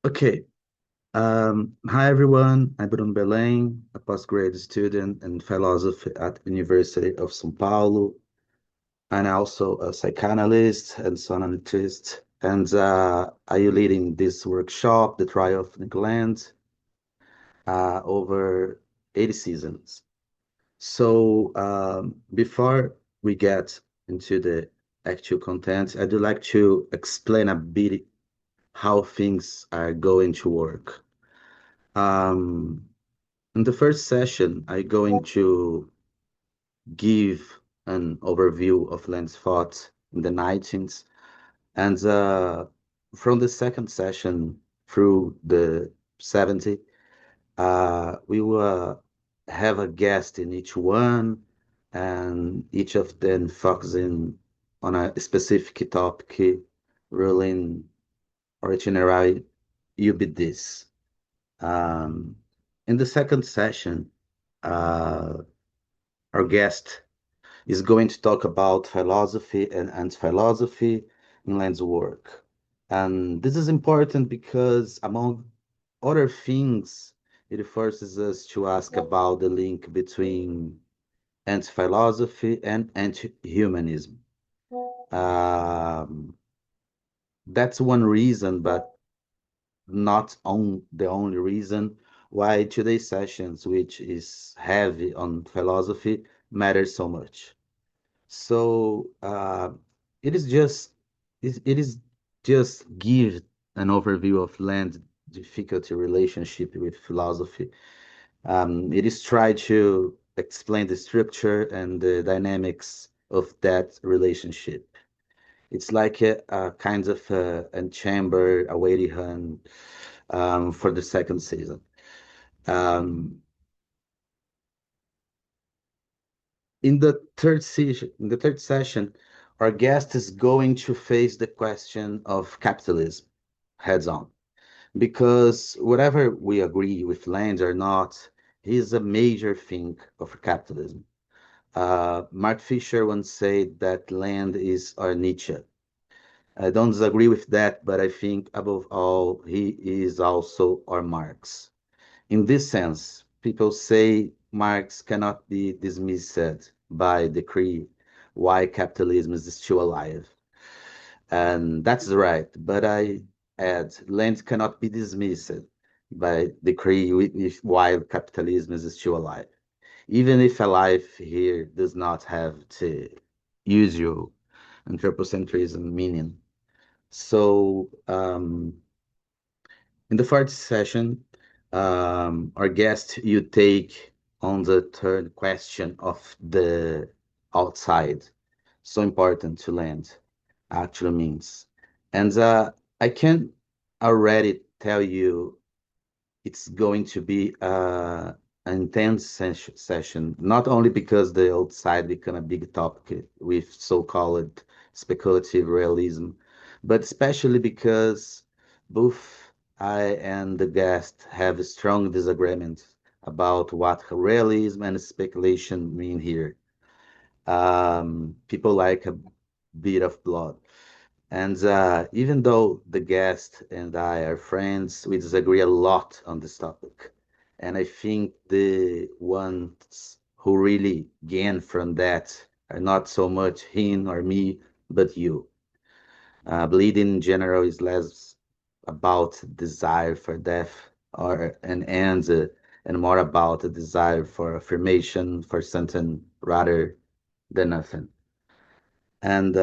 Okay. Hi everyone. I'm Bruno Belém, a postgraduate student in philosophy at University of São Paulo, and also a psychanalyst and psychoanalyst. And I am leading this workshop, The Trial of Neglect, over 80 seasons. So before we get into the actual content, I'd like to explain a bit how things are going to work. Um, In the first session, I'm going to give an overview of Land's thought in the 19th, and from the second session through the 70th, we will have a guest in each one, and each of them focusing on a specific topic, ruling or itinerary will be this. Um, in the second session, uh, our guest is going to talk about philosophy and anti-philosophy in Land's work. And this is important because, among other things, it forces us to ask about the link between anti-philosophy and anti-humanism. Um, that's one reason, but not on the only reason why today's sessions, which is heavy on philosophy, matters so much. So it is just it is just give an overview of land difficulty relationship with philosophy. It is try to explain the structure and the dynamics of that relationship. It's like a kind of a chamber, a waiting hand for the second season. Um, in the third session, our guest is going to face the question of capitalism heads on. Because whatever we agree with Land or not, he is a major thing of capitalism. Mark Fisher once said that land is our Nietzsche. I don't disagree with that, but I think above all, he is also our Marx. In this sense, people say Marx cannot be dismissed by decree why capitalism is still alive. And that's right. But I add, land cannot be dismissed by decree while capitalism is still alive. Even if a life here does not have the usual anthropocentrism meaning. So, in the fourth session, our guest, you take on the third question of the outside. So important to land actually means. And I can already tell you it's going to be an intense session, not only because the outside become a big topic with so-called speculative realism, but especially because both I and the guest have a strong disagreement about what realism and speculation mean here. People like a bit of blood. And even though the guest and I are friends, we disagree a lot on this topic. And I think the ones who really gain from that are not so much him or me, but you. Bleeding in general is less about desire for death or an end, and more about a desire for affirmation for something rather than nothing. And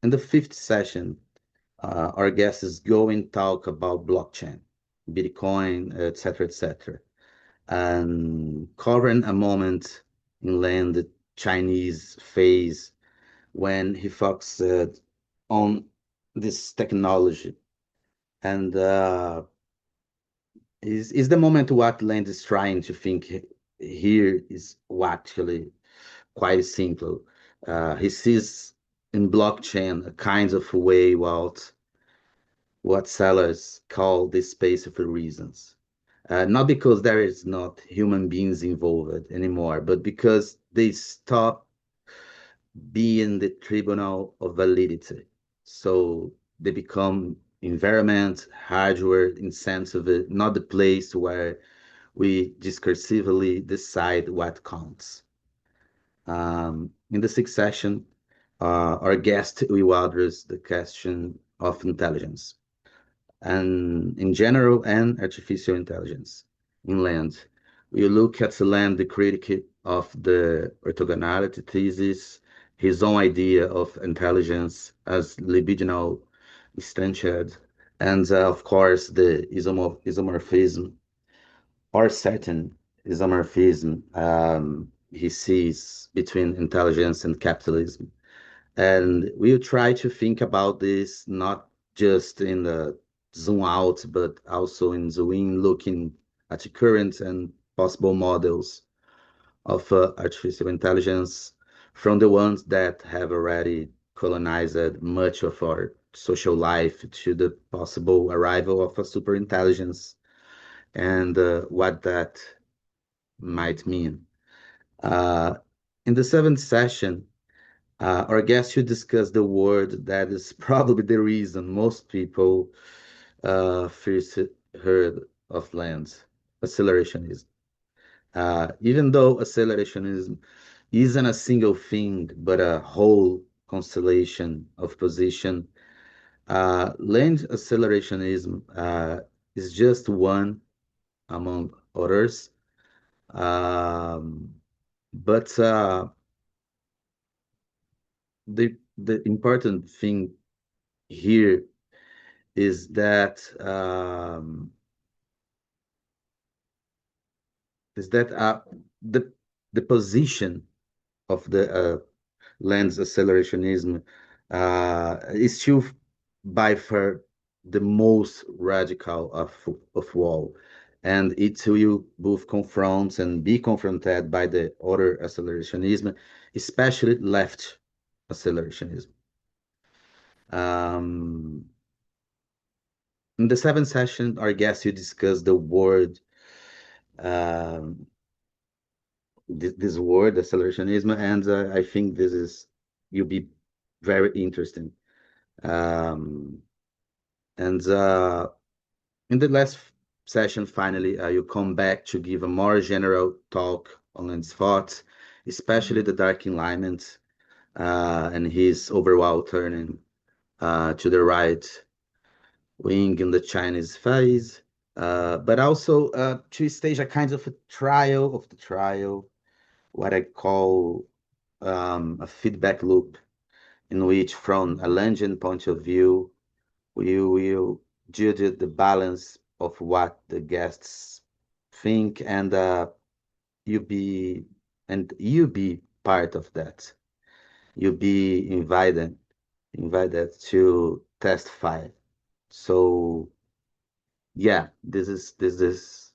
in the fifth session, our guest is going to talk about blockchain, Bitcoin, etc., and covering a moment in land the Chinese phase when he focused on this technology. And is the moment what land is trying to think here is actually quite simple. He sees in blockchain a kind of way what sellers call this space for reasons. Not because there is not human beings involved anymore, but because they stop being the tribunal of validity. So they become environment, hardware, incentive, not the place where we discursively decide what counts. In the sixth session, our guest will address the question of intelligence, and in general and artificial intelligence in Land. We look at Land, the critic of the orthogonality thesis, his own idea of intelligence as libidinal, instantiated, and of course the isomorphism or certain isomorphism he sees between intelligence and capitalism. And we'll try to think about this not just in the zoom out, but also in zoom in, looking at the current and possible models of artificial intelligence from the ones that have already colonized much of our social life to the possible arrival of a super intelligence and what that might mean. Uh, in the seventh session, our guest should discuss the word that is probably the reason most people first heard of Land's accelerationism. Even though accelerationism isn't a single thing, but a whole constellation of position, Land's accelerationism is just one among others. Um, but the important thing here is that the the position of the lens accelerationism is still by far the most radical of all, and it will both confront and be confronted by the other accelerationism, especially left accelerationism. Um, in the seventh session, our guest will discuss the word um, this word accelerationism, and I think this is you'll be very interesting. Um, and in the last session, finally, you come back to give a more general talk on Land's thoughts, especially the dark alignment and his overall turning to the right wing in the Chinese phase, but also to stage a kind of a trial of the trial, what I call a feedback loop, in which, from a Landian point of view, we will judge the balance of what the guests think, and you be you be part of that. You be invited to testify. So yeah, this is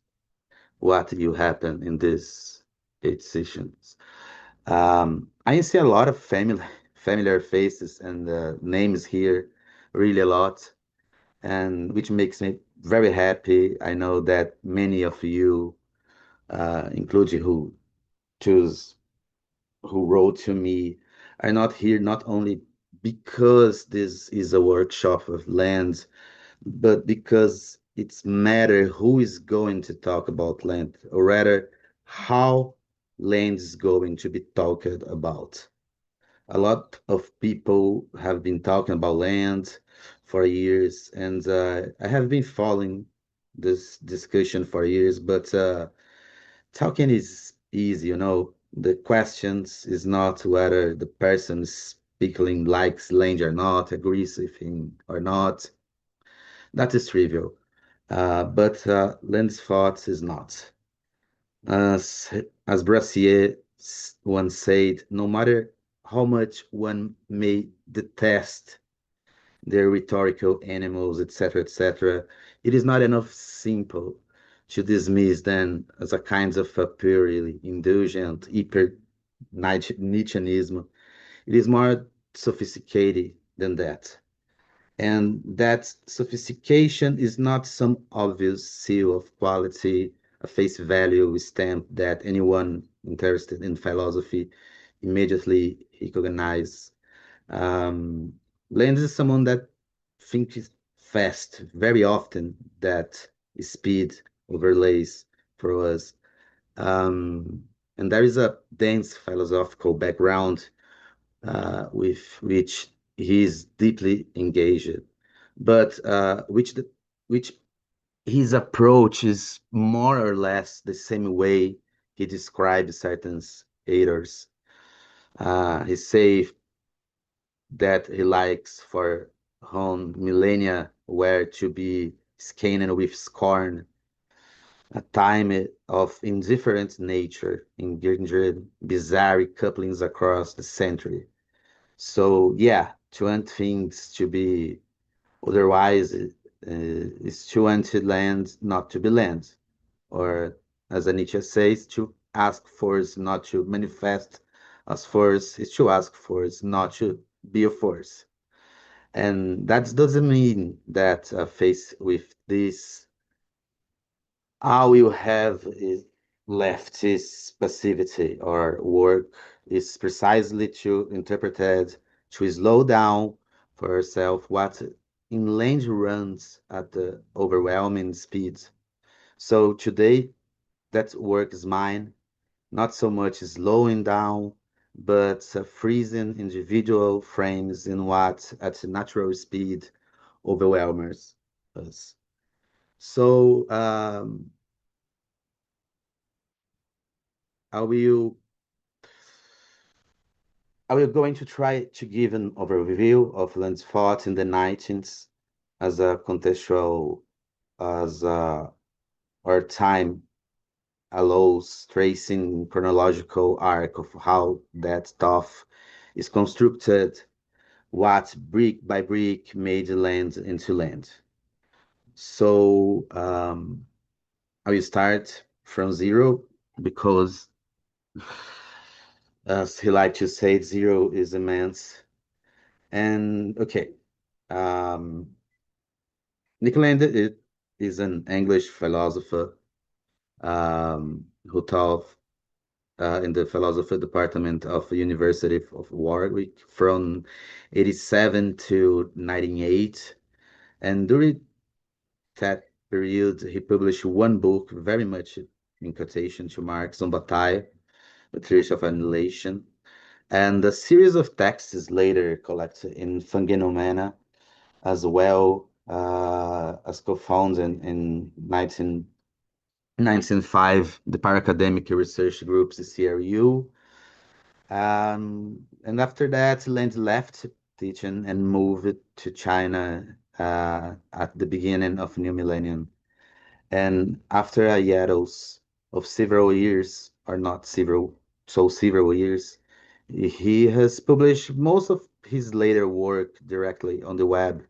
what will happen in these 8 sessions. I see a lot of familiar faces and names here, really a lot, and which makes me very happy. I know that many of you, including choose who wrote to me, are not here not only because this is a workshop of land, but because it's matter who is going to talk about land, or rather, how land is going to be talked about. A lot of people have been talking about land for years, and I have been following this discussion for years, but talking is easy, you know. The questions is not whether the person speaking likes land or not, agrees with him or not. That is trivial. But Land's thoughts is not. As, as Brassier once said, no matter how much one may detest their rhetorical animals, etc., it is not enough simple to dismiss them as a kind of a purely indulgent hyper Nietzscheanism. It is more sophisticated than that. And that sophistication is not some obvious seal of quality, a face value stamp that anyone interested in philosophy immediately recognize. Um, Lenz is someone that thinks fast, very often that speed overlays for us. Um, and there is a dense philosophical background with which he is deeply engaged, but which his approach is more or less the same way he describes certain haters. He say that he likes for whom millennia were to be scanned with scorn, a time of indifferent nature, engendered bizarre couplings across the century. So yeah, to want things to be otherwise is to want to land not to be land, or as Nietzsche says, to ask for is not to manifest as force, is to ask for is not to be a force. And that doesn't mean that faced with this, all you have is left is passivity or work is precisely to interpret it, to slow down for yourself what inland runs at the overwhelming speed. So today, that work is mine, not so much slowing down, but freezing individual frames in what at natural speed overwhelms us. So I will I will going to try to give an overview of Land's thought in the 19th as a contextual as our time allows tracing chronological arc of how that stuff is constructed, what brick by brick made land into land. So I will start from zero because, as he liked to say, zero is immense. And okay, um, Nick Land is an English philosopher who taught in the philosophy department of the University of Warwick from 87 to 98. And during that period, he published one book, very much in quotation to Marx, on Bataille, the theory of annihilation, and a series of texts later collected in Fanged Noumena, as well as co-founded in 1905 the Para-Academic Research Groups, the CRU. And after that, Land left teaching and moved to China at the beginning of new millennium. And after a hiatus of several years, or not several, so several years, he has published most of his later work directly on the web,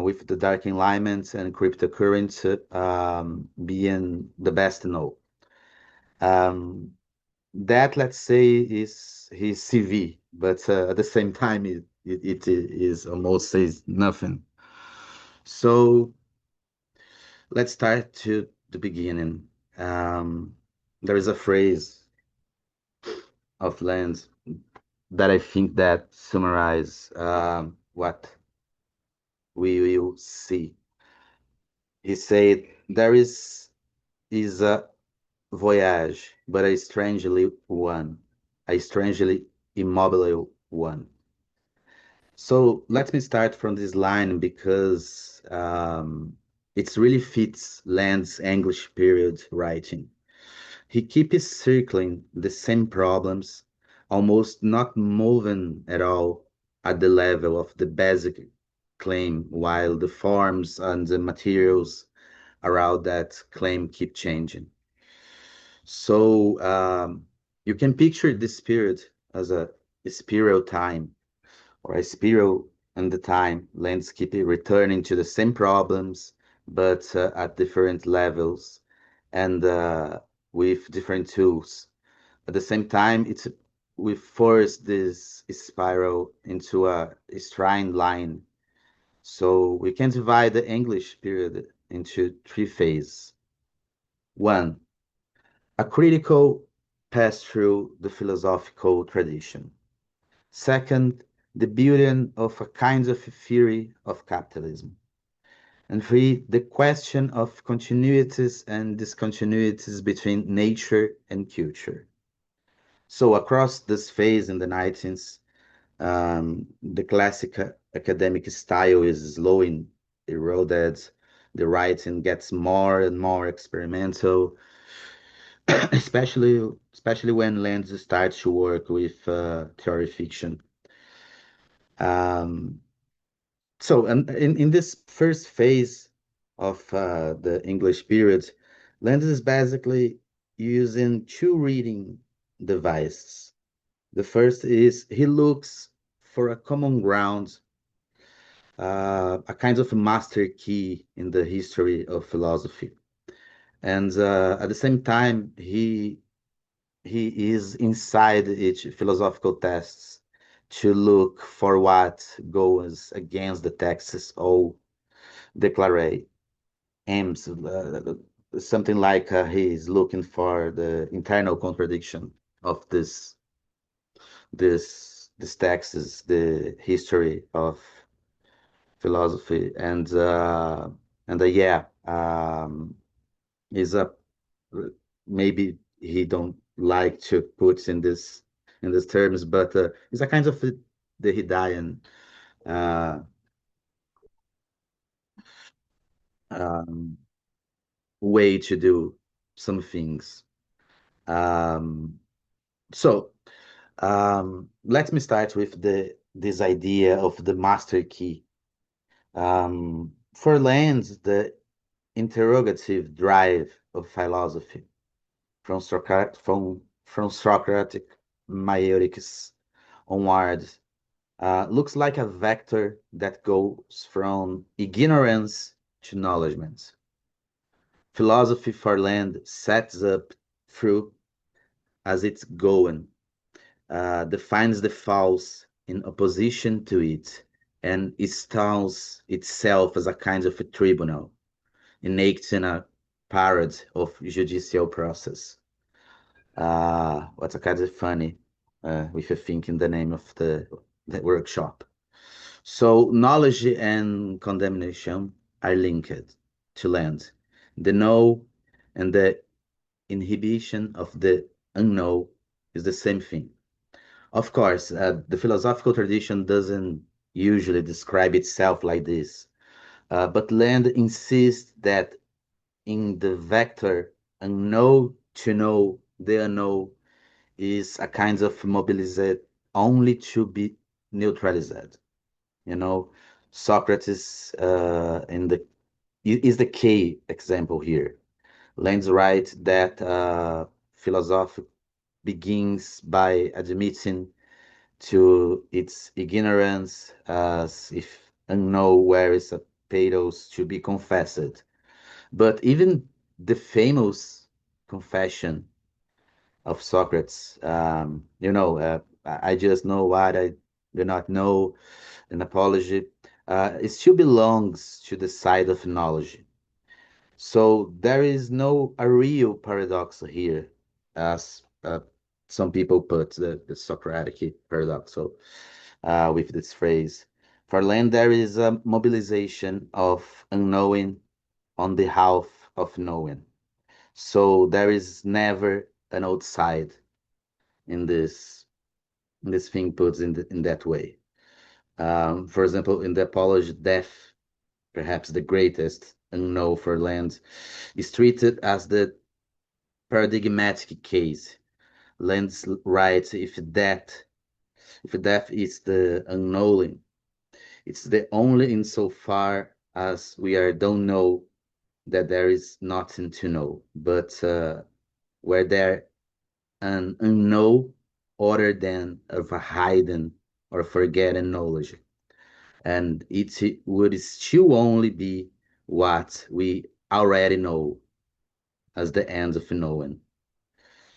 with the dark alignments and cryptocurrency being the best known. Um, that, let's say, is his CV, but at the same time, it is almost says nothing. So let's start to the beginning. Um, there is a phrase of Lenz that I think that summarize what we will see. He said, "There is a voyage, but a strangely one, a strangely immobile one." So let me start from this line because it really fits Land's English period writing. He keeps circling the same problems, almost not moving at all at the level of the basic claim, while the forms and the materials around that claim keep changing. So you can picture this period as a spiral time, or a spiral in the time landscape returning to the same problems, but at different levels and with different tools. At the same time, we force this spiral into a straight line. So we can divide the English period into three phases. One, a critical pass through the philosophical tradition. Second, the building of a kind of theory of capitalism. And three, the question of continuities and discontinuities between nature and culture. So across this phase in the 19th, the classic academic style is slowly eroded. The writing gets more and more experimental, especially when Lenz starts to work with theory fiction. Um, so, and in this first phase of the English period, Lenz is basically using two reading devices. The first is he looks for a common ground, a kind of master key in the history of philosophy. And at the same time, he is inside each philosophical tests to look for what goes against the texts or declare aims, something like he's looking for the internal contradiction of this text is the history of philosophy and yeah, is a maybe he don't like to put in these terms, but it's a kind of the Hidayah uh, um, way to do some things. Um, so let me start with the this idea of the master key. For Lands, the interrogative drive of philosophy from Socratic maieutic onward looks like a vector that goes from ignorance to knowledgement. Philosophy for land sets up through as it's going, defines the false in opposition to it, and installs itself as a kind of a tribunal, enacting a parody of judicial process. What's a kind of funny if you think in the name of the workshop. So knowledge and condemnation are linked to land. The know and the inhibition of the unknown is the same thing. Of course, the philosophical tradition doesn't usually describe itself like this, but Land insists that in the vector unknown to know the unknown is a kind of mobilized only to be neutralized. You know, Socrates in the is the key example here. Lenz writes that philosophy begins by admitting to its ignorance as if unknown where is a pathos to be confessed. But even the famous confession of Socrates, I just know what I do not know, an apology, it still belongs to the side of knowledge. So there is no a real paradox here, as some people put the Socratic paradox. So with this phrase, for land there is a mobilization of unknowing on behalf of knowing. So there is never an outside in this thing put in that way. For example, in the apology, death, perhaps the greatest unknown for land, is treated as the paradigmatic case. Lenz writes if death is the unknowing, it's the only insofar as we are don't know that there is nothing to know, but where there an unknown other than of a hidden or forgotten knowledge, and it would still only be what we already know as the end of knowing.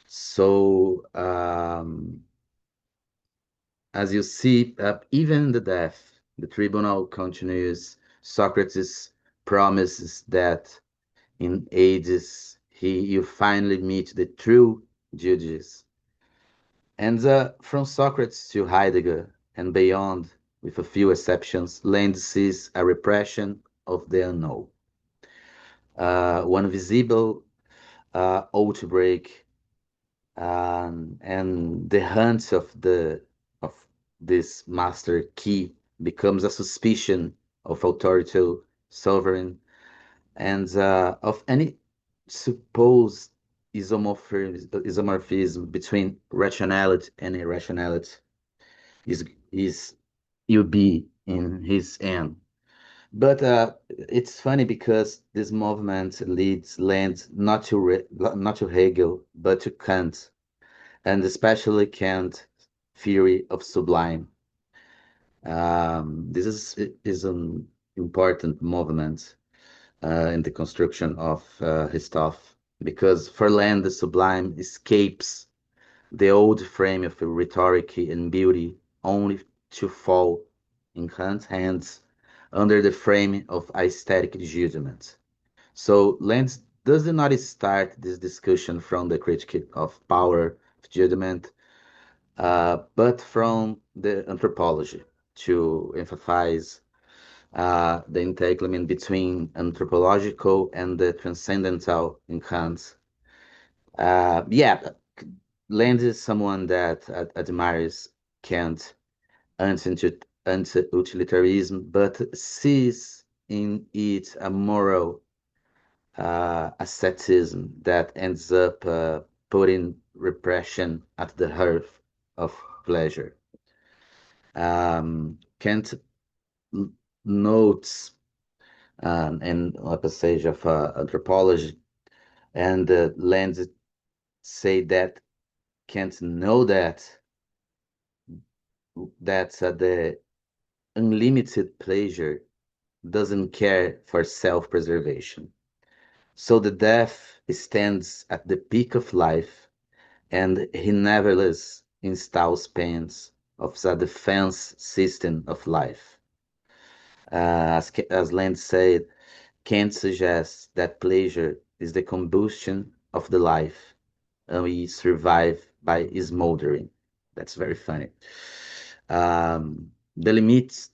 So, as you see, even in the death, the tribunal continues. Socrates promises that in ages you finally meet the true judges. And from Socrates to Heidegger and beyond, with a few exceptions, Land sees a repression of the unknown. One visible outbreak, and the hunt of this master key becomes a suspicion of authority, sovereign, and of any supposed isomorphism between rationality and irrationality is is will be in his end. But it's funny because this movement lands not to Hegel but to Kant, and especially Kant's theory of sublime. This is an important movement in the construction of his thought, because for Land the sublime escapes the old frame of rhetoric and beauty, only to fall in Kant's hands under the frame of aesthetic judgment. So Lenz does not start this discussion from the critique of power of judgment, but from the anthropology to emphasize the entanglement between anthropological and the transcendental in Kant. Yeah, Lenz is someone that admires Kant anti-utilitarianism, but sees in it a moral asceticism that ends up putting repression at the heart of pleasure. Kant notes in a passage of anthropology, and Lenz say that Kant know that the unlimited pleasure doesn't care for self-preservation. So the death stands at the peak of life, and he nevertheless installs pains of the defense system of life. As Land said, Kant suggests that pleasure is the combustion of the life, and we survive by smoldering. That's very funny. Um, the limits,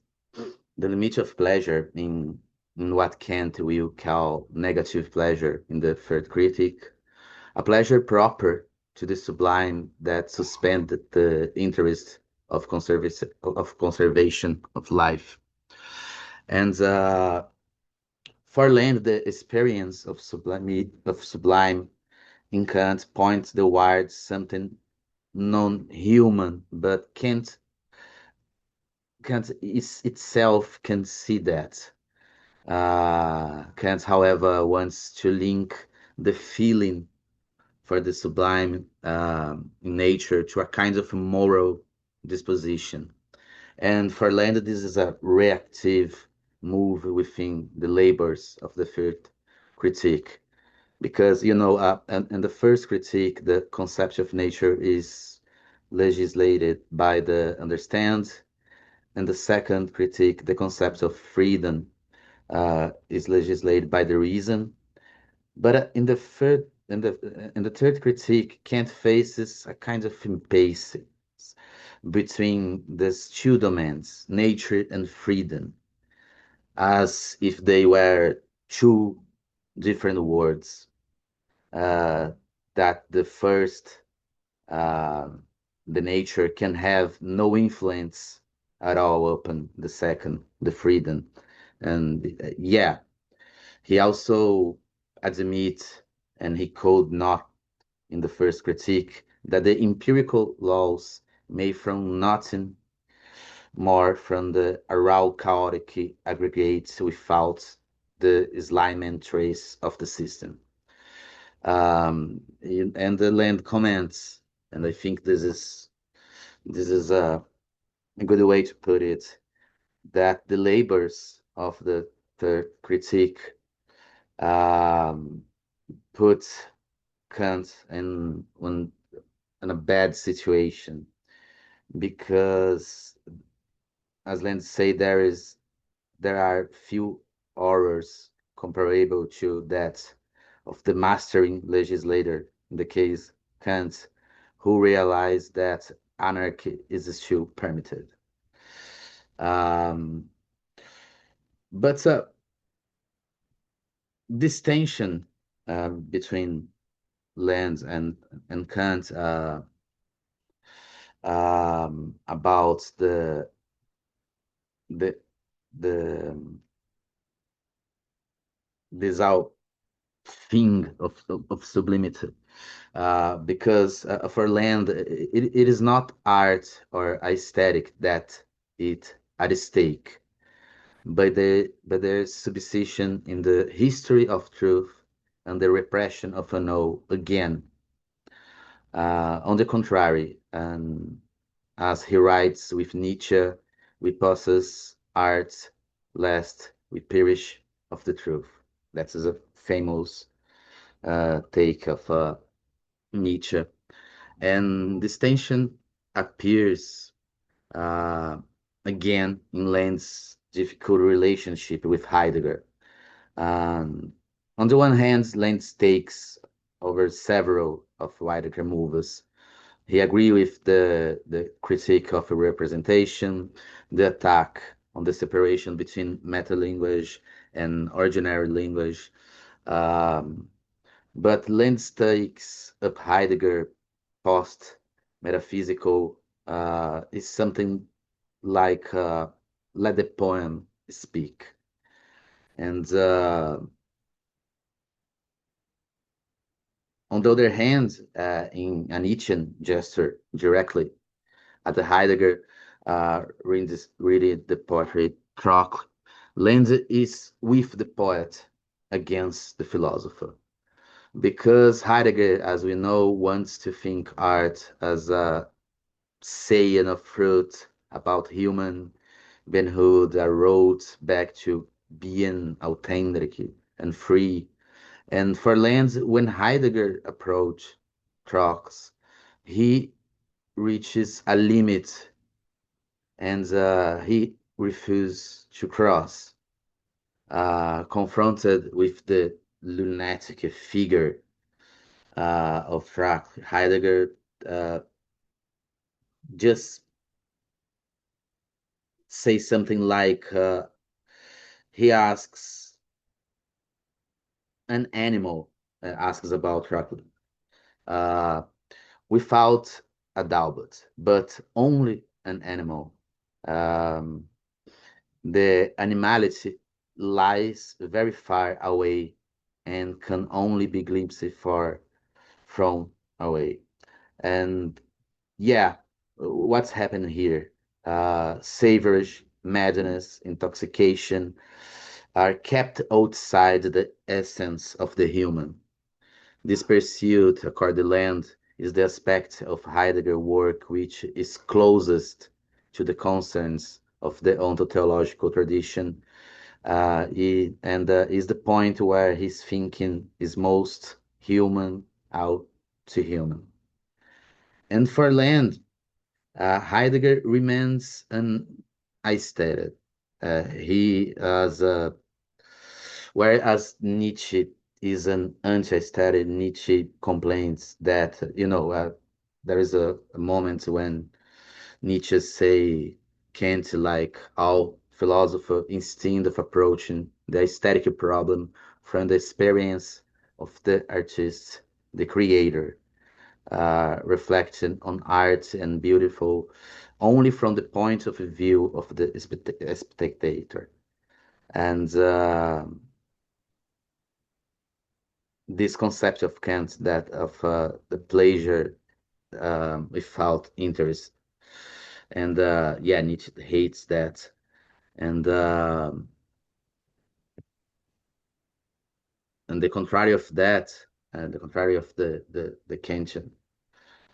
the limit of pleasure in what Kant will call negative pleasure in the third critique, a pleasure proper to the sublime that suspended the interest of conservation of life. And for Land, the experience of sublime in Kant points towards something non-human, but Kant itself can see that. Kant, however, wants to link the feeling for the sublime in nature to a kind of moral disposition. And for Land, this is a reactive move within the labors of the third critique. Because, in the first critique, the concept of nature is legislated by the understand. In the second critique, the concept of freedom is legislated by the reason. But in the third critique, Kant faces a kind of impasse between these two domains, nature and freedom, as if they were two different words. That the first, uh, the nature, can have no influence at all upon the second, the freedom. And yeah, he also admits, and he could not in the first critique, that the empirical laws may from nothing more from the raw chaotic aggregates without the slime and trace of the system. And the Land comments, and I think this is a good way to put it, that the labors of the third critique um, put Kant in a bad situation, because, as Land say, there are few horrors comparable to that of the mastering legislator, in the case Kant, who realized that anarchy is still permitted. Um, but this tension between Land and Kant about the the this our thing of sublimity, because for Land it is not art or aesthetic that it at stake, but their subsistence in the history of truth and the repression of a no again. On the contrary, and as he writes with Nietzsche, we possess art lest we perish of the truth. That is a famous take of Nietzsche. And this tension appears uh, again in Land's difficult relationship with Heidegger. Um, on the one hand, Land takes over several of Heidegger's moves. He agreed with the critique of representation, the attack on the separation between meta language and ordinary language. Um, but Lenz takes up Heidegger post metaphysical is something like let the poem speak. And on the other hand, in a Nietzschean gesture directly at the Heidegger, reading the poetry Trock, Lenz is with the poet against the philosopher. Because Heidegger, as we know, wants to think art as a saying of fruit about human manhood, a road back to being authentic and free. And for Lenz, when Heidegger approached Trox, he reaches a limit and he refused to cross. Confronted with the lunatic figure of Heidegger, uh, just say something like he asks an animal, asks about Rock, uh, without a doubt, but only an animal. Um, the animality lies very far away and can only be glimpsed far from away. And yeah, what's happened here? Savage, madness, intoxication are kept outside the essence of the human. This pursuit, according to Land, is the aspect of Heidegger work which is closest to the concerns of the ontological tradition, and is the point where his thinking is most human out to human. And for Land, Heidegger remains an aesthetic. He as whereas Nietzsche is an anti-aesthetic. Nietzsche complains that there is a moment when Nietzsche say Kant like all philosopher instead of approaching the aesthetic problem from the experience of the artist, the creator, reflection on art and beautiful only from the point of view of the spectator. And this concept of Kant, that of the pleasure without interest, and yeah, Nietzsche hates that, and and the contrary of that, and the contrary of the Kantian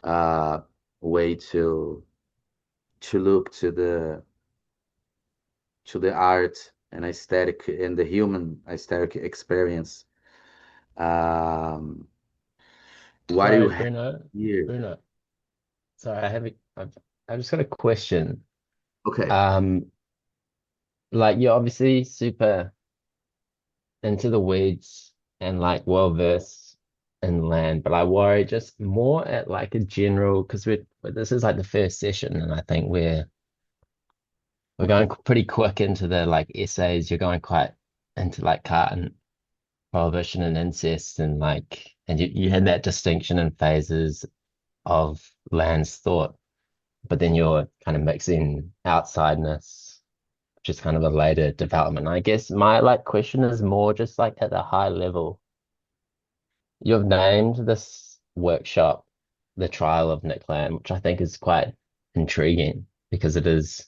uh, way to look to the art and aesthetic and the human aesthetic experience. Um, what do you Sorry, have Bruno. here? Bruno. Sorry, I've just got a question. Okay. Um, like you're obviously super into the weeds and like well versed in land, but I worry just more at like a general because we're this is like the first session, and I think we're going pretty quick into the like essays. You're going quite into like Kant. prohibition and incest and like and you had that distinction in phases of Land's thought, but then you're kind of mixing outsideness, which is kind of a later development. I guess my like question is more just like at a high level. You've named this workshop the trial of Nick Land, which I think is quite intriguing because it is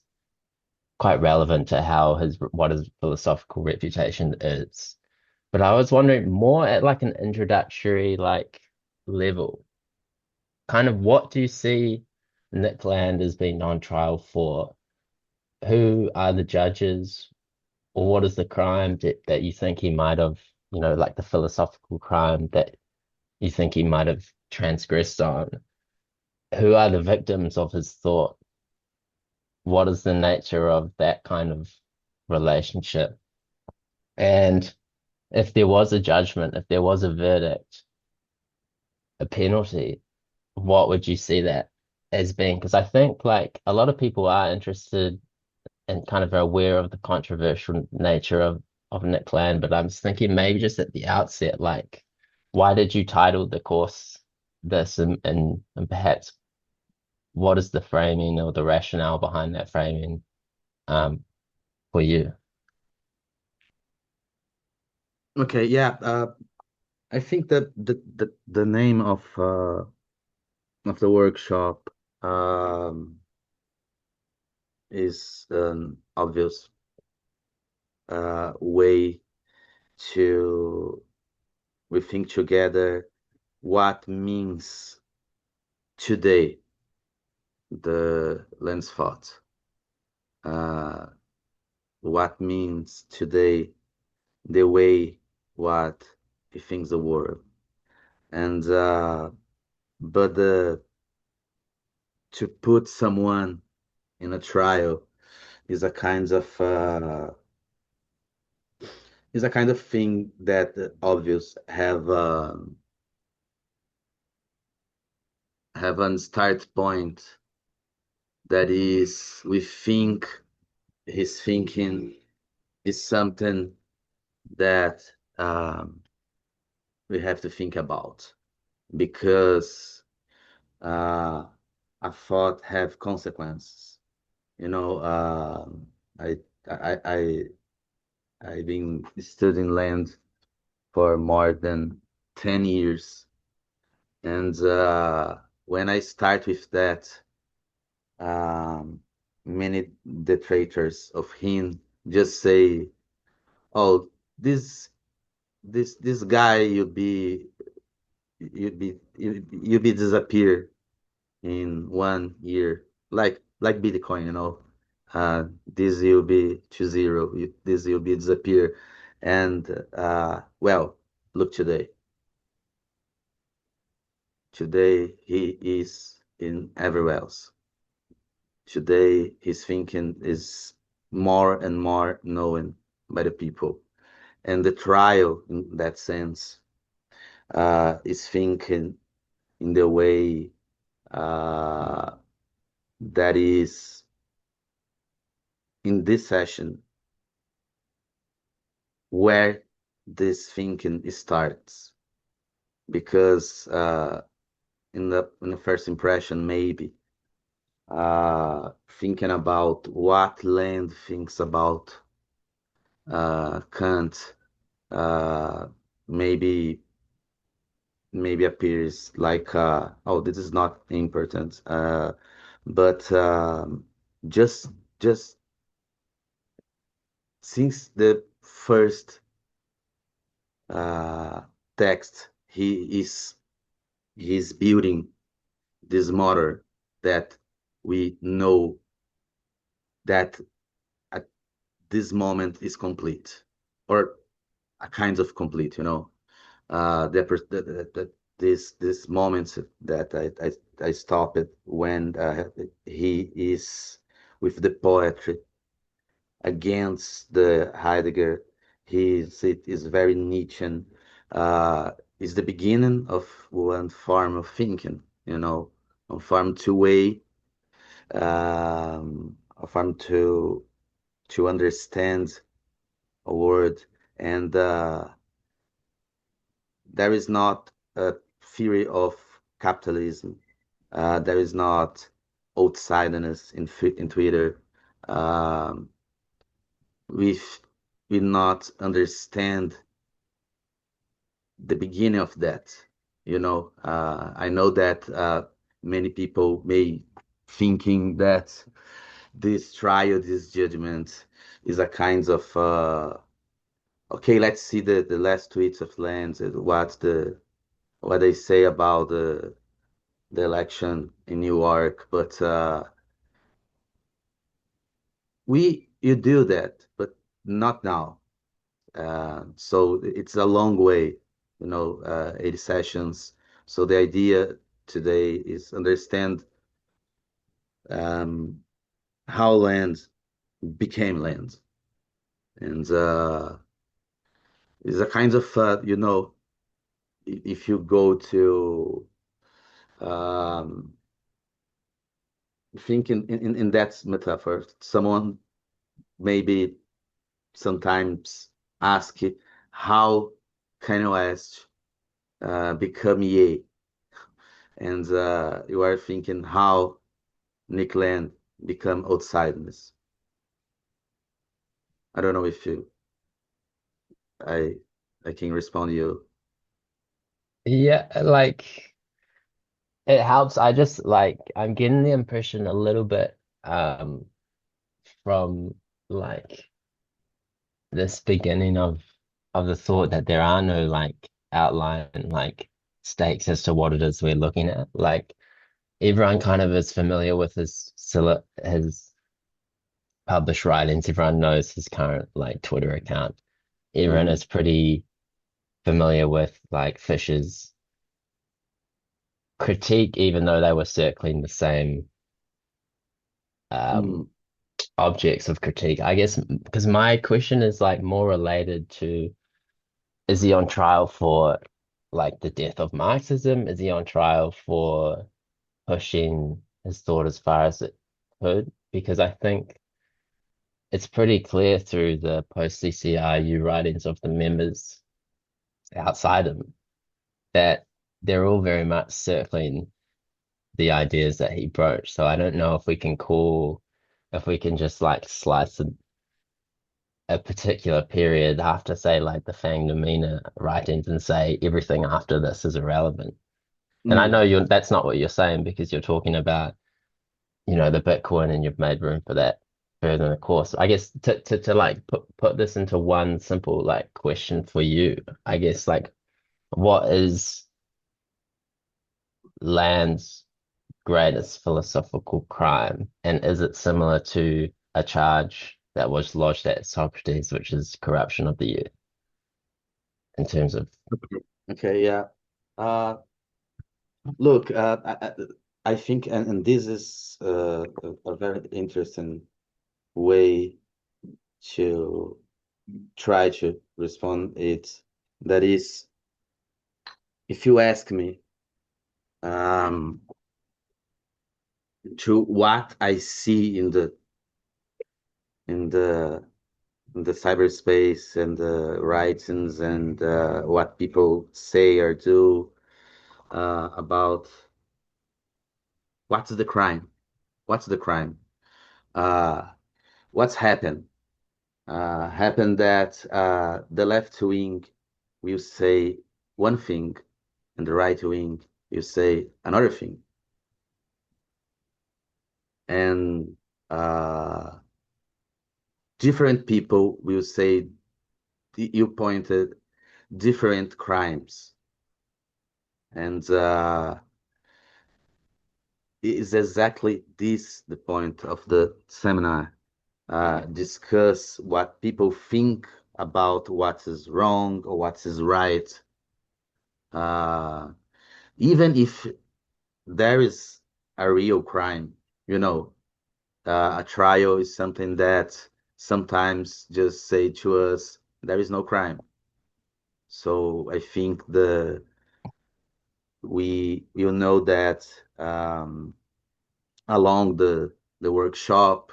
quite relevant to how his what his philosophical reputation is. But I was wondering more at like an introductory like level, kind of what do you see Nick Land as being on trial for? Who are the judges, or what is the crime that you think he might have, like the philosophical crime that you think he might have transgressed on? Who are the victims of his thought? What is the nature of that kind of relationship? And if there was a judgment, if there was a verdict, a penalty, what would you see that as being? Because I think like a lot of people are interested and kind of aware of the controversial nature of Nick Land, but I'm just thinking maybe just at the outset, like, why did you title the course this, and perhaps what is the framing or the rationale behind that framing um for you? Okay, yeah. I think that the name of the workshop is an obvious way to rethink together what means today the lens thought, uh, what means today the way what he thinks the world, and but to put someone in a trial is a kind of thing that obvious have a start point that is we think his thinking is something that um, we have to think about because uh, a thought have consequences. You know, I I I I've been studying land for more than 10 years, and when I start with that, um, many detractors of him just say, "Oh, this this guy you be disappear in 1 year, like Bitcoin, you know. This will be to zero. This will be disappear, and well, look today. Today he is in everywhere else. Today his thinking is more and more known by the people, and the trial in that sense is thinking in the way uh, that is in this session where this thinking starts because in the first impression maybe thinking about what Land thinks about Kant uh, maybe appears like oh, this is not important, but just just since the first uh, text he's building this motor that we know that at this moment is complete or a kind of complete, you know. This moments that I stop it when he is with the poetry against the Heidegger. It is very Nietzschean. Is the beginning of one form of thinking, you know, a form to way, a form to understand a word, and there is not a theory of capitalism. There is not outsiderness in Twitter. Um, we we not understand the beginning of that. I know that many people may thinking that this trial, this judgment is a kind of okay, let's see the last tweets of Lands and what they say about the election in New York. But we you do that, but not now. So it's a long way, 80 sessions. So the idea today is understand um, how land became land, and it's a kind of if you go to um, think in that metaphor, someone maybe sometimes ask how Kanye West become Ye, and you are thinking how Nick Land become outsiderness. I don't know if I I can respond to you. Yeah, like it helps. I just like I'm getting the impression a little bit from like this beginning of the thought that there are no like outline like stakes as to what it is we're looking at. Like everyone kind of is familiar with his published writings. Everyone knows his current like Twitter account. Everyone Mm, is pretty familiar with like Fisher's critique, even though they were circling the same um mm, objects of critique. I guess because my question is like more related to is he on trial for like the death of Marxism? Is he on trial for pushing his thought as far as it could? Because I think it's pretty clear through the post-CCRU writings of the members outside him that they're all very much circling the ideas that he broached. So I don't know if we can just like slice a particular period after, say, like the Fanged Noumena writings and say everything after this is irrelevant. And I mm. know that's not what you're saying because you're talking about, the Bitcoin and you've made room for that further in the course. I guess to like put this into one simple like question for you, I guess like what is Land's greatest philosophical crime? And is it similar to a charge that was lodged at Socrates, which is corruption of the youth in terms of Okay, yeah. Uh, Look, I think, and this is a very interesting way to try to respond it. That is, if you ask me um, to what I see in the in the cyberspace and the writings and what people say or do about what's the crime, what's the crime, uh, what's happened. Happened that the left wing will say one thing and the right wing will say another thing. And different people will say you pointed different crimes. And is exactly this the point of the seminar. Discuss what people think about what is wrong or what is right. Uh, Even if there is a real crime, you know, a trial is something that sometimes just say to us there is no crime. So I think we you know that along the workshop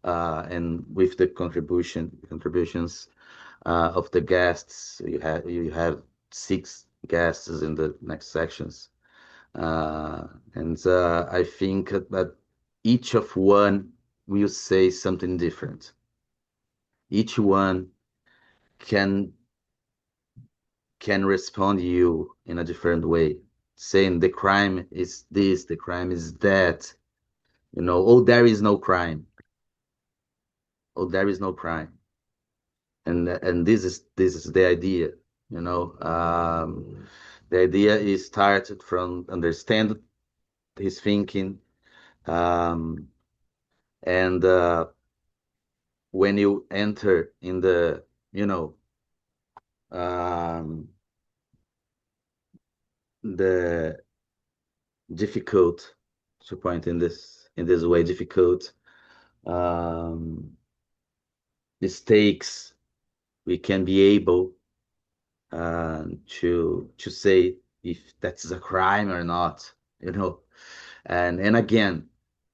and with the contributions of the guests, you have guests in the next sections. Uh, and I think that each of one will say something different. Each one can can respond to you in a different way, saying the crime is this, the crime is that. Oh, there is no crime. Oh, there is no crime. And this is the idea. The idea is started from understand his thinking, um, and when you enter in the you know um, the difficult to point in this way difficult um, mistakes, we can be able to say if that's a crime or not. And again,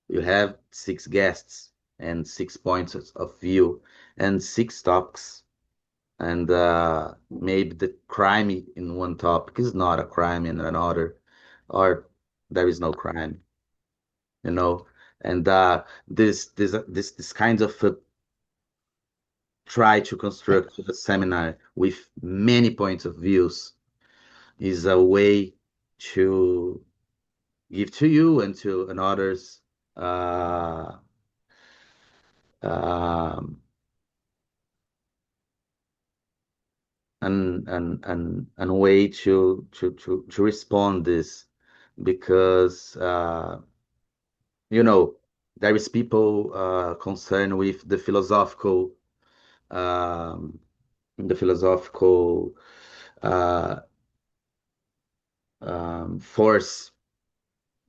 you have six guests and 6 points of view and six topics, and maybe the crime in one topic is not a crime in another, or there is no crime, you know. And this kind of try to construct a seminar with many points of views is a way to give to you and to and others uh, um, and a way to respond this, because you know there is people concerned with um, the philosophical uh, force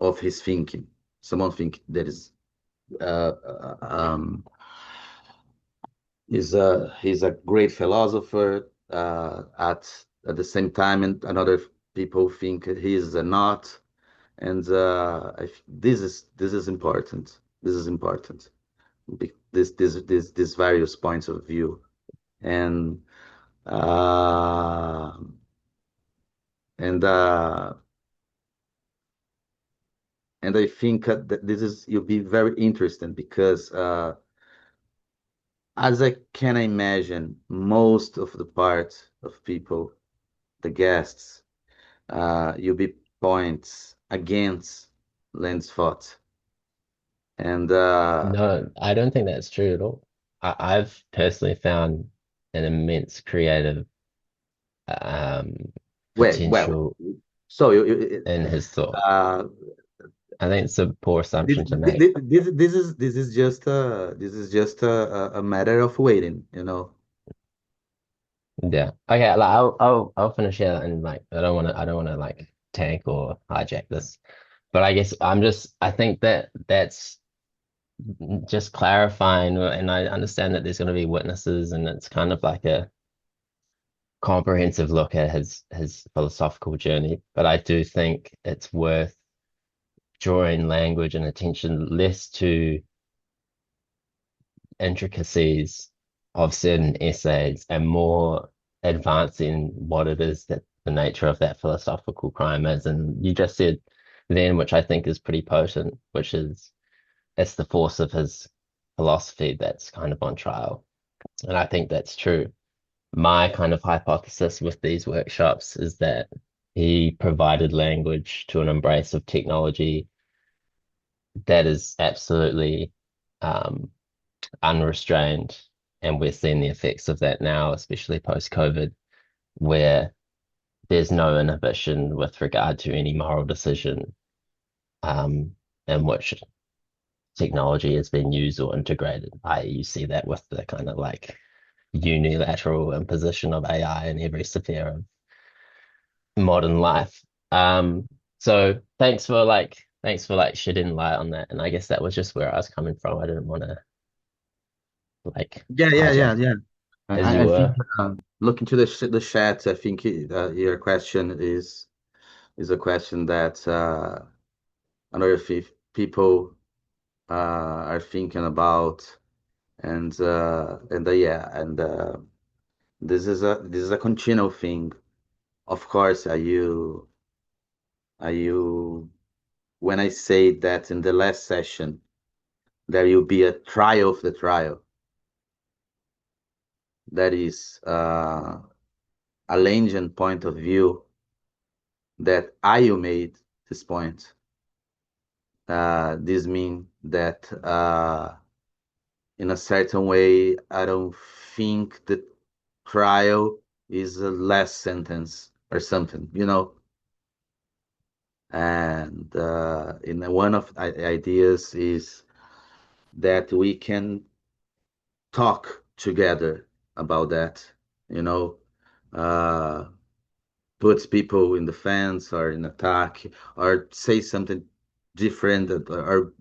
of his thinking. Someone think that uh, uh, um, he's a great philosopher. At the same time, and another people think he's not. And this is important. This is important. This various points of view, and uh, and uh, and I think that this is you'll be very interesting because as I can imagine, most of the part of people, the guests, you'll be points against Lens thought, and No, I don't think that's true at all. I've personally found an immense creative well, potential so in his thought. uh, I think it's a poor this, assumption to make. this is just a matter of waiting. Yeah. Okay, like I'll finish here and like I don't wanna like tank or hijack this. But I guess I think that that's just clarifying, and I understand that there's gonna be witnesses and it's kind of like a comprehensive look at his philosophical journey. But I do think it's worth drawing language and attention less to intricacies of certain essays and more advancing what it is that the nature of that philosophical crime is. And you just said then, which I think is pretty potent, which is it's the force of his philosophy that's kind of on trial. And I think that's true. My kind of hypothesis with these workshops is that he provided language to an embrace of technology that is absolutely um, unrestrained. And we're seeing the effects of that now, especially post-COVID, where there's no inhibition with regard to any moral decision in which technology has been used or integrated. You see that with the kind of like unilateral imposition of AI in every sphere of modern life. So thanks for like shedding light on that. And I guess that was just where I was coming from. I didn't want to like Yeah, yeah, yeah, hijack yeah. as you I think were. looking to the chat, I think your question is a question that I don't know if people are thinking about, and yeah, and this is a continual thing of course, are you when I say that in the last session there will be a trial of the trial, that is a Landian point of view that I made this point. This means that in a certain way, I don't think the trial is a last sentence or something, you know. And in one of the ideas is that we can talk together about that, you know, uh, puts people in defense or in attack or say something different or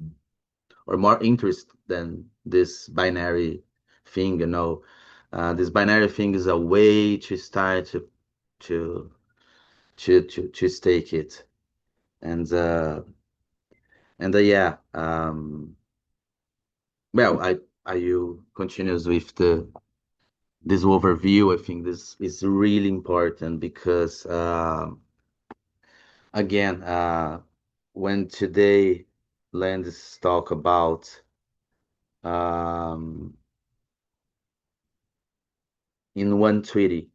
more interest than this binary thing, you know. This binary thing is a way to start to to stake it. And yeah, well, I you continues with the this overview. I think this is really important because again, when today Landis talk about um, in one treaty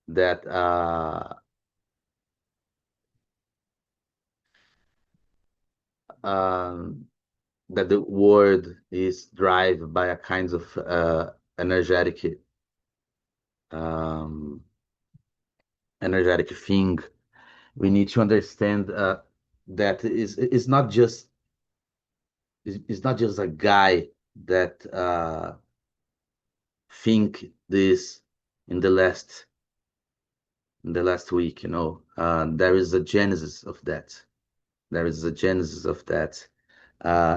that um, that the world is driven by a kind of energetic um, energetic thing. We need to understand that is not just is not just a guy that think this in the last week. You know, there is a genesis of that. There is a genesis of that.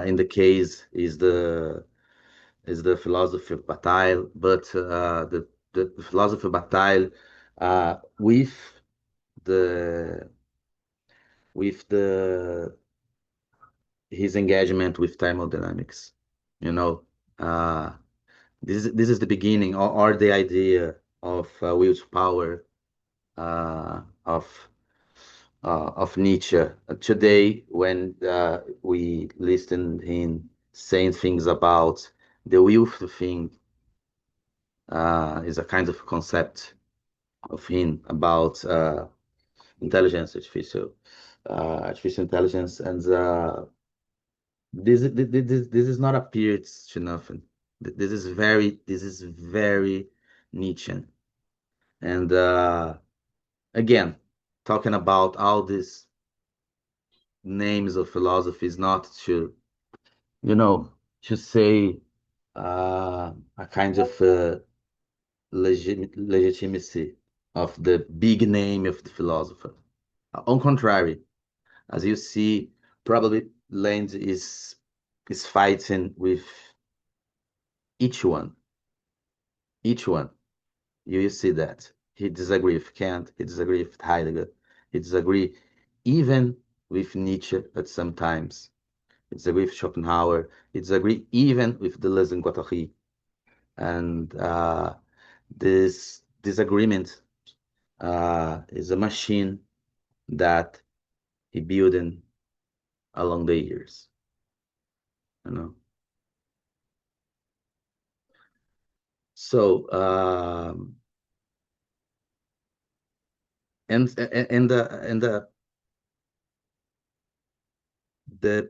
In the case is the philosophy of Bataille, but the philosophy of Bataille with the with the his engagement with thermodynamics. You know, uh, this is the beginning or the idea of willpower of Nietzsche. Today, when we listen him saying things about the will thing, is a kind of concept of him about intelligence, artificial intelligence, and this is not a period to nothing. This is very Nietzschean, and again, talking about all these names of philosophy is not to, you know, to say a kind of legitimacy of the big name of the philosopher. On contrary, as you see, probably Land is fighting with each one, each one. You see that he disagree with Kant, he disagree with Heidegger, he disagree even with Nietzsche at some times. He disagree with Schopenhauer. He disagree even with Deleuze and Guattari. And this disagreement is a machine that he building along the years. You know. So and the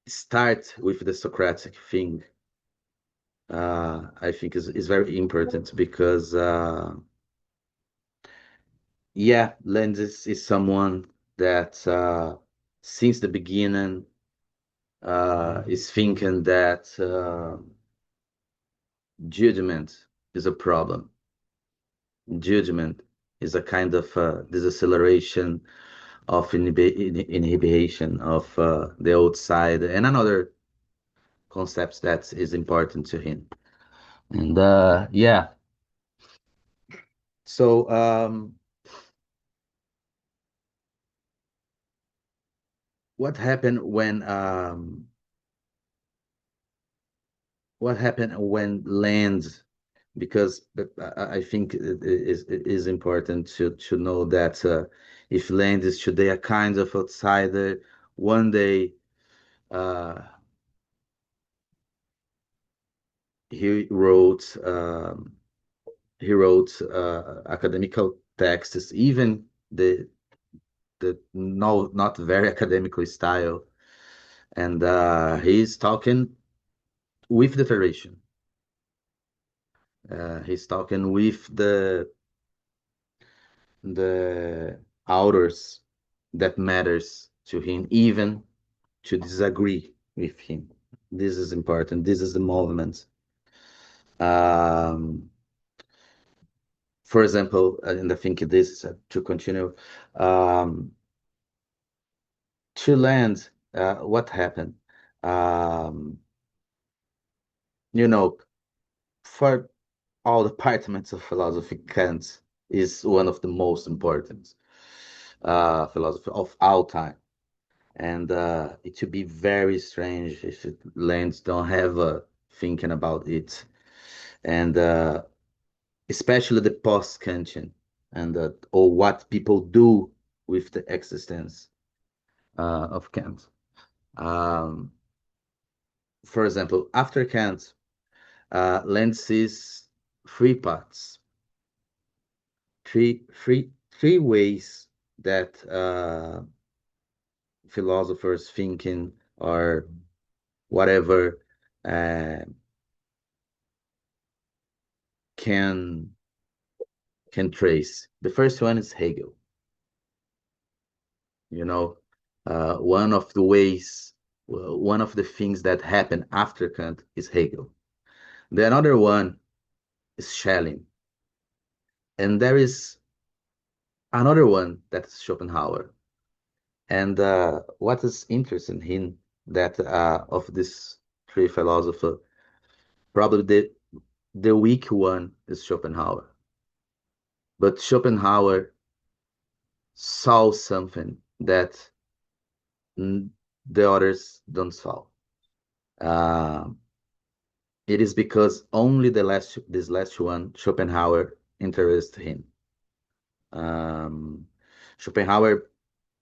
start with the Socratic thing, I think is very important because yeah, Landis is someone that since the beginning is thinking that judgment is a problem. Judgment is a kind of deceleration of inhibition of the outside and another concepts that is important to him. And yeah, so what happened when land because I think it is important to know that if land is today a kind of outsider, one day uh, he wrote academical texts, even the no not very academical style, and he's talking with the federation. He's talking with the authors that matters to him, even to disagree with him. This is important. This is the movement. Um, for example, and I think this to continue, um, to land, what happened? Um, you know, for all departments of philosophy, Kant is one of the most important philosopher of all time. And it would be very strange if lands don't have a thinking about it. And especially the post-Kantian and or what people do with the existence of Kant. Um, for example, after Kant, Land sees three parts, three ways that philosophers thinking or whatever uh, can can trace. The first one is Hegel. You know, one of the ways, one of the things that happen after Kant is Hegel. The another one is Schelling, and there is another one that is Schopenhauer. And what is interesting in that of this three philosopher, probably the weak one is Schopenhauer. But Schopenhauer saw something that the others don't solve. Uh, it is because only this last one, Schopenhauer, interested him. Um, Schopenhauer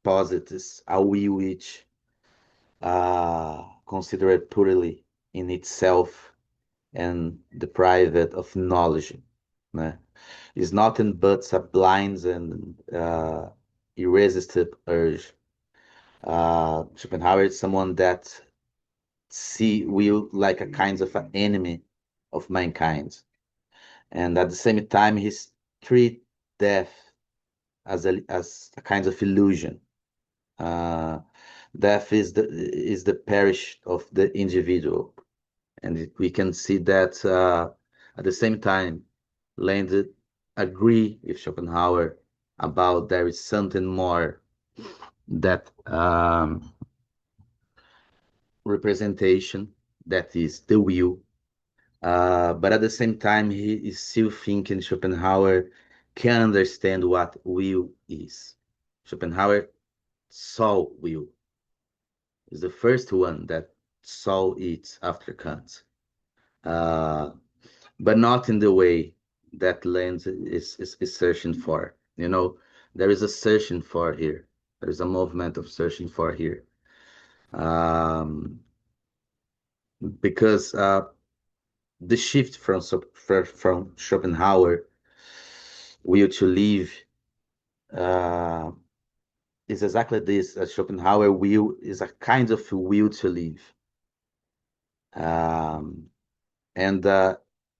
posits a will which, considered purely in itself and deprived of knowledge, né? Is nothing but a blind and irresistible urge. Schopenhauer is someone that see will like a kind of an enemy of mankind, and at the same time he's treat death as a kind of illusion. Uh, Death is the perish of the individual, and we can see that at the same time, Land agree with Schopenhauer about there is something more that representation that is the will. But at the same time, he is still thinking Schopenhauer can understand what will is. Schopenhauer saw will, is the first one that saw it after Kant, uh, but not in the way that Land is searching for. You know, there is a searching for here. There is a movement of searching for here. Um, because the shift from Schopenhauer will to live uh, is exactly this. Schopenhauer will is a kind of will to live, um, and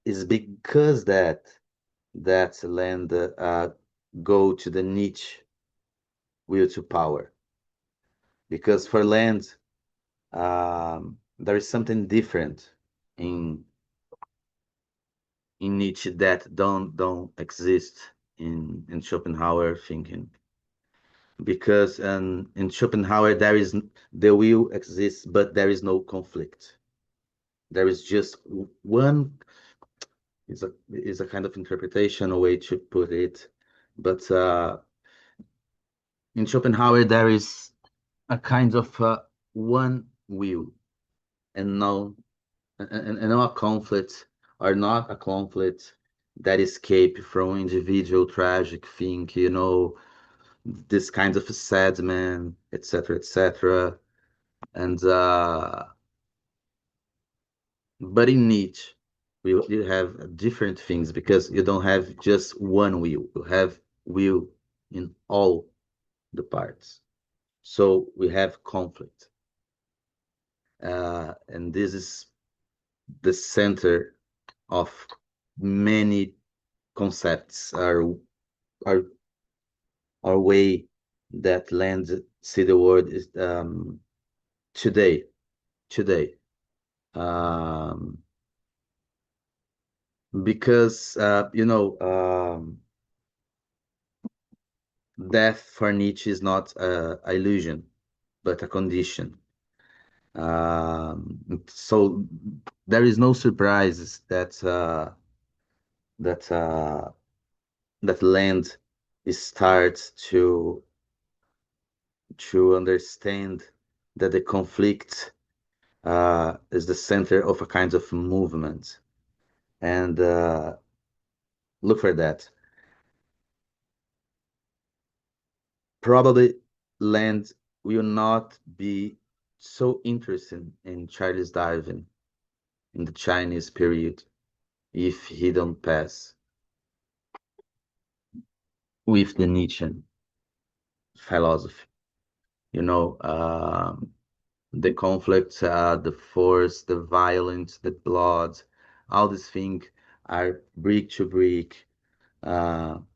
it's because that Land go to the niche will to power. Because for Land, there is something different in Nietzsche that don't exist in Schopenhauer thinking. Because in Schopenhauer the will exists, but there is no conflict. There is just one is a kind of interpretation, a way to put it. But in Schopenhauer there is a kind of one will and no and no conflict or not a conflict that escape from individual tragic thing, this kind of sad man, etc., etc. And but in Nietzsche, you have different things because you don't have just one will. You have will in all the parts. So we have conflict, and this is the center of many concepts. Our our way that lands see the world is today. Today, um, because death for Nietzsche is not a illusion, but a condition. So there is no surprises that that land starts to understand that the conflict is the center of a kind of movement, and look for that. Probably land will not be so interested in Charles Darwin in the Chinese period if he don't pass with the Nietzschean philosophy. You know, the conflict, the force, the violence, the blood, all these things are brick to brick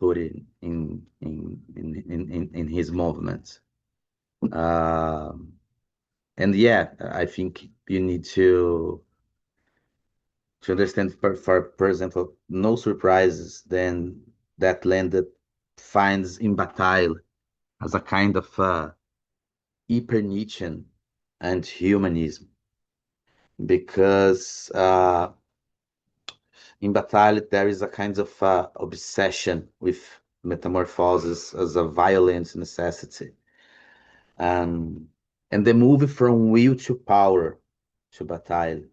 put in his movement. Um, and yeah, I think you need to understand, for example, no surprises then that land that finds in Bataille as a kind of hyper Nietzschean and humanism, because in Bataille there is a kind of obsession with metamorphosis as a violent necessity. And the move from will to power to Bataille,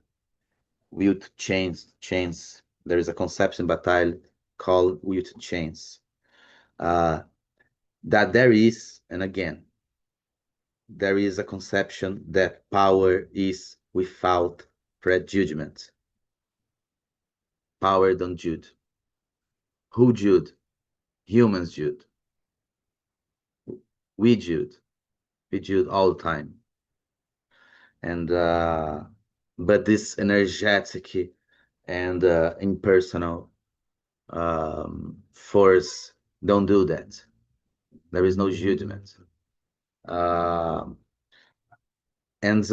will to change. There is a concept in Bataille called will to change. Uh, that there is, and again, there is a conception that power is without prejudgment. Power don't judge. Who judge? Humans judge. We judge. We judge all the time. And but this energetic and impersonal force don't do that. There is no judgment. Um and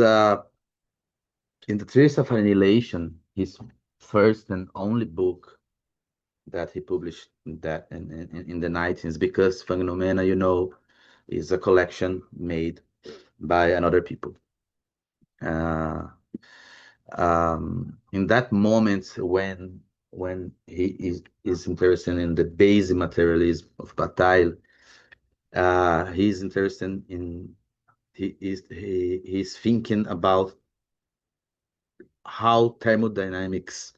in the Theories of Annihilation, his first and only book that he published that in the 90s, because Fanged Noumena, is a collection made by another people. Uh, in that moment when he is interested in the basic materialism of Bataille, he's interested in he's thinking about how thermodynamics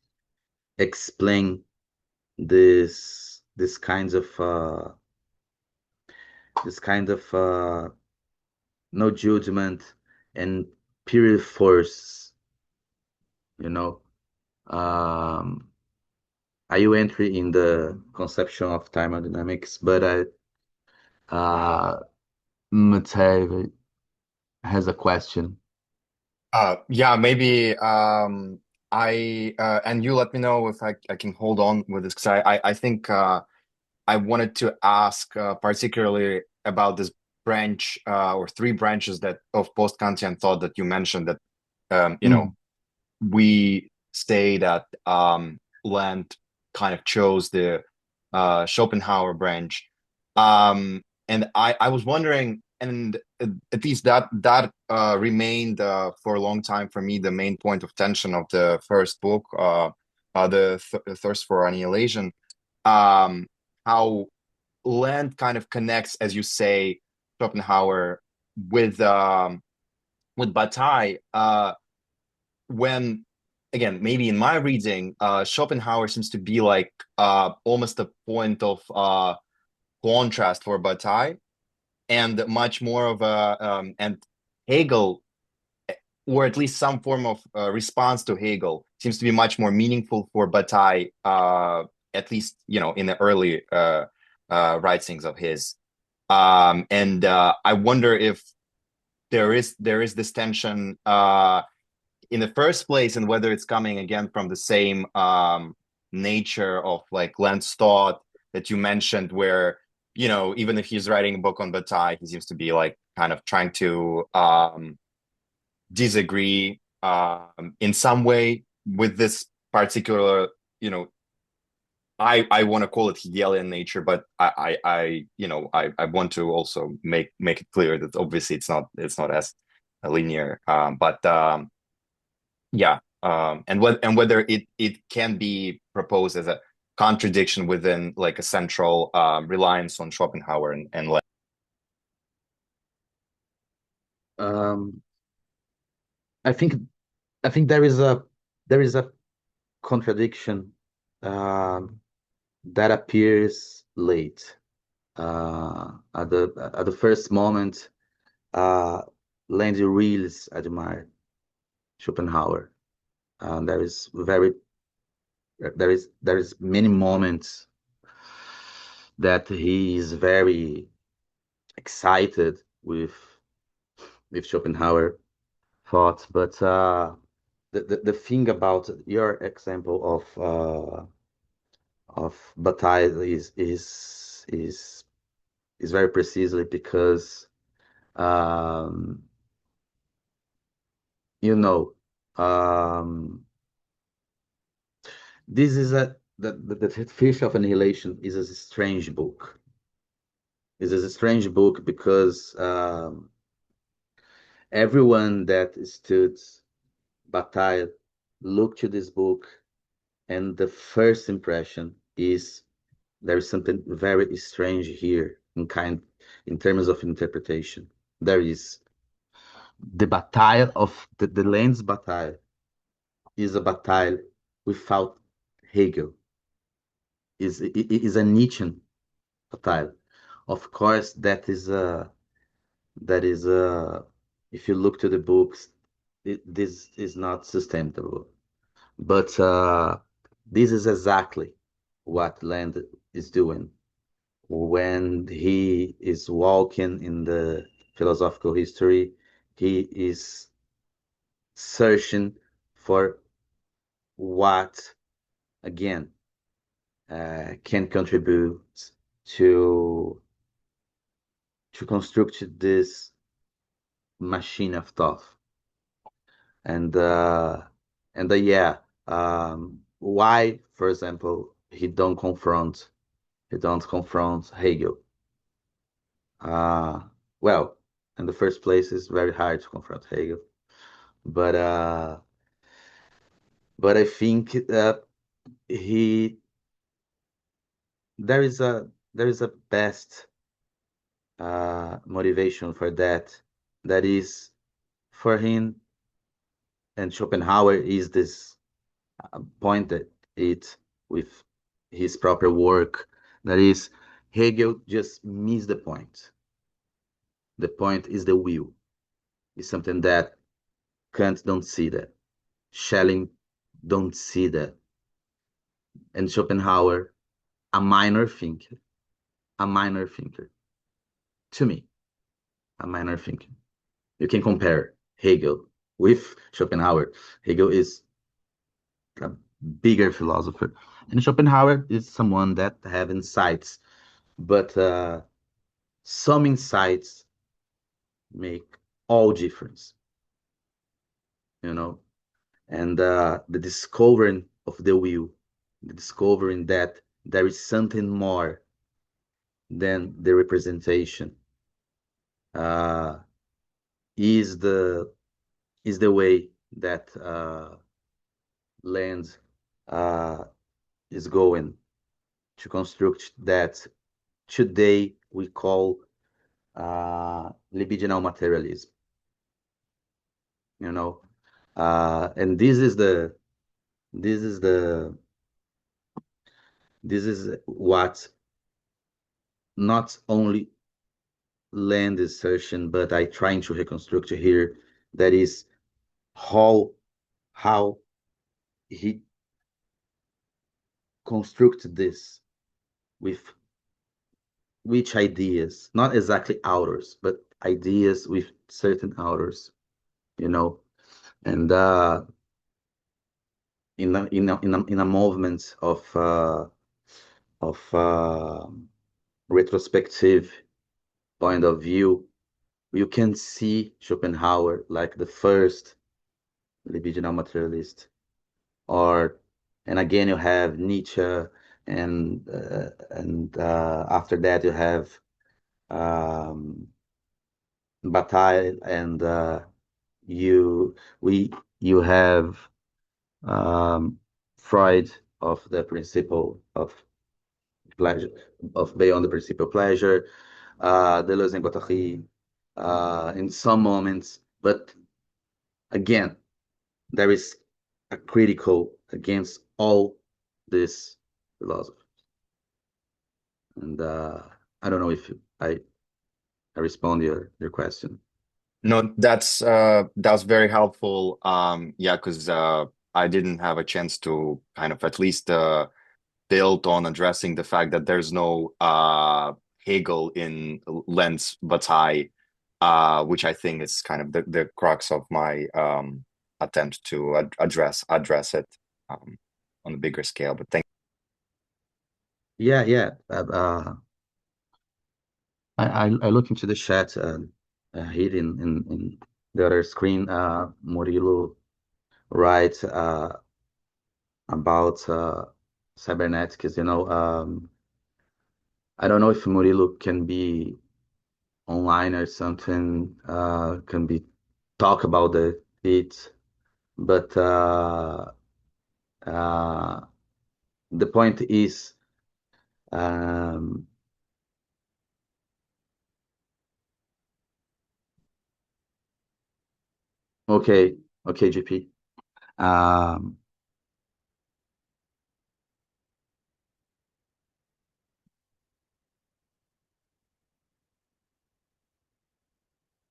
explain this kind of no judgment and pure force, you know. Um, I entry in the conception of thermodynamics, but Matei has a question. Yeah, maybe I and you let me know if I can hold on with this because I think I wanted to ask particularly about this branch or three branches that of post-Kantian thought that you mentioned that Mm. we say that Land kind of chose the Schopenhauer branch. And I was wondering, and at least that remained for a long time for me the main point of tension of the first book, the th Thirst for Annihilation. Um, how Land kind of connects, as you say, Schopenhauer with Bataille when again, maybe in my reading, Schopenhauer seems to be like almost a point of contrast for Bataille, and much more of a and Hegel, or at least some form of response to Hegel, seems to be much more meaningful for Bataille, at least in the early writings of his. And I wonder if there is this tension in the first place, and whether it's coming again from the same nature of like Lent's thought that you mentioned, where even if he's writing a book on Bataille, he seems to be like kind of trying to disagree in some way with this particular, I want to call it Hegelian nature, but I want to also make it clear that obviously it's not as linear, but yeah, and whether it can be proposed as a contradiction within like a central reliance on Schopenhauer and Um, I think I think there is a contradiction um, that appears late. At the first moment, uh, Landy really admired Schopenhauer. There is many moments that he is very excited with Schopenhauer thoughts, but the thing about your example of Bataille is very precisely because um, you know um, this is the Fish of Annihilation is a strange book. It is a strange book because everyone that stood Bataille looked to this book, and the first impression is there is something very strange here in terms of interpretation. There is the Bataille of the Lens Bataille is a Bataille without Hegel. Is a Nietzschean Bataille. Of course, that is if you look to the books, this is not sustainable. But this is exactly what Land is doing when he is walking in the philosophical history. He is searching for what, again, can contribute to construct this machine of thought. And yeah, why, for example, he don't confront Hegel. Uh, well, in the first place, it's very hard to confront Hegel, but I think he there is a best motivation for that. That is for him, and Schopenhauer is this pointed it with his proper work. That is, Hegel just missed the point. The point is the will. It's something that Kant don't see that. Schelling don't see that. And Schopenhauer, a minor thinker, to me, a minor thinker. You can compare Hegel with Schopenhauer. Hegel is a bigger philosopher, and Schopenhauer is someone that have insights, but some insights make all difference, you know. And the discovering of the will, the discovering that there is something more than the representation, uh, is the way that Land uh, is going to construct that today we call libidinal materialism. You know, and this is this is the this is what not only land is searching, but I trying to reconstruct here. That is how he constructed this with which ideas, not exactly outers, but ideas with certain outers, you know, and in a movement of retrospective point of view, you can see Schopenhauer like the first libidinal materialist, or and again you have Nietzsche, and after that you have um, Bataille, and you we you have um, Freud of the principle of pleasure, of beyond the principle of pleasure, Deleuze and Guattari, in some moments, but again, there is a critical against all this philosophy. And I don't know if I respond your question. No, that was very helpful. Yeah, because I didn't have a chance to kind of at least build on addressing the fact that there's no Hegel in Lens Bataille, which I think is kind of the crux of my attempt to address it on a bigger scale. But thank Yeah. I look into the chat here in the other screen. Murilo writes about cybernetics. I don't know if Murilo can be online or something. Can be talk about it, but uh, the point is. Um, okay, okay, GP. Um,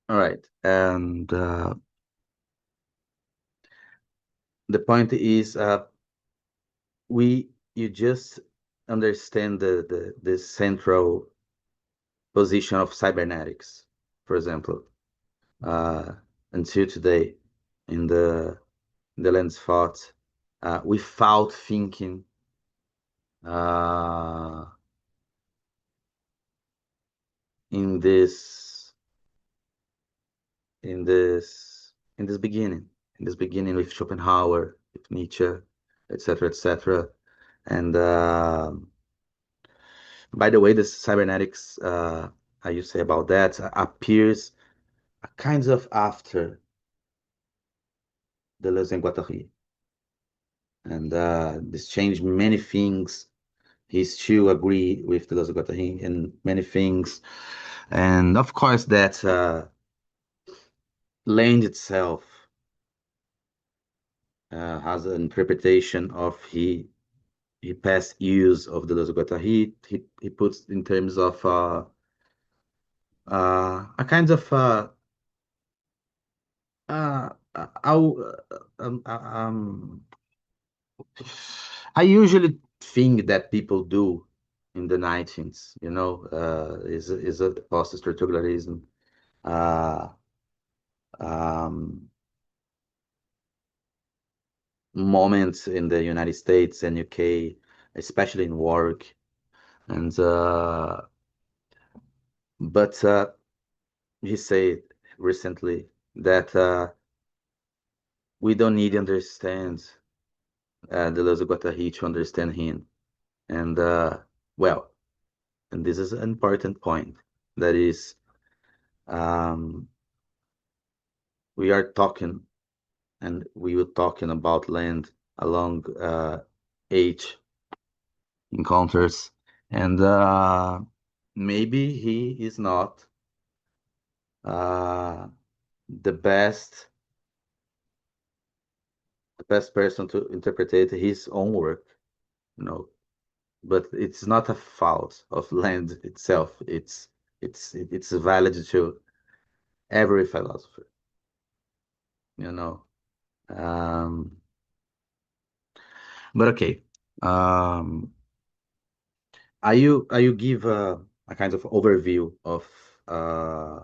all right, and the point is, you just understand the central position of cybernetics, for example, uh, until today, in the lens thought, without thinking, uh, in this in this beginning, with Schopenhauer, with Nietzsche, etc. And by the way, this cybernetics, how you say about that, appears kind of after Deleuze and Guattari, and this changed many things. He still agree with Deleuze and Guattari in many things, and of course that land itself has an interpretation of he past use of Deleuze and Guattari. He puts in terms of a kind of how I usually think that people do in the 19th, is a post-structuralism uh, um, moments in the United States and UK, especially in work, and but he said recently that we don't need to understand Deleuze and Guattari to understand him, and well, and this is an important point. That is, um, we are talking, and we were talking about land along age encounters, and maybe he is not uh, the best best person to interpret his own work, you know. But it's not a fault of land itself. It's valid to every philosopher, you know. Um, but okay, um, are you give a kind of overview uh,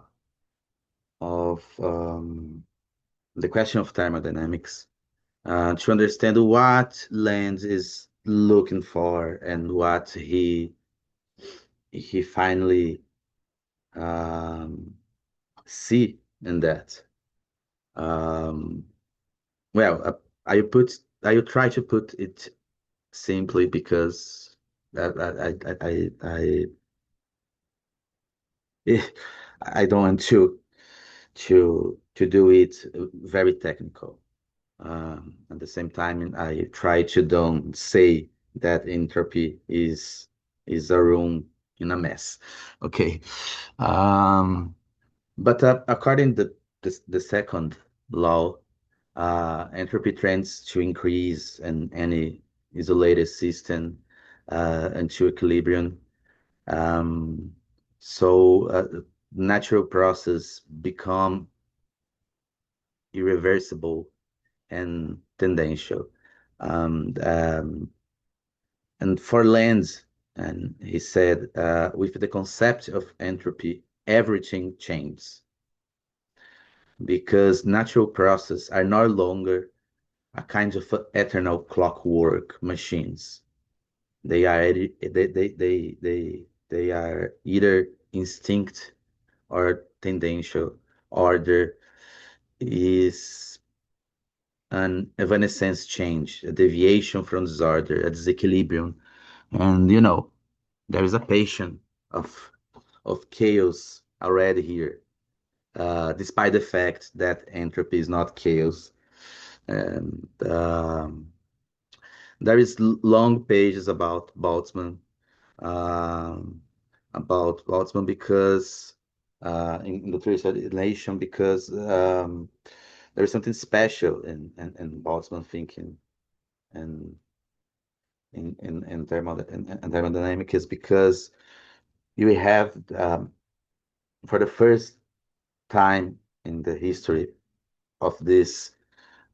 of the question of thermodynamics to understand what Land is looking for and what he finally um, see in that. Um, well, I try to put it simply because I don't want to do it very technical. At the same time, I try to don't say that entropy is a room in a mess. Okay. Um, but according to the second law, entropy trends to increase in any isolated system into equilibrium. Um, so natural process become irreversible and tendential. Um, um, and for Lenz, and he said, with the concept of entropy, everything changes because natural processes are no longer a kind of eternal clockwork machines. They are either instinct or tendential. Order is an evanescence change, a deviation from disorder, a disequilibrium. And there is a patient of chaos already here, despite the fact that entropy is not chaos. And there is long pages um, about Boltzmann because in the Theory of Nation because there is something special in Boltzmann thinking and in thermodynamics is because you have for the first time in the history of this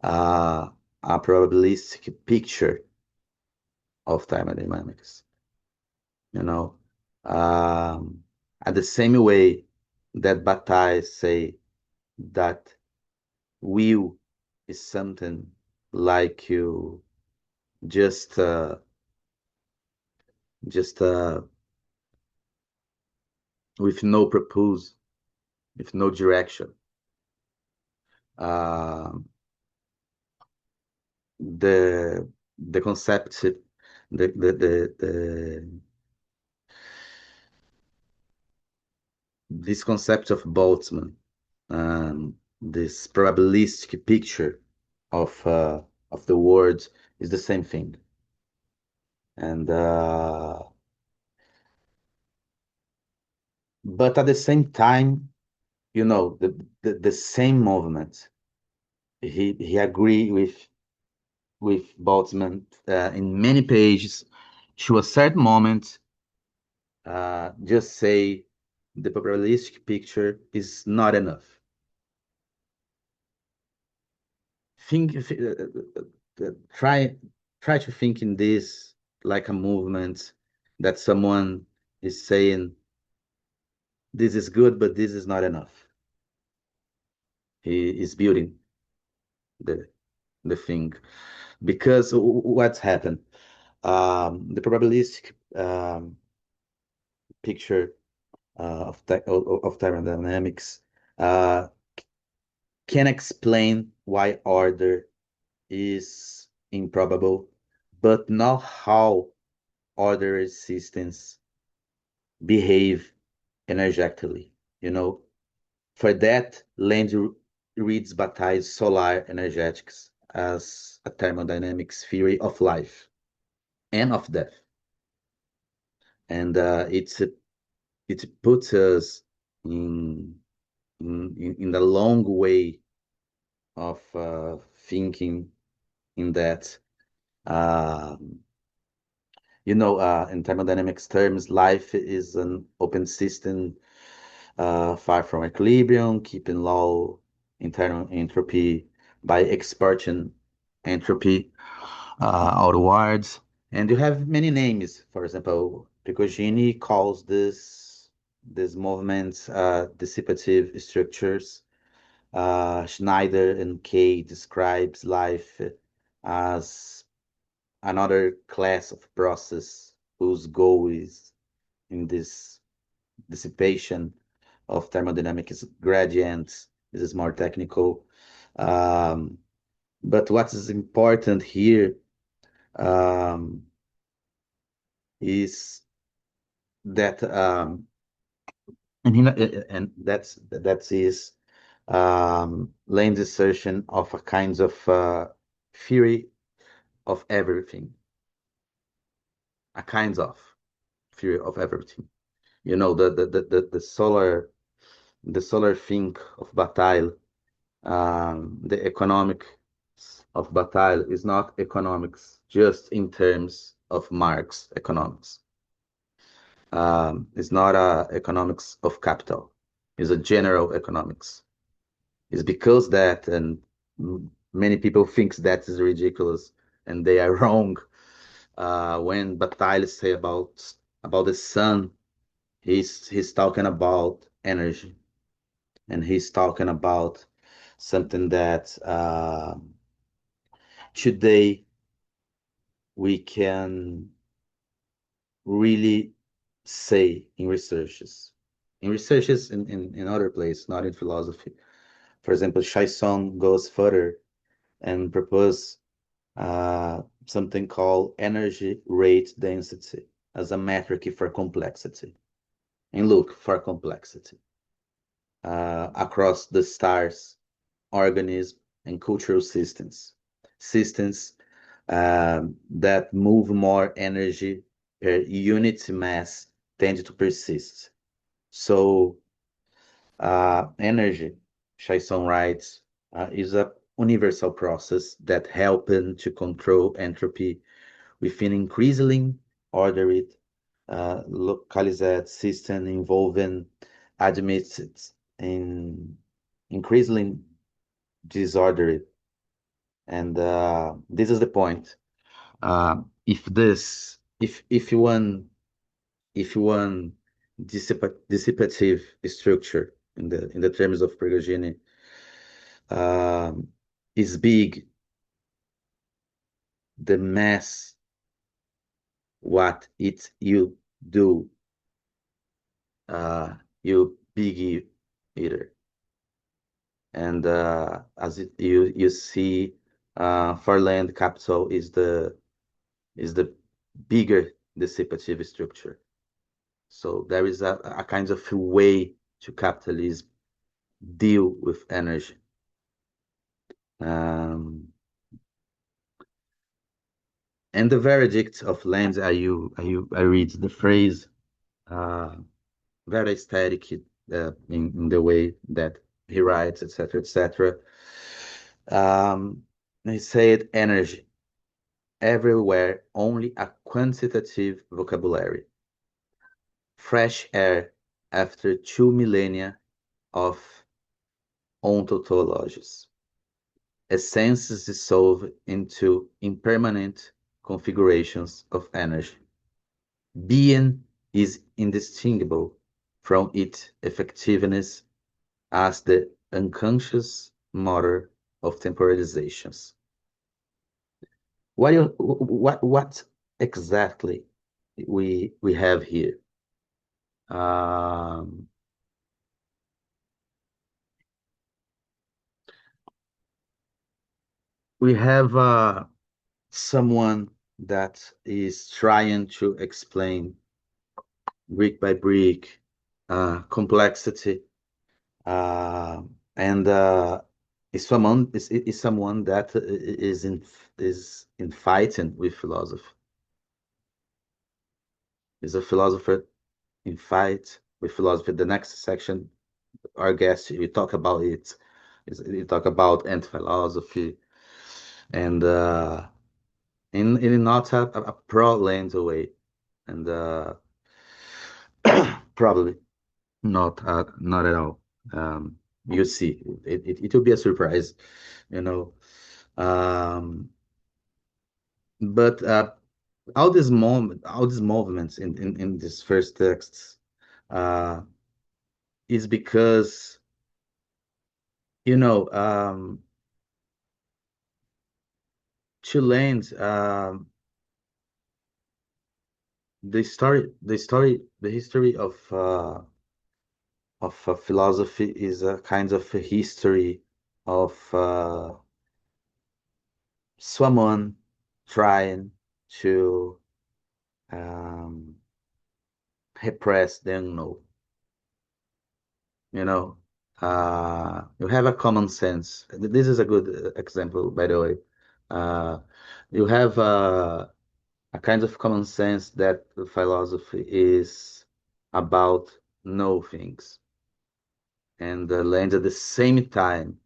uh, a probabilistic picture of thermodynamics. You know, um, at the same way that Bataille say that will is something like you just uh, just with no purpose, with no direction. Um the concept, the this concept of Boltzmann, this probabilistic picture of the world is the same thing. And but at the same time, the same movement. He agree with Boltzmann in many pages to a certain moment. Just say the probabilistic picture is not enough. Think, try to think in this like a movement that someone is saying this is good, but this is not enough. He is building the thing because what's happened. The probabilistic picture of thermodynamics uh, can explain why order is improbable, but not how other systems behave energetically. You know, for that, Land reads Bataille's solar energetics as a thermodynamics theory of life and of death, and it puts us in in the long way of thinking in that. Um, in thermodynamics terms, life is an open system, far from equilibrium, keeping low internal entropy by exporting entropy outwards. And you have many names. For example, Picogini calls this movement dissipative structures. Schneider and Kay describes life as another class of process whose goal is in this dissipation of thermodynamic gradients. This is more technical. Um, but what is important here um, is that and that is Lane's assertion of a kind of theory of everything, a kind of theory of everything. The solar think of Bataille, the economics of Bataille is not economics just in terms of Marx economics. It's not economics of capital. It's a general economics. It's because that, and many people think that is ridiculous, and they are wrong. When Bataille say about the sun, he's talking about energy, and he's talking about something that today we can really say in other places, not in philosophy. For example, Chaisson goes further and propose something called energy rate density as a metric for complexity. And look for complexity across the stars, organisms, and cultural systems. Systems that move more energy per unit mass tend to persist. So, energy, Chaisson writes, is a universal process that helps to control entropy within increasingly ordered, localized system involving admitted in increasingly disordered. And this is the point. If one dissipative structure in the terms of Perugini um, is big, the mass what it you do you big eater. And as you see, for land capital is the bigger dissipative structure. So there is a kind of way to capitalism deal with energy. And the verdict of Land, I read the phrase very aesthetic in the way that he writes, etc., etc. He said energy everywhere, only a quantitative vocabulary. Fresh air after 2 millennia of ontologies. Essences dissolve into impermanent configurations of energy. Being is indistinguishable from its effectiveness as the unconscious motor of temporalizations. What exactly we have here? We have someone that is trying to explain brick by brick complexity, and is someone that is in fighting with philosophy. Is a philosopher in fight with philosophy. The next section, our guest, we talk about it. We talk about anti-philosophy. and in not a pro-land way, and probably not at all. You see, it will be a surprise, you know. Um, but all these movements in this first texts uh, is because you know to land the history of philosophy is a kind of a history of someone trying to um, repress the unknown. You know, you have a common sense. This is a good example, by the way. Uh, you have a kind of common sense that philosophy is about know things, and land at the same time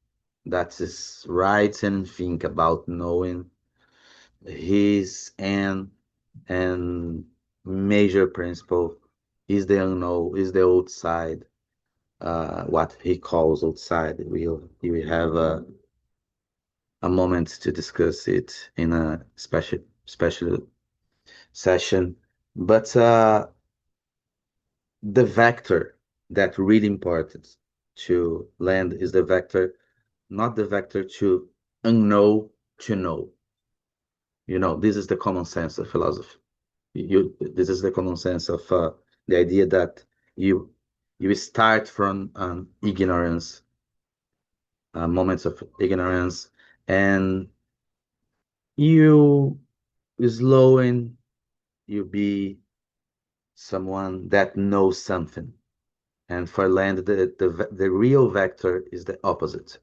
that is right and think about knowing his and major principle is the unknown, is the outside, what he calls outside. We have a moment to discuss it in a special session, but the vector that really important to land is the vector, not the vector to unknow to know. You know, this is the common sense of philosophy. This is the common sense of the idea that you you start from ignorance, moments of ignorance, and you slowing you be someone that knows something. And for land, the real vector is the opposite.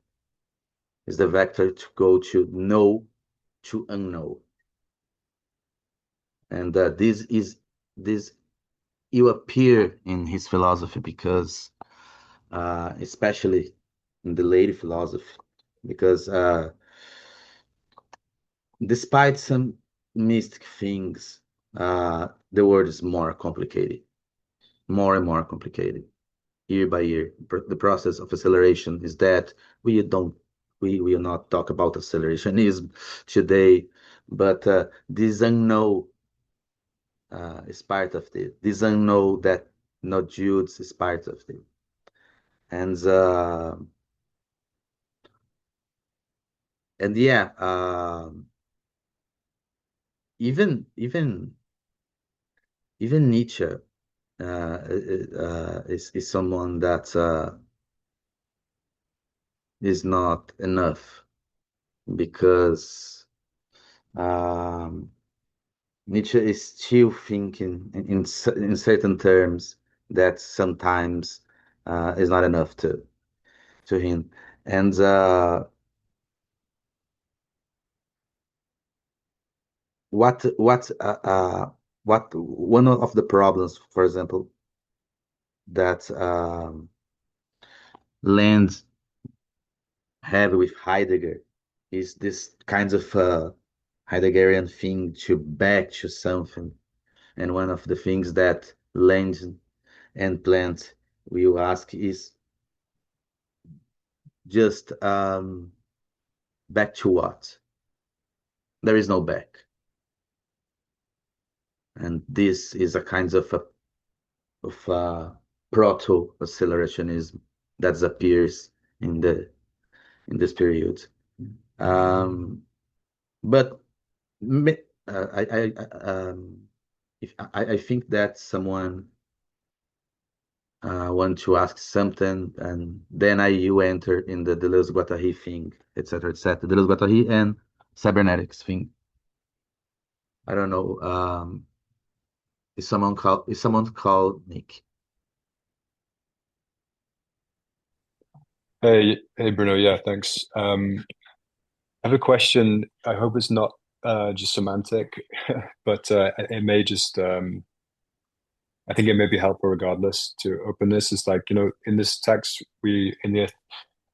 Is the vector to go to know to unknown. And this you appear in his philosophy because especially in the late philosophy, because despite some mystic things, the world is more complicated, more and more complicated, year by year. The process of acceleration is that we don't we will not talk about accelerationism today, but this unknown is part of it. This unknown that not Jude's is part of it, and and yeah, even even Nietzsche is someone that is not enough because um, Nietzsche is still thinking in certain terms that sometimes is not enough to him. And what one of the problems, for example, that Land have with Heidegger is this kind of Heideggerian thing to back to something. And one of the things that Land and Plant will ask is just back to what? There is no back. And this is a kind of proto accelerationism that appears in the in this period. Um, but if I think that someone want to ask something, and then you enter in the Deleuze Guattari thing, etc., etc. Deleuze Guattari and cybernetics thing. I don't know. Is someone called Nick? Hey Bruno, yeah, thanks. I have a question. I hope it's not just semantic, but it may just I think it may be helpful regardless to open this. It's like, in this text we in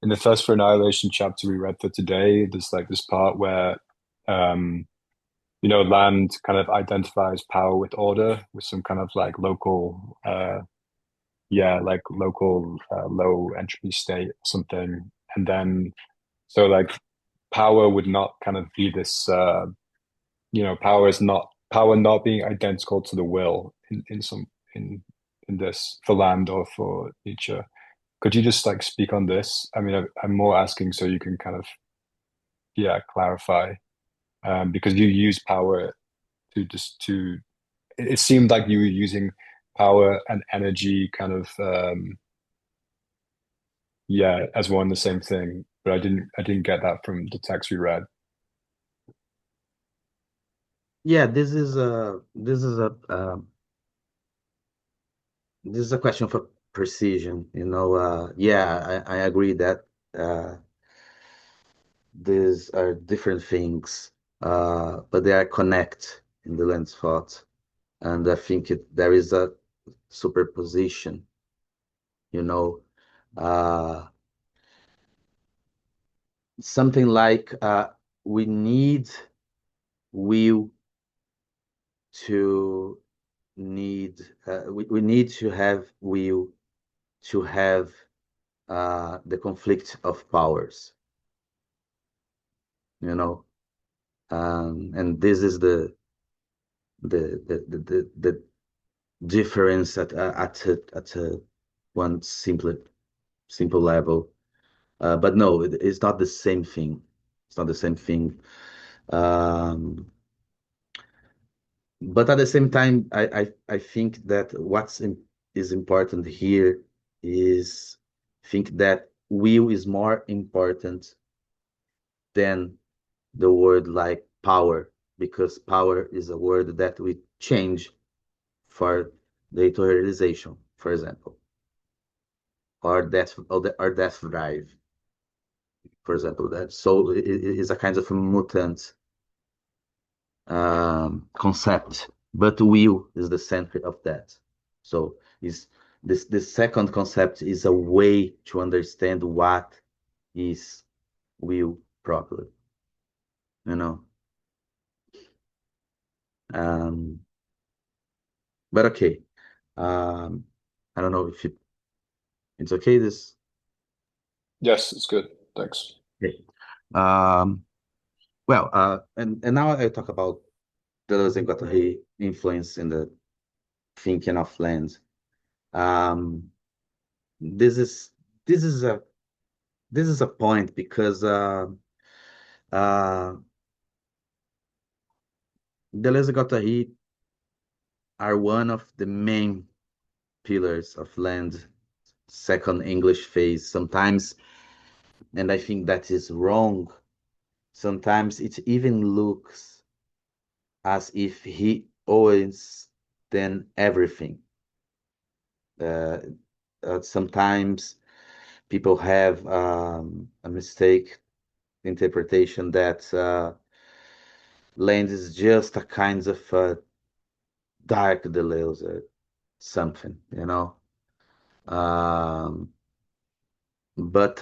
the Thirst for Annihilation chapter we read for today, there's like this part where land kind of identifies power with order, with some kind of like local, low entropy state or something. And then, so like power would not kind of be this, power not being identical to the will in this for land or for nature. Could you just like speak on this? I mean, I'm more asking so you can kind of, clarify, because you use power to it seemed like you were using power and energy kind of as one and the same thing, but I didn't get that from the text we read. Yeah, this is a question for precision. Yeah, I agree that these are different things, but they are connect in the lens thought, and I think there is a superposition. You know, uh, something like we need will to we need to have will to have the conflict of powers, and this is the difference at one simple level. But no, it's not the same thing. It's not the same thing. But at the same time, I think that is important here is think that will is more important than the word like power, because power is a word that we change for data realization, for example, or death drive, for example. That so it is a kind of a mutant concept, but will is the center of that. So is this second concept is a way to understand what is will properly, you know. Um, but okay, I don't know if it's okay. This Yes, it's good. Thanks. okay. Well, and now I talk about Deleuze and Guattari influence in the thinking of land. Um, this is this is a this is a point because uh, Deleuze and Guattari are one of the main pillars of land second English phase. Sometimes, and I think that is wrong. Sometimes it even looks as if he owes then everything. Uh, sometimes people have a mistake interpretation that land is just a kind of dark Deleuze or something, but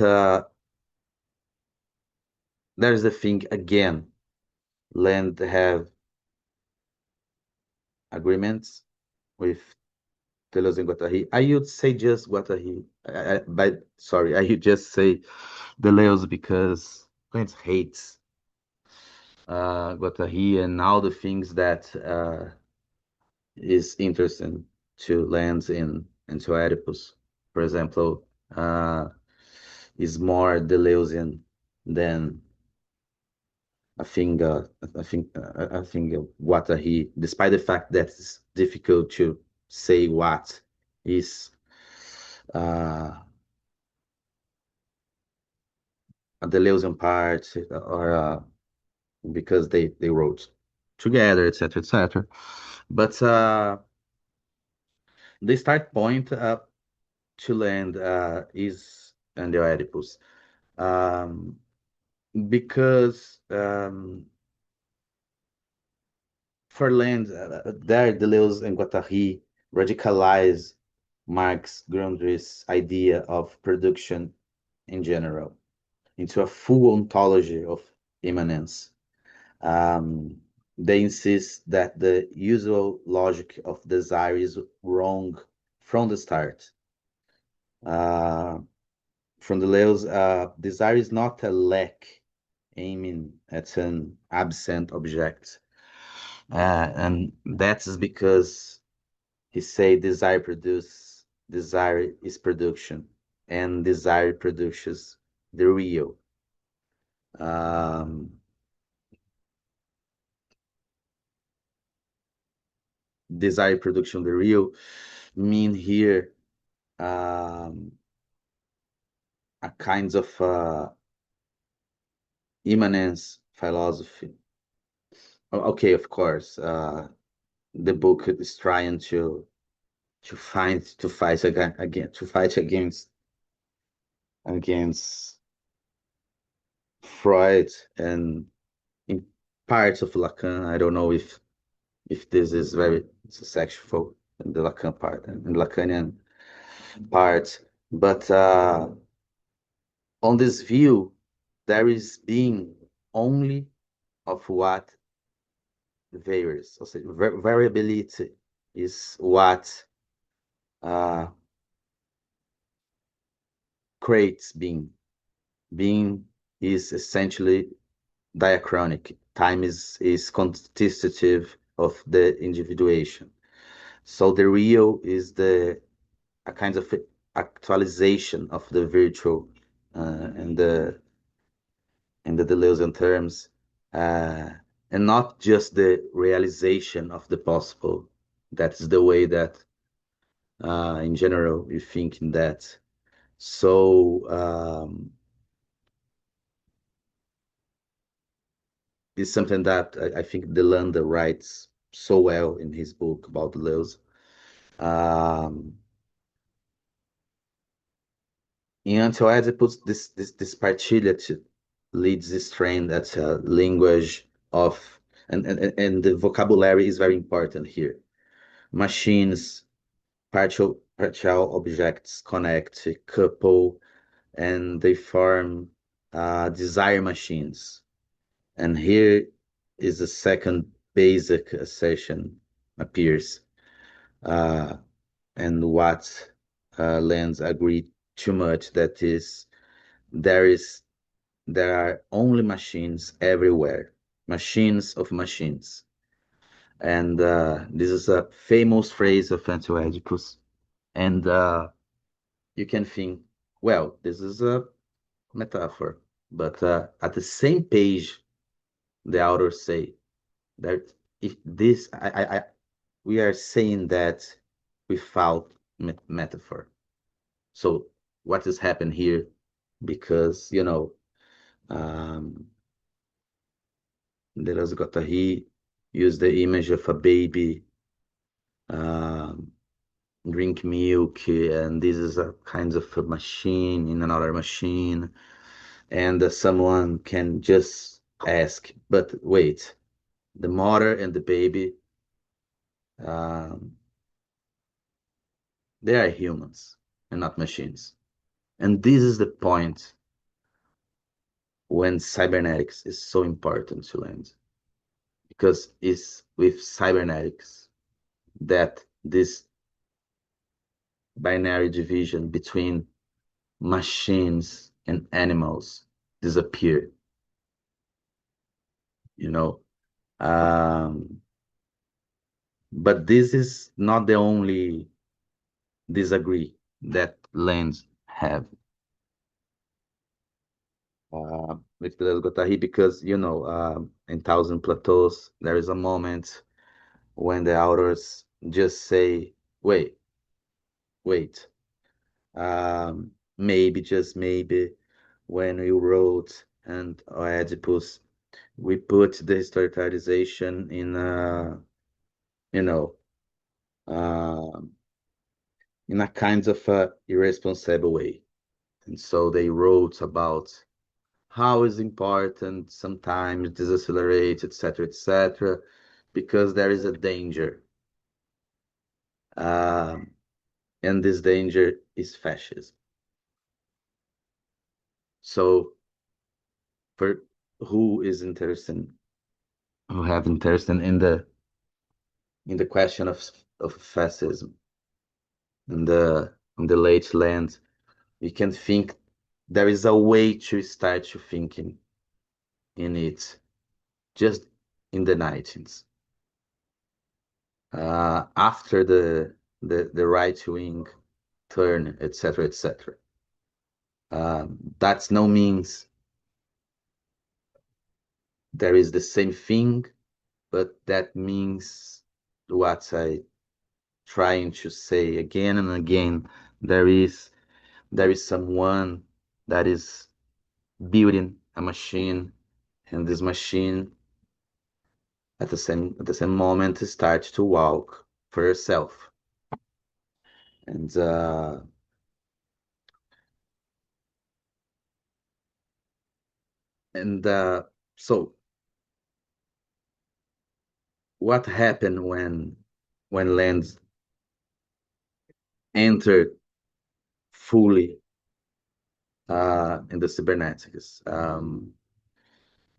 there's the thing again, land have agreements with Deleuze and Guattari. I would say just Guattari, but sorry, I would just say Deleuze because Kant hates Guattari and all the things that is interesting to Lands and to Oedipus. For example, is more Deleuzian than I think Guattari, despite the fact that it's difficult to say what is uh, a Deleuzian part or because they wrote together, etc., etc. But the start point to land is and the Oedipus, um, because for land, there Deleuze and Guattari radicalize Marx Grundriss idea of production in general into a full ontology of immanence. They insist that the usual logic of desire is wrong from the start. From the Deleuze, desire is not a lack aiming at an absent object. And that's because he say desire is production, and desire produces the real. Desire production, the real, mean here a kinds of immanence philosophy. Okay, of course, the book is trying to fight against Freud and in parts of Lacan. I don't know if this is very successful in the Lacan part and Lacanian part, but on this view, there is being only of what varies. Or say, variability is what creates being. Being is essentially diachronic. Time is constitutive of the individuation. So the real is a kind of actualization of the virtual and the Deleuzian terms, and not just the realization of the possible. That's the way that, in general, we think in that. So it's something that I think Delanda writes so well in his book about Deleuze. In Anti-Oedipus, this partiality leads this trend that language of and the vocabulary is very important here. Machines, partial objects connect, couple, and they form desire machines. And here is the second basic assertion appears, and what Lenz agreed too much, that is, there are only machines everywhere, machines of machines. And this is a famous phrase of Anti-Oedipus. And you can think, well, this is a metaphor. But at the same page, the authors say that if this, we are saying that without metaphor. So what has happened here? Because, Deleuze Guattari used the image of a baby drink milk, and this is a kind of a machine in another machine, and someone can just ask, but wait, the mother and the baby, they are humans and not machines. And this is the point when cybernetics is so important to Land, because it's with cybernetics that this binary division between machines and animals disappear. But this is not the only disagree that lands have with the Guattari, because in Thousand Plateaus there is a moment when the authors just say, wait, maybe, just maybe, when we wrote and Oedipus, we put the historicization in in a kind of irresponsible way. And so they wrote about how is important sometimes decelerate, etc., because there is a danger. And this danger is fascism. So for who is interested who have interest in the question of fascism in the late land, we can think there is a way to start to thinking in it just in the 19th. After the right wing turn, etc., etc. That's no means there is the same thing, but that means what I trying to say again and again. There is someone that is building a machine, and this machine at the same moment starts to walk for yourself. And so what happened when lands entered fully in the cybernetics?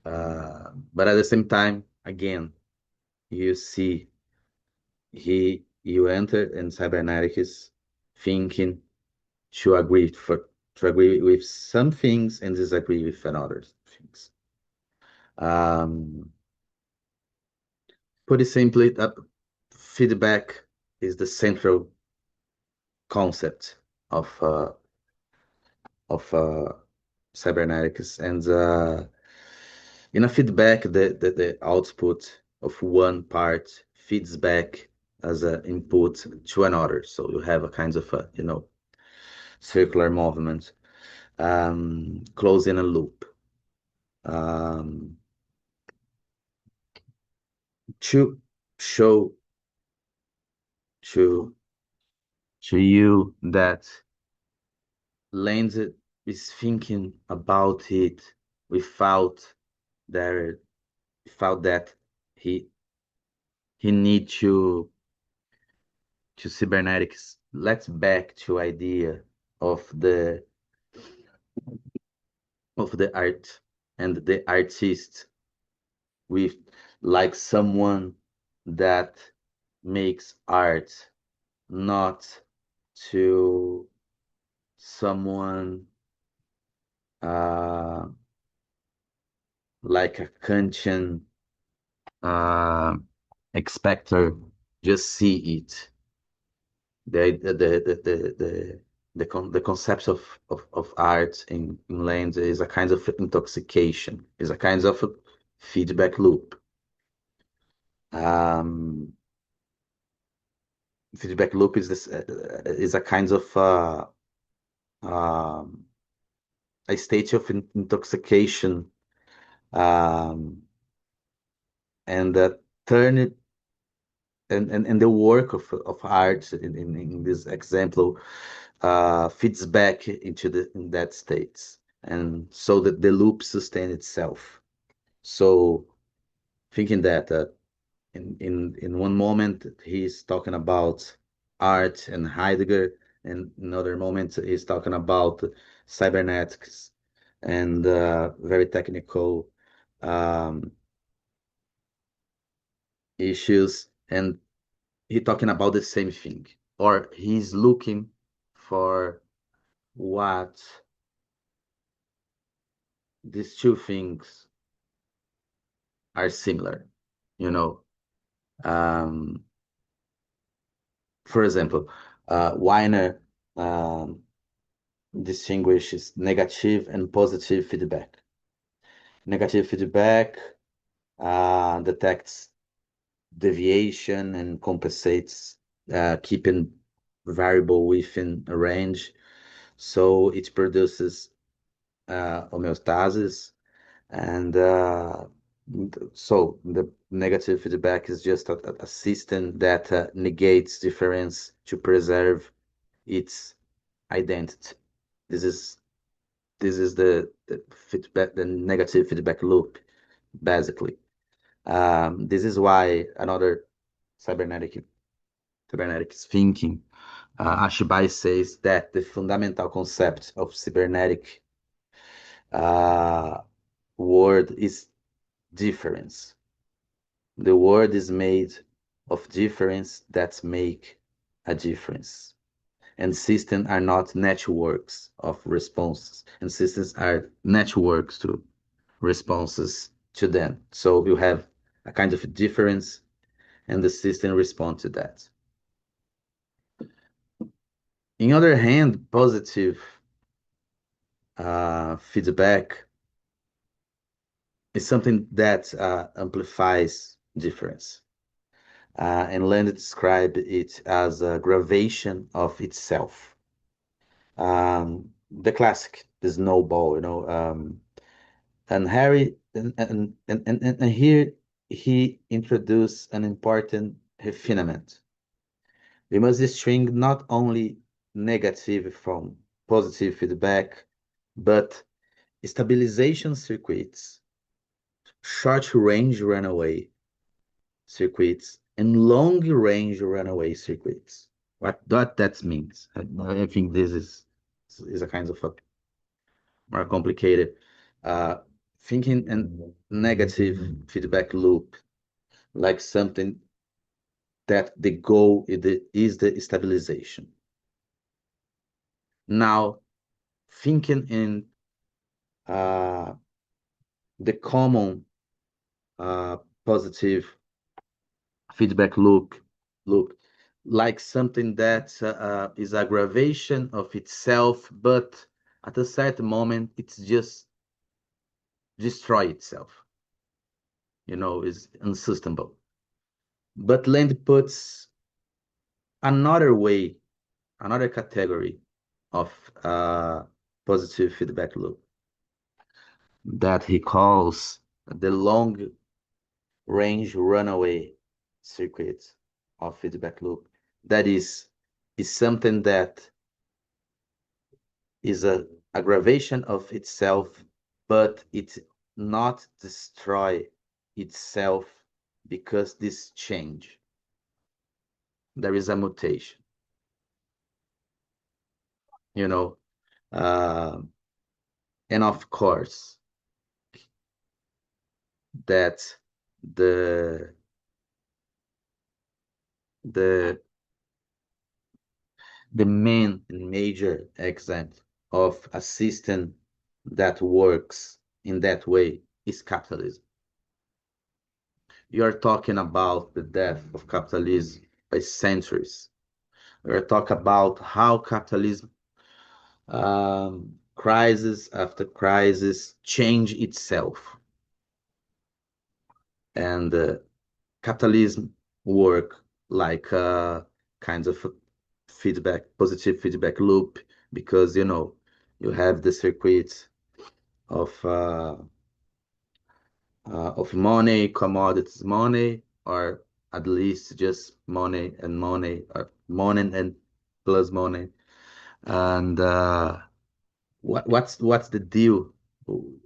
But at the same time, again, you see you enter in cybernetics thinking to agree with some things and disagree with other things. Um, Put it simply, feedback is the central concept of cybernetics, and in a feedback, the output of one part feeds back as an input to another. So you have a kind of circular movement, closing a loop. Um, to show to to you that Lenz is thinking about it without there without that he need to cybernetics. Let's back to idea of the art and the artist with like someone that makes art, not to someone uh, like a Kantian uh, expector just see it. The concept of art in Land is a kind of intoxication, is a kind of feedback loop. Um, Feedback loop is a kind of um, a state of intoxication, um, and that turn it and the work of art in this example fits back in that state, and so that the loop sustain itself. So thinking that in one moment he's talking about art and Heidegger, and in another moment he's talking about cybernetics and very technical um, issues, and he talking about the same thing, or he's looking for what these two things are similar, you know. Um, for example, Weiner um, distinguishes negative and positive feedback. Negative feedback detects deviation and compensates, keeping variable within a range. So it produces homeostasis, and so the negative feedback is just a system that negates difference to preserve its identity. This is the feedback, the negative feedback loop, basically. This is why another cybernetic cybernetics thinking, Ashby says that the fundamental concept of cybernetic uh, word is difference. The world is made of difference that make a difference. And systems are not networks of responses. And systems are networks to responses to them. So you have a kind of difference and the system responds to that. In other hand, positive feedback is something that amplifies difference. And Landian described it as a gravation of itself. The classic, the snowball, and Harry, and here he introduced an important refinement. We must distinguish not only negative from positive feedback, but stabilization circuits, short-range runaway circuits, and long-range runaway circuits. What that means? I think this is a kind of a more complicated thinking and negative feedback loop, like something that the goal is the stabilization. Now, thinking in the common positive feedback loop, like something that is aggravation of itself, but at a certain moment, it's just destroy itself. Is unsustainable. But Land puts another way, another category of positive feedback loop that he calls the long range runaway circuit of feedback loop. That is something that is a aggravation of itself, but it not destroy itself because this change. There is a mutation. And of course, that the main and major example of a system that works in that way is capitalism. You are talking about the death of capitalism by centuries. We are talking about how capitalism, crisis after crisis, change itself. And capitalism work like kinds of positive feedback loop, because you have the circuit of money, commodities, money, or at least just money and money, or money and plus money. And what's the deal?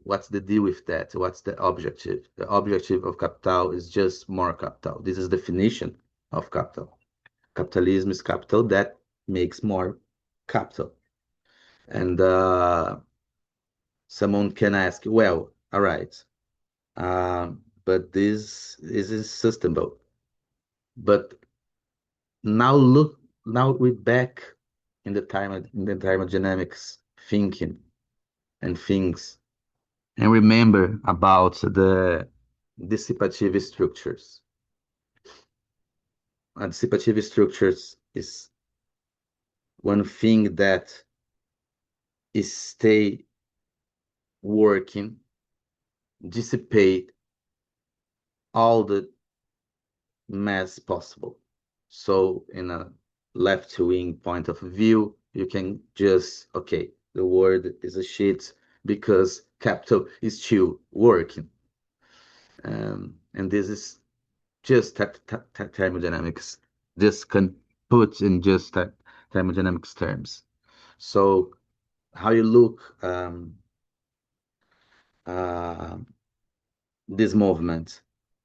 What's the deal with that? What's the objective? The objective of capital is just more capital. This is definition of capital. Capitalism is capital that makes more capital. And someone can ask, well, all right, but this is sustainable. But now we're back in the thermodynamics thinking and things, and remember about the dissipative structures. Dissipative structures is one thing that is stay working, dissipate all the mass possible. So in a left-wing point of view, you can just, okay, the world is a shit because capital is still working. And this is just thermodynamics. This can put in just thermodynamics terms. So how you look this movement.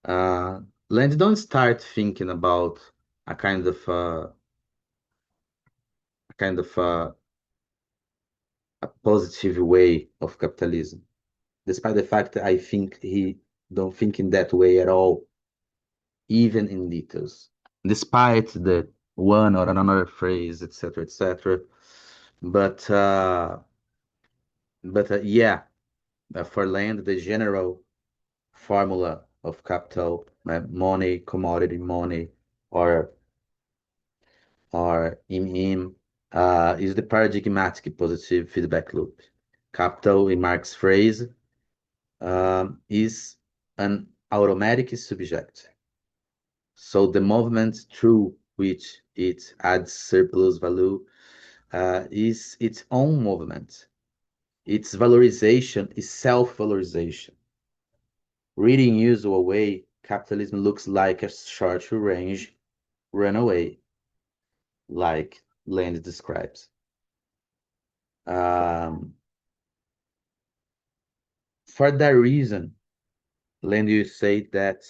Land don't start thinking about a kind of a positive way of capitalism, despite the fact that I think he don't think in that way at all. even in details, despite the one or another phrase, etc., etc. But yeah, for land, the general formula of capital, money, commodity money, or in him, is the paradigmatic positive feedback loop. Capital, in Marx's phrase, is an automatic subject. So the movement through which it adds surplus value is its own movement. Its valorization is self-valorization. Reading usual way, capitalism looks like a short-range runaway, like Land describes. For that reason, Land, you say that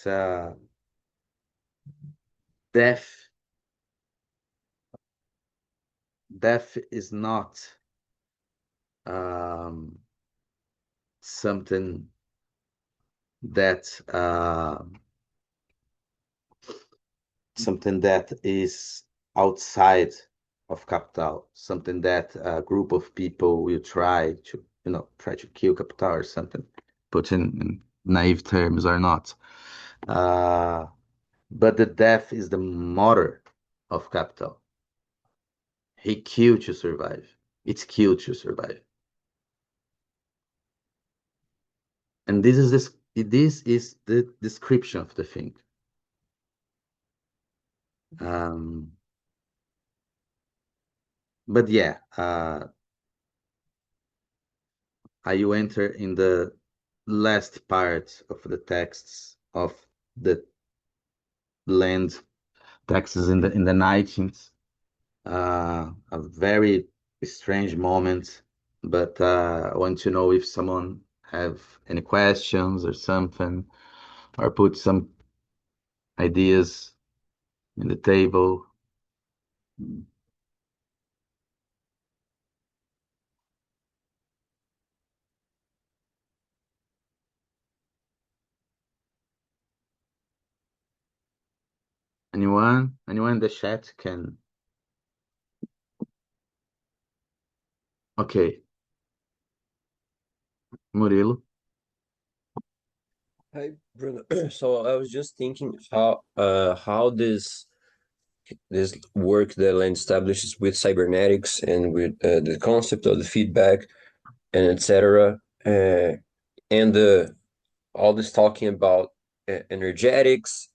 death is not something that is outside of capital, something that a group of people will try to kill capital or something, put in naive terms or not. But the death is the mother of capital. He killed to survive. It's killed to survive. And this is the description of the thing. But yeah, I will enter in the last part of the texts of the land texts in the 19th. A very strange moment, but I want to know if someone have any questions or something, or put some ideas in the table. Anyone in the chat can. Okay, Murilo. Hi, Bruno. So I was just thinking how this work that Land establishes with cybernetics and with the concept of the feedback and etc. And all this talking about energetics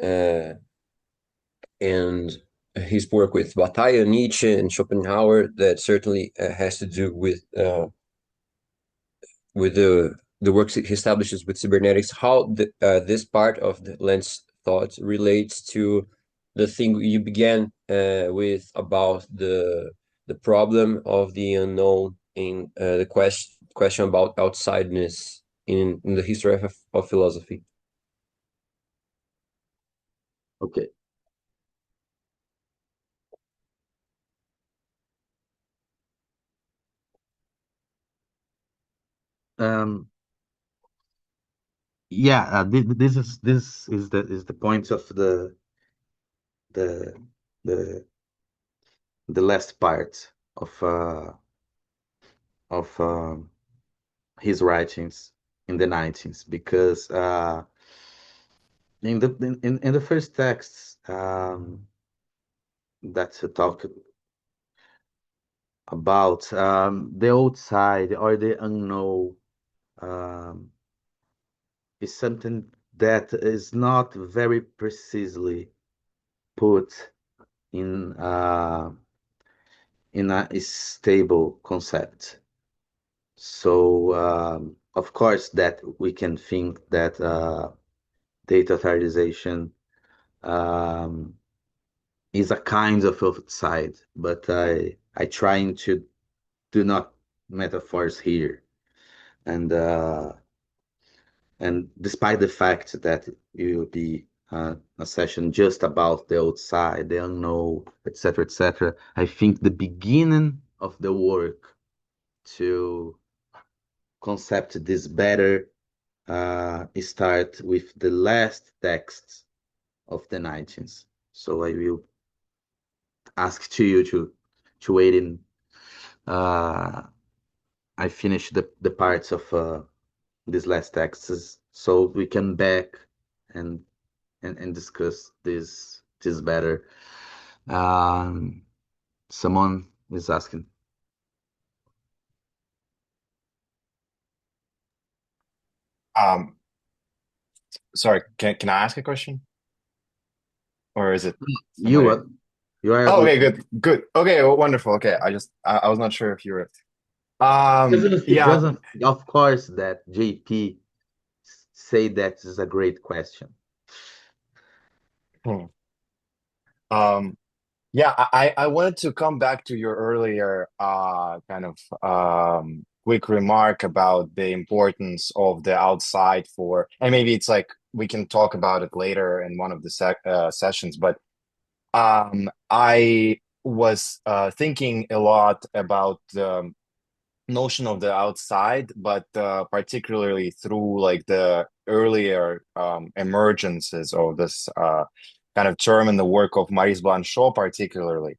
uh, and his work with Bataille, Nietzsche, and Schopenhauer that certainly has to do with the works he establishes with cybernetics, how this part of the Lens thought relates to the thing you began with about the problem of the unknown in the question about outsideness in the history of philosophy. Okay. Yeah, this is the point of the the last part of his writings in the 19th, because in the first texts that talk about the outside or the unknown, is something that is not very precisely put in a stable concept. So of course that we can think that data totalization is a kind of outside, but I trying to do not metaphors here, and despite the fact that it will be a session just about the outside, the unknown, etc., etc., I think the beginning of the work to concept this better start with the last texts of the 19th. So I will ask to you to wait in. I finish the parts of these last texts so we can back and and discuss this better. Um, Someone is asking. Um, sorry, can I ask a question? Or is it You somebody? are you are Oh, with okay, good. Okay, well, wonderful. Okay, I was not sure if you were. Yeah. doesn't of course that JP say that is a great question. Hmm. Um, yeah, I wanted to come back to your earlier kind of quick remark about the importance of the outside for, and maybe it's like we can talk about it later in one of the sessions, but I was thinking a lot about the notion of the outside, but particularly through like the earlier emergences of this kind of term in the work of Maurice Blanchot, particularly.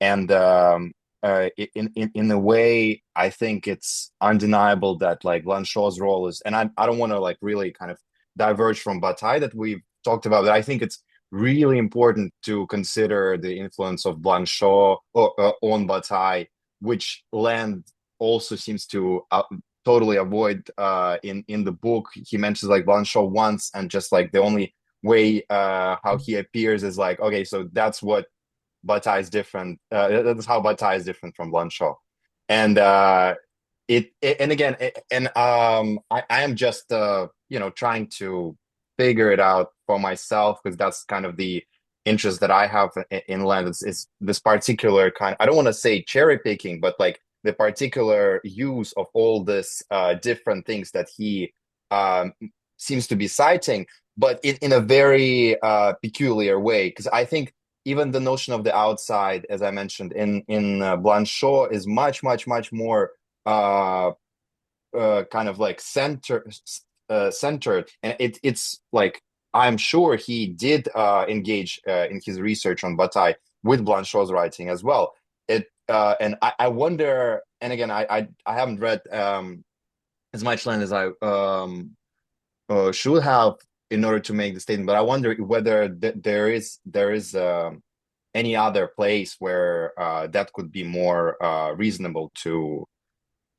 And in a way, I think it's undeniable that like Blanchot's role is, and I don't want to like really kind of diverge from Bataille that we've talked about, but I think it's really important to consider the influence of Blanchot on Bataille, which Land also seems to totally avoid in the book. He mentions like Blanchot once, and just like the only way how he appears is like, okay, so that's what Bataille is different. That's how Bataille is different from Blanchot. And and again, I am just trying to figure it out for myself because that's kind of the interest that I have in land is this particular kind. I don't want to say cherry picking, but like the particular use of all this different things that he seems to be citing, but in a very peculiar way. Because I think even the notion of the outside, as I mentioned in Blanchot, is much more uh, kind of like centered, and it's like I'm sure he did engage in his research on Bataille with Blanchot's writing as well. And I wonder, and again, I haven't read as much land as I should have in order to make the statement, but I wonder whether there is any other place where that could be more reasonable to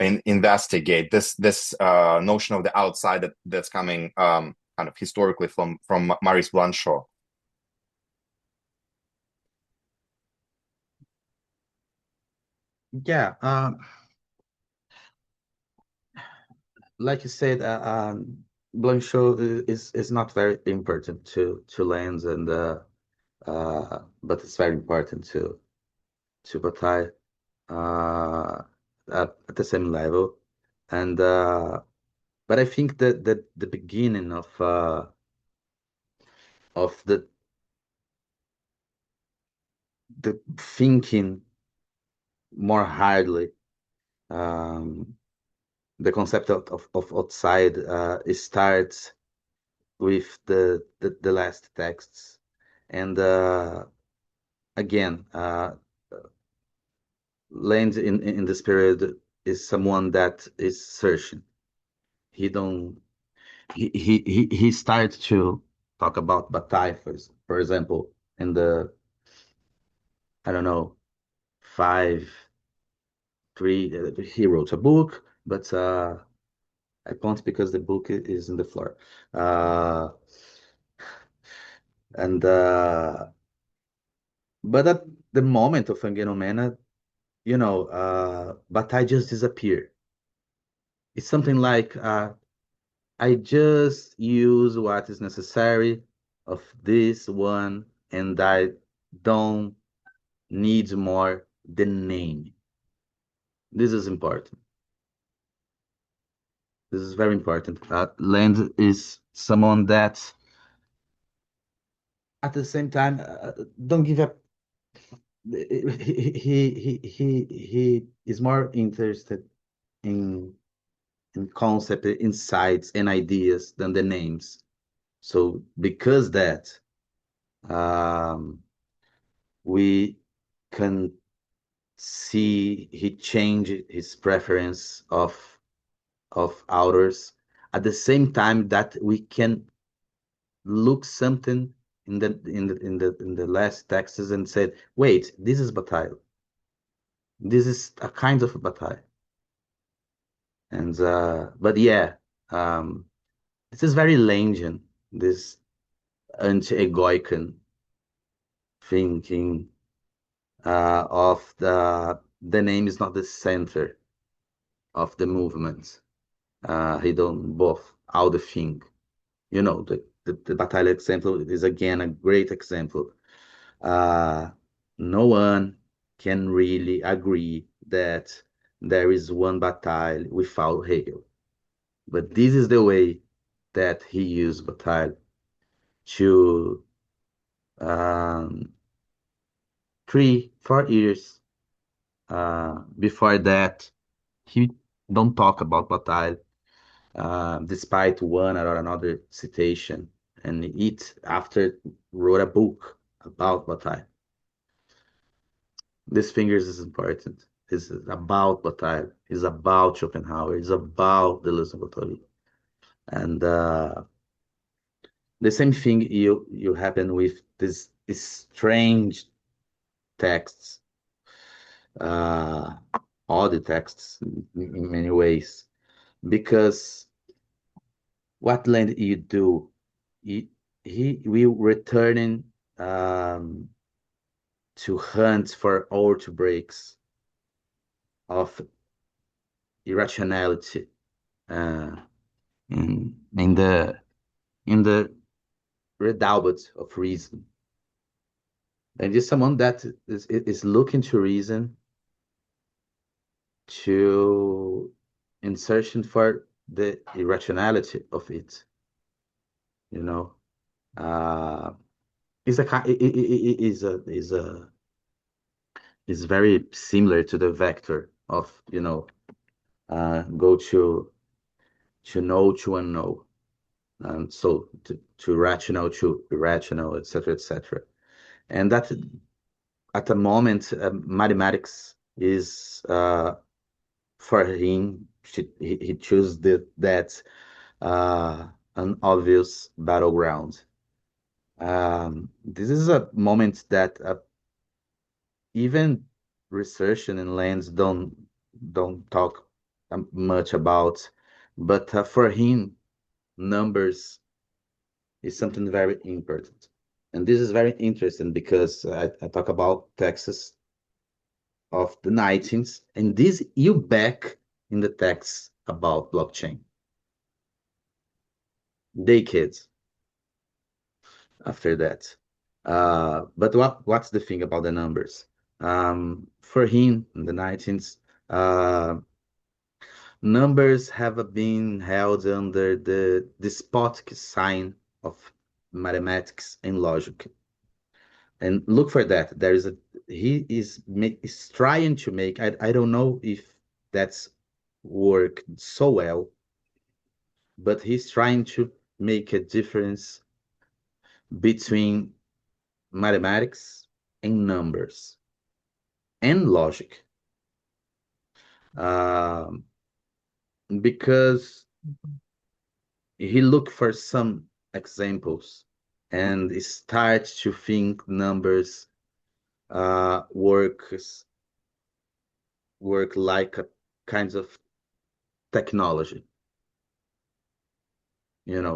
investigate this notion of the outside that's coming kind of historically from Maurice Blanchot. Yeah, like you said, Blanchot is not very important to lands and but it's very important to Bataille uh, at the same level. And but I think that the beginning of the thinking more hardly um, the concept of outside it starts with the last texts and again Land in this period is someone that is searching. He don't he starts to talk about Bataille for example in the I don't know 5 3 he wrote a book but I can't because the book is in the floor and but at the moment of Fanged Noumena Bataille just disappeared. It's something like I just use what is necessary of this one, and I don't need more the name. This is important. This is very important. Land is someone that, at the same time, don't give up. He is more interested in in concept, insights, and ideas than the names. So because that, we can see he changed his preference of authors at the same time that we can look something in the last texts and said, wait, this is Bataille. This is a kind of Bataille. And but yeah, this is very Landian, this anti-egoican thinking of the name is not the center of the movement. He don't both all the thing. You know, the Bataille example is again a great example. No one can really agree that there is one Bataille without Hegel. But this is the way that he used Bataille to 3-4 years before that he don't talk about Bataille despite one or another citation, and it after wrote a book about Bataille. This fingers is important. This is about Bataille. It's about Schopenhauer. It's about Deleuze and Guattari. And the same thing you happen with this strange texts, odd texts in many ways, because what Land you do, he will returning to hunt for outbreaks of irrationality in the redoubt of reason. And just someone that is looking to reason to insertion for the irrationality of it. You know, is is very similar to the vector of go to know to unknown, and so to rational to irrational, etc., etc. And that at the moment, mathematics is for him. He chose that an obvious battleground. This is a moment that even research and lands don't talk much about, but for him, numbers is something very important. And this is very interesting because I talk about Texas of the 19th, and this you back in the text about blockchain. Decades after that. But what's the thing about the numbers? For him, in the 19th, numbers have been held under the despotic sign of mathematics and logic. And look for that. He is trying to make. I don't know if that's worked so well, but he's trying to make a difference between mathematics and numbers and logic, because he looked for some examples and starts to think numbers work like a kinds of technology, and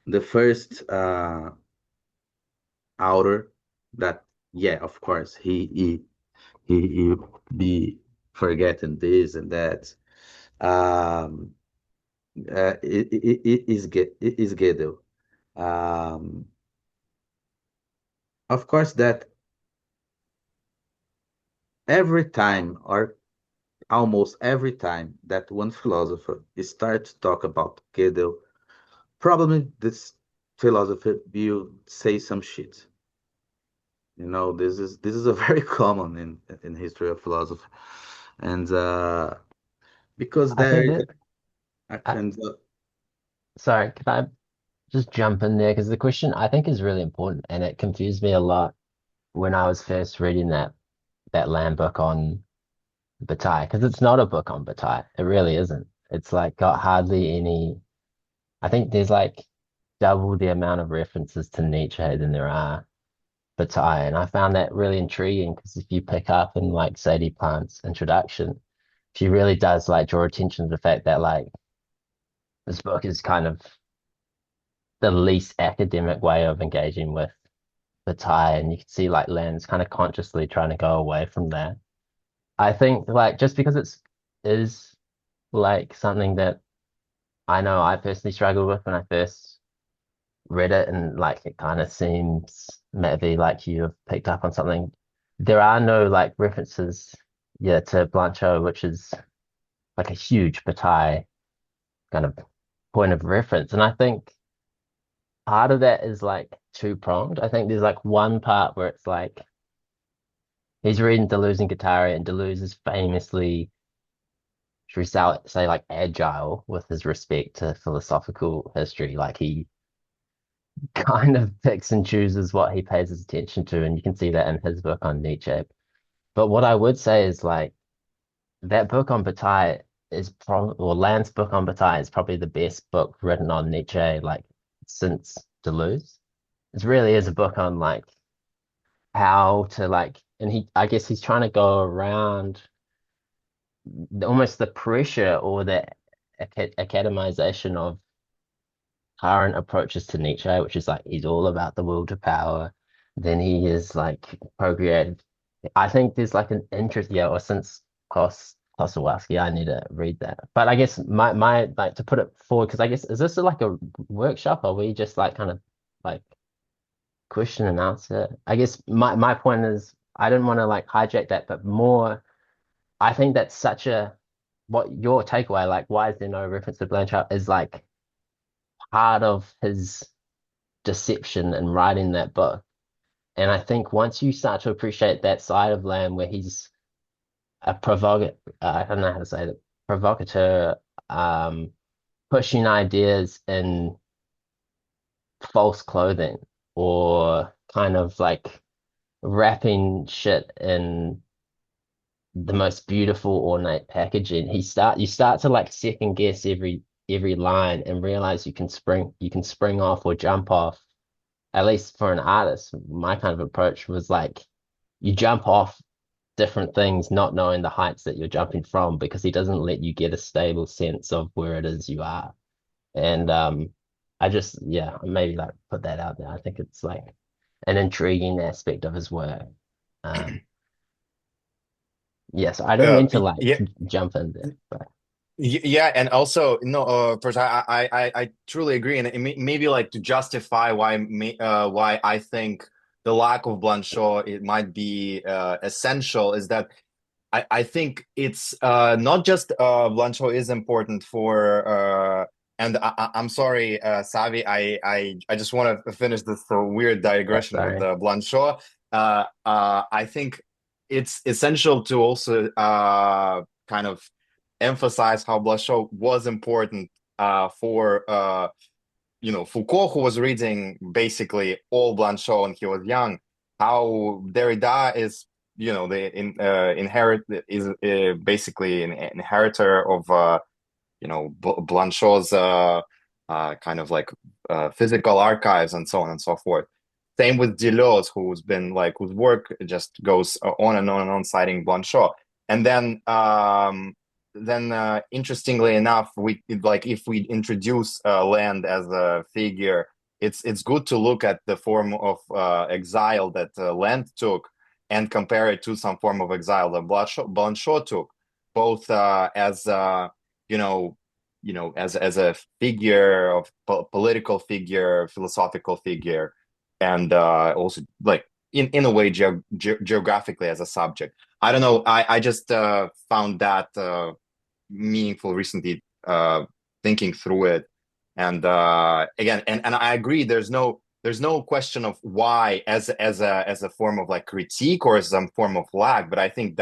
the first author that, yeah, of course, he be forgetting this and that. It is Gödel. Of course, that every time or almost every time that one philosopher starts to talk about Gödel, probably this philosopher will say some shit. This is a very common in history of philosophy, and because I there think is that, a I, kind of sorry, can I just jump in there? Because the question I think is really important and it confused me a lot when I was first reading that Lamb book on Bataille, because it's not a book on Bataille. It really isn't. It's like got hardly any. I think there's like double the amount of references to Nietzsche than there are Bataille, and I found that really intriguing because if you pick up in like Sadie Plant's introduction, she really does like draw attention to the fact that like this book is kind of the least academic way of engaging with Bataille, and you can see like Land's kind of consciously trying to go away from that. I think like just because is like something that I know I personally struggled with when I first read it, and like it kind of seems maybe like you have picked up on something. There are no like references, yeah, to Blanchot, which is like a huge Bataille kind of point of reference. And I think part of that is like two-pronged. I think there's like one part where it's like he's reading Deleuze and Guattari, and Deleuze is famously, should we say like agile with his respect to philosophical history. Like he kind of picks and chooses what he pays his attention to, and you can see that in his book on Nietzsche. But what I would say is like that book on Bataille is probably, or Land's book on Bataille is probably the best book written on Nietzsche like since Deleuze. It really is a book on like how to like, and I guess he's trying to go around almost the pressure or the academization of current approaches to Nietzsche, which is like he's all about the will to power. Then he is like procreative. I think there's like an interest, yeah, or since Klosowski, I need to read that. But I guess my like to put it forward, because I guess is this like a workshop or we just like kind of like question and answer? I guess my point is I didn't want to like hijack that, but more I think that's such a what your takeaway, like why is there no reference to Blanchard is like part of his deception in writing that book. And I think once you start to appreciate that side of Lamb where he's a I don't know how to say it, provocateur, um, pushing ideas in false clothing or kind of like wrapping shit in the most beautiful ornate packaging. You start to like second guess every line and realize you can spring off or jump off. At least for an artist, my kind of approach was like you jump off different things, not knowing the heights that you're jumping from, because he doesn't let you get a stable sense of where it is you are. And I just yeah, maybe like put that out there. I think it's like an intriguing aspect of his work. Um, yeah, so I don't mean to like Yeah, jump in there, but yeah, and also no, first I truly agree, and maybe like to justify why I think the lack of Blanchot it might be essential is that I think it's not just Blanchot is important for and I'm sorry, Savi, I just want to finish this weird yeah, digression with sorry. Blanchot. I think it's essential to also kind of emphasize how Blanchot was important for Foucault, who was reading basically all Blanchot when he was young. How Derrida is the inherit is basically an inheritor of Blanchot's kind of like physical archives and so on and so forth. Same with Deleuze, whose work just goes on and on and on, citing Blanchot. And then interestingly enough, we like if we introduce Land as a figure, it's good to look at the form of exile that Land took and compare it to some form of exile that Blanchot took, both as you know, as a figure of political figure, philosophical figure, and also like in a way geographically as a subject. I don't know. I just found that meaningful recently, thinking through it, and again, and I agree. There's no there's no question of why as a form of like critique or some form of lag, but I think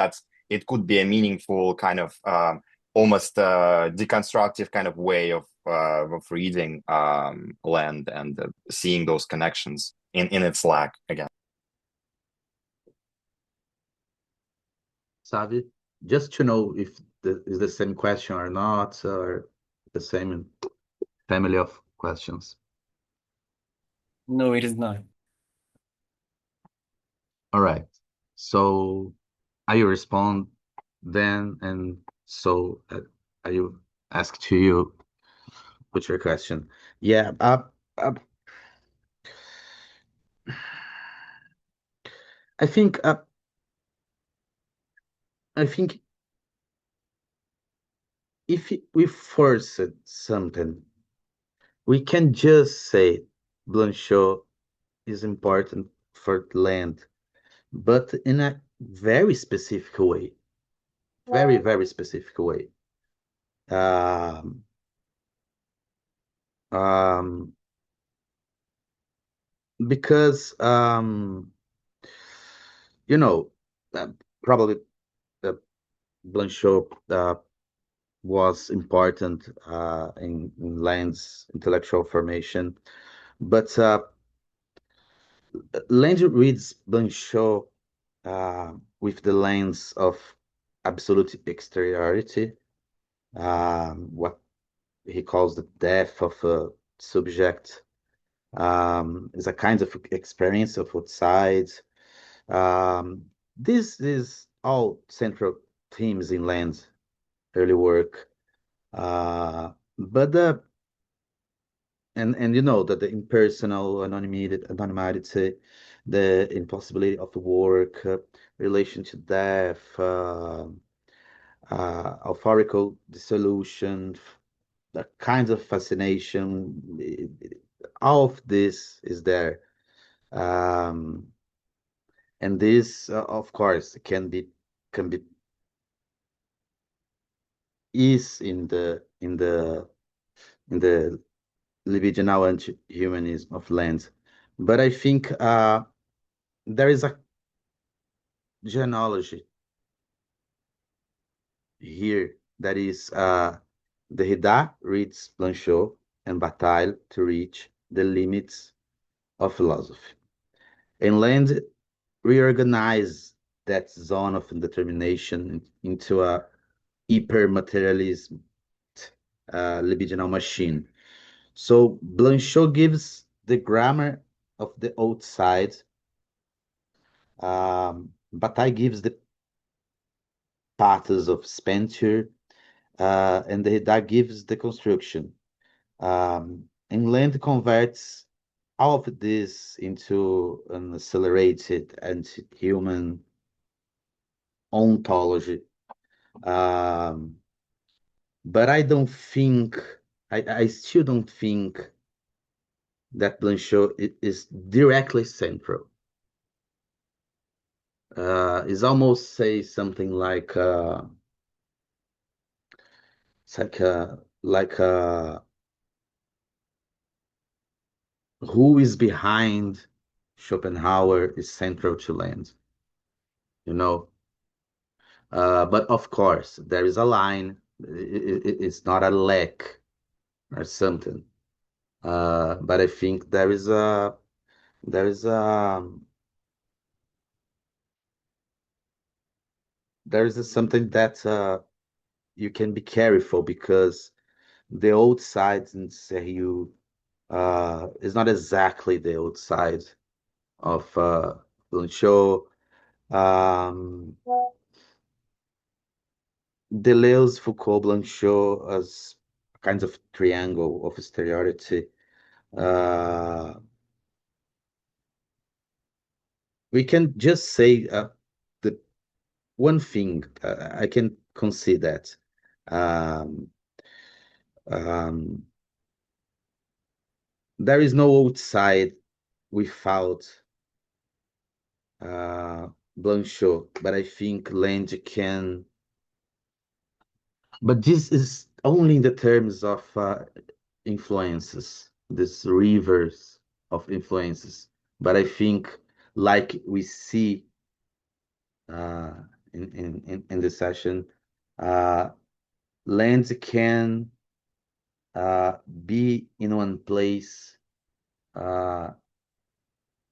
it could be a meaningful kind of almost deconstructive kind of way of reading land and seeing those connections in its lag again. Savi, just to know if is the same question or not, or the same family of questions. No, it is not. All right. So I will respond then, and so I will ask to you, what's your question? Yeah. I think I think if we force something, we can just say Blanchot is important for land, but in a very specific way, very, very specific way. Um, um, because you know, probably uh, Blanchot was important in Land's intellectual formation, but Land reads Blanchot with the lens of absolute exteriority, what he calls the death of a subject, is a kind of experience of outside. This is all central themes in Land's early work. But and you know that the impersonal anonymity, the impossibility of work, relation to death, alphorical dissolution, the kinds of fascination, all of this is there. And this, of course, can be is in the libidinal anti-humanism of Land. But I think there is a genealogy here that is Derrida reads Blanchot and Bataille to reach the limits of philosophy. And Land reorganize that zone of indetermination into a hyper-materialism libidinal machine. So Blanchot gives the grammar of the outside, Bataille gives the pathos of Spencer, and Derrida gives the construction. And Land converts all of this into an accelerated anti-human ontology. But I don't think, I still don't think that Blanchot is directly central. It's almost say something like it's like who is behind Schopenhauer is central to Land, you know. But of course, there is a line. It's not a lack or something. But I think there is a something that you can be careful, because the old side in Serriu is not exactly the old side of Blanchot. Um, Deleuze, Foucault, Blanchot as kinds of triangle of exteriority. We can just say the one thing I can concede that um, um, there is no outside without Blanchot, but I think Land can. But this is only in the terms of influences, these rivers of influences. But I think, like we see in this session, land can be in one place uh,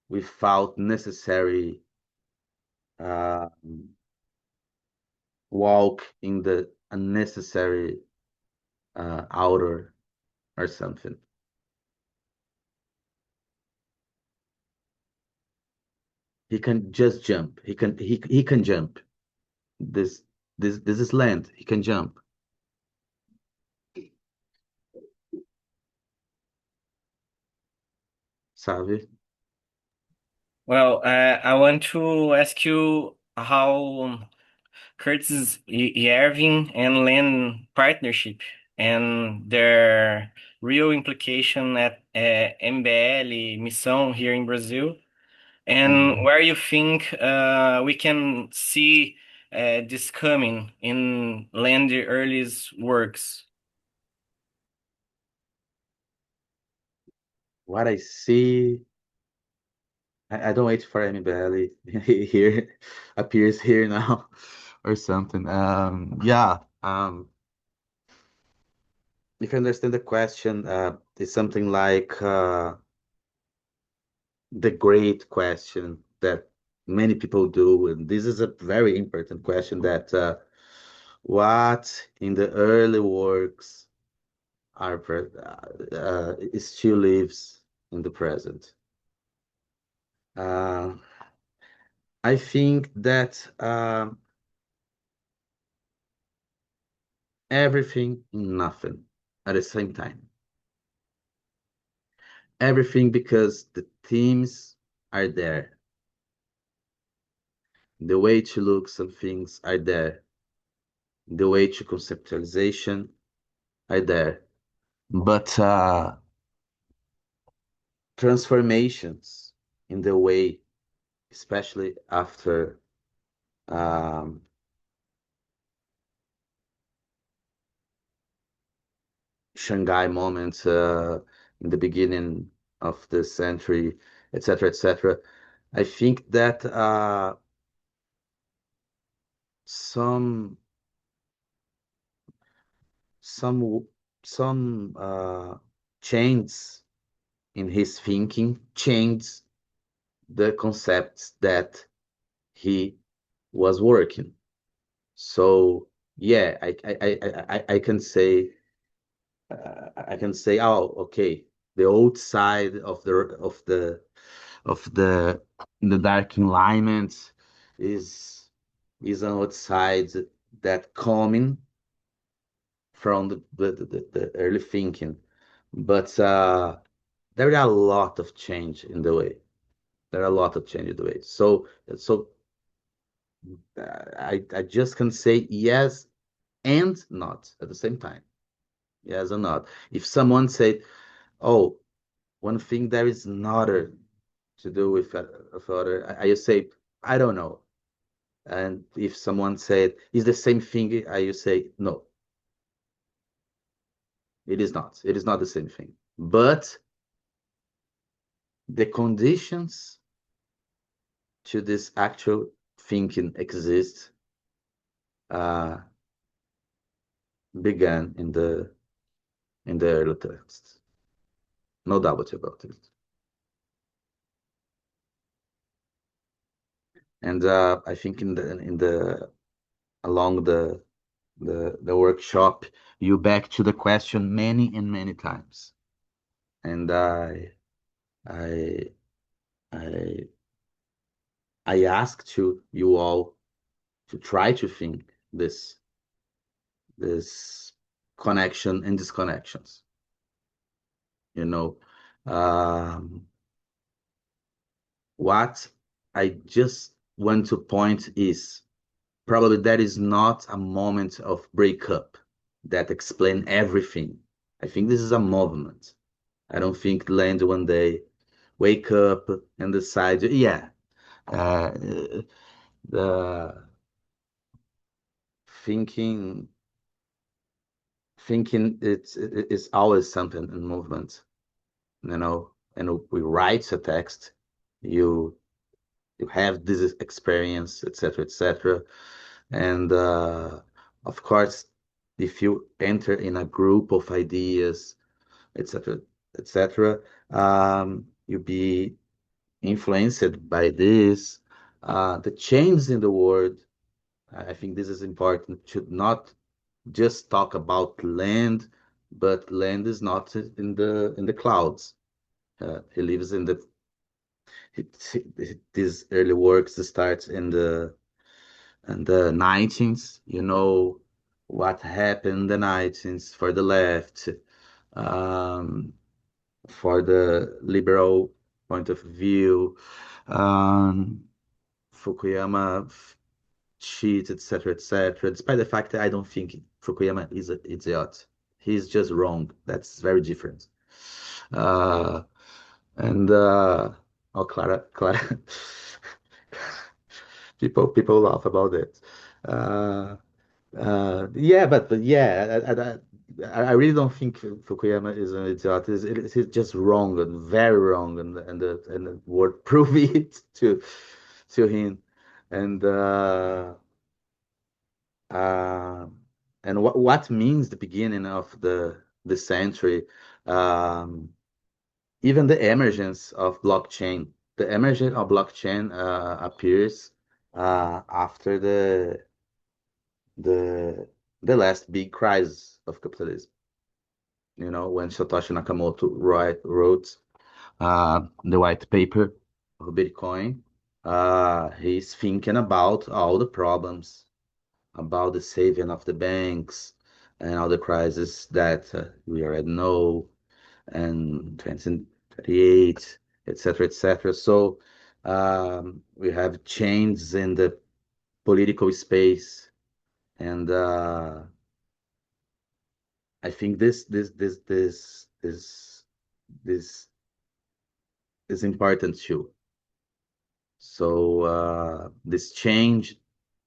without necessary uh, walk in the unnecessary outer or something. He can just jump. He can jump. This this is land. He can jump. Sabe? Well, I want to ask you how Curtis Yerving and Len partnership and their real implication at MBL Missão here in Brazil, and where you think we can see this coming in Landy Early's works. What I see, I don't wait for any belly here appears here now or something. Yeah. If you understand the question, it's something like the great question that many people do, and this is a very important question that what in the early works are still lives in the present. I think that everything, nothing at the same time. Everything because the themes are there. The way to look some things are there. The way to conceptualization are there. But transformations in the way, especially after um, Shanghai moments in the beginning of the century, etc., etc. I think that some some some changes in his thinking changed the concepts that he was working. So yeah, I can say oh, okay, the old side of the dark enlightenment is an outside that coming from the early thinking, but there are a lot of change in the way. There are a lot of change in the way. So I just can say yes and not at the same time. Yes or not. If someone said, "Oh, one thing there is another to do with other," I say, "I don't know." And if someone said, "Is the same thing," I say, "No, it is not. It is not the same thing." But the conditions to this actual thinking exist began in the early texts. No doubt about it. And I think in the along the workshop, you back to the question many and many times, and I I I ask to you all to try to think this connection and disconnections. You know, what I just want to point is probably that is not a moment of breakup that explain everything. I think this is a movement. I don't think land one day, wake up and decide, yeah, uh, the thinking thinking it's always something in movement, you know. and we write a text, you have this experience, etc., etc. And of course, if you enter in a group of ideas, etc., etc., you be influenced by this. The change in the world, I think this is important. Should not just talk about land, but land is not in the clouds. He lives in the These early works starts in the 19th. You know what happened in the 19th for the left, um, for the liberal point of view. Um, Fukuyama cheat, etc., etc. Despite the fact that I don't think Fukuyama is an idiot, he's just wrong. That's very different. Uh, and oh, Clara, people laugh about it. Uh, yeah, but yeah, I really don't think Fukuyama is an idiot. He's just wrong and very wrong, and the word prove it to him. And uh, and what means the beginning of the century, um, even the emergence of blockchain. The emergence of blockchain appears after the the last big crisis of capitalism. You know, when Satoshi Nakamoto wrote the white paper of Bitcoin, he's thinking about all the problems, about the saving of the banks and all the crises that we already know, and 2038, etc., etc. So we have changes in the political space, and I think this is important too. So this change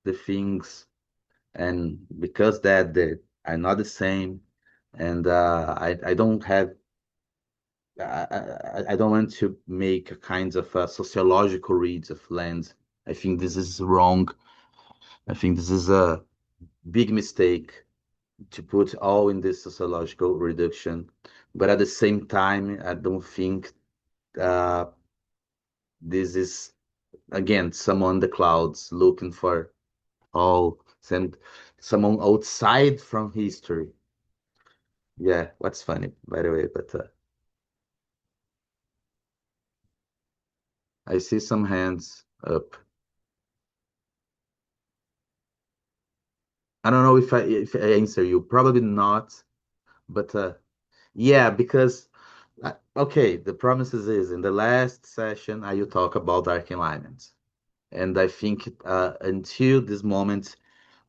the things, and because that they are not the same, and I don't have I don't want to make a kind of sociological reads of land. I think this is wrong. I think this is a big mistake to put all in this sociological reduction. But at the same time, I don't think uh, this is again someone in the clouds looking for all and someone outside from history. Yeah, what's funny, by the way, but I see some hands up. I don't know if I answer you. Probably not, but yeah, because okay, the promises is in the last session you talk about dark alignments, and I think until this moment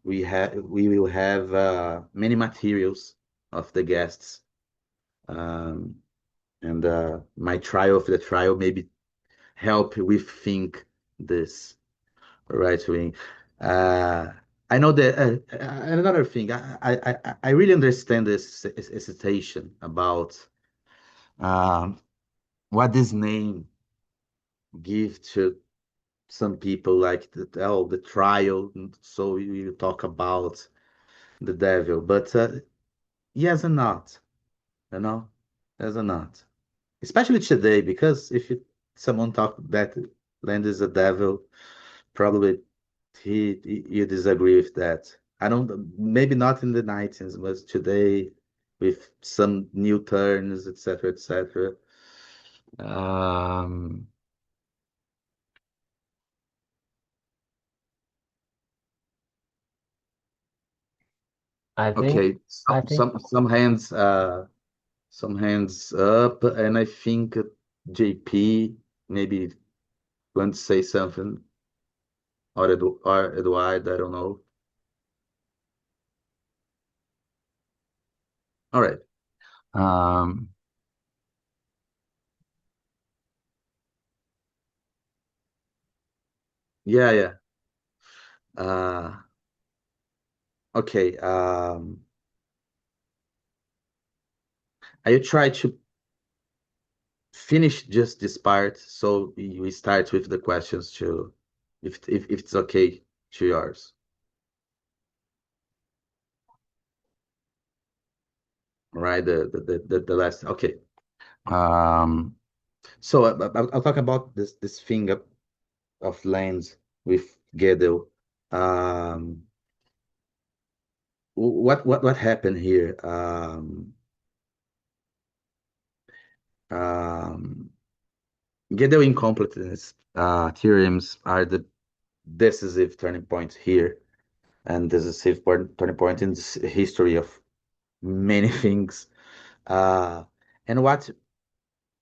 we will have many materials of the guests, um, and my trial of the trial maybe help with think this right wing. Uh, I know that another thing. I really understand this hesitation about um, what this name give to some people, like the trial. So you talk about the devil, but yes and not, you know, yes and not. Especially today, because if someone talk that land is a devil, probably you disagree with that. I don't, maybe not in the 19s, but today with some new turns, etc., etc. Um, I think okay, I think some hands up, and I think JP maybe want to say something, or or Eduard, I don't know. All right. Um, yeah, yeah. Uh, okay. I try to finish just this part, so we start with the questions to, if it's okay to yours. Right, the last, okay. So I'll talk about this thing of lands with Gödel. What happened here? Gödel incompleteness theorems are the decisive turning point here, and decisive turning point in the history of many things. And what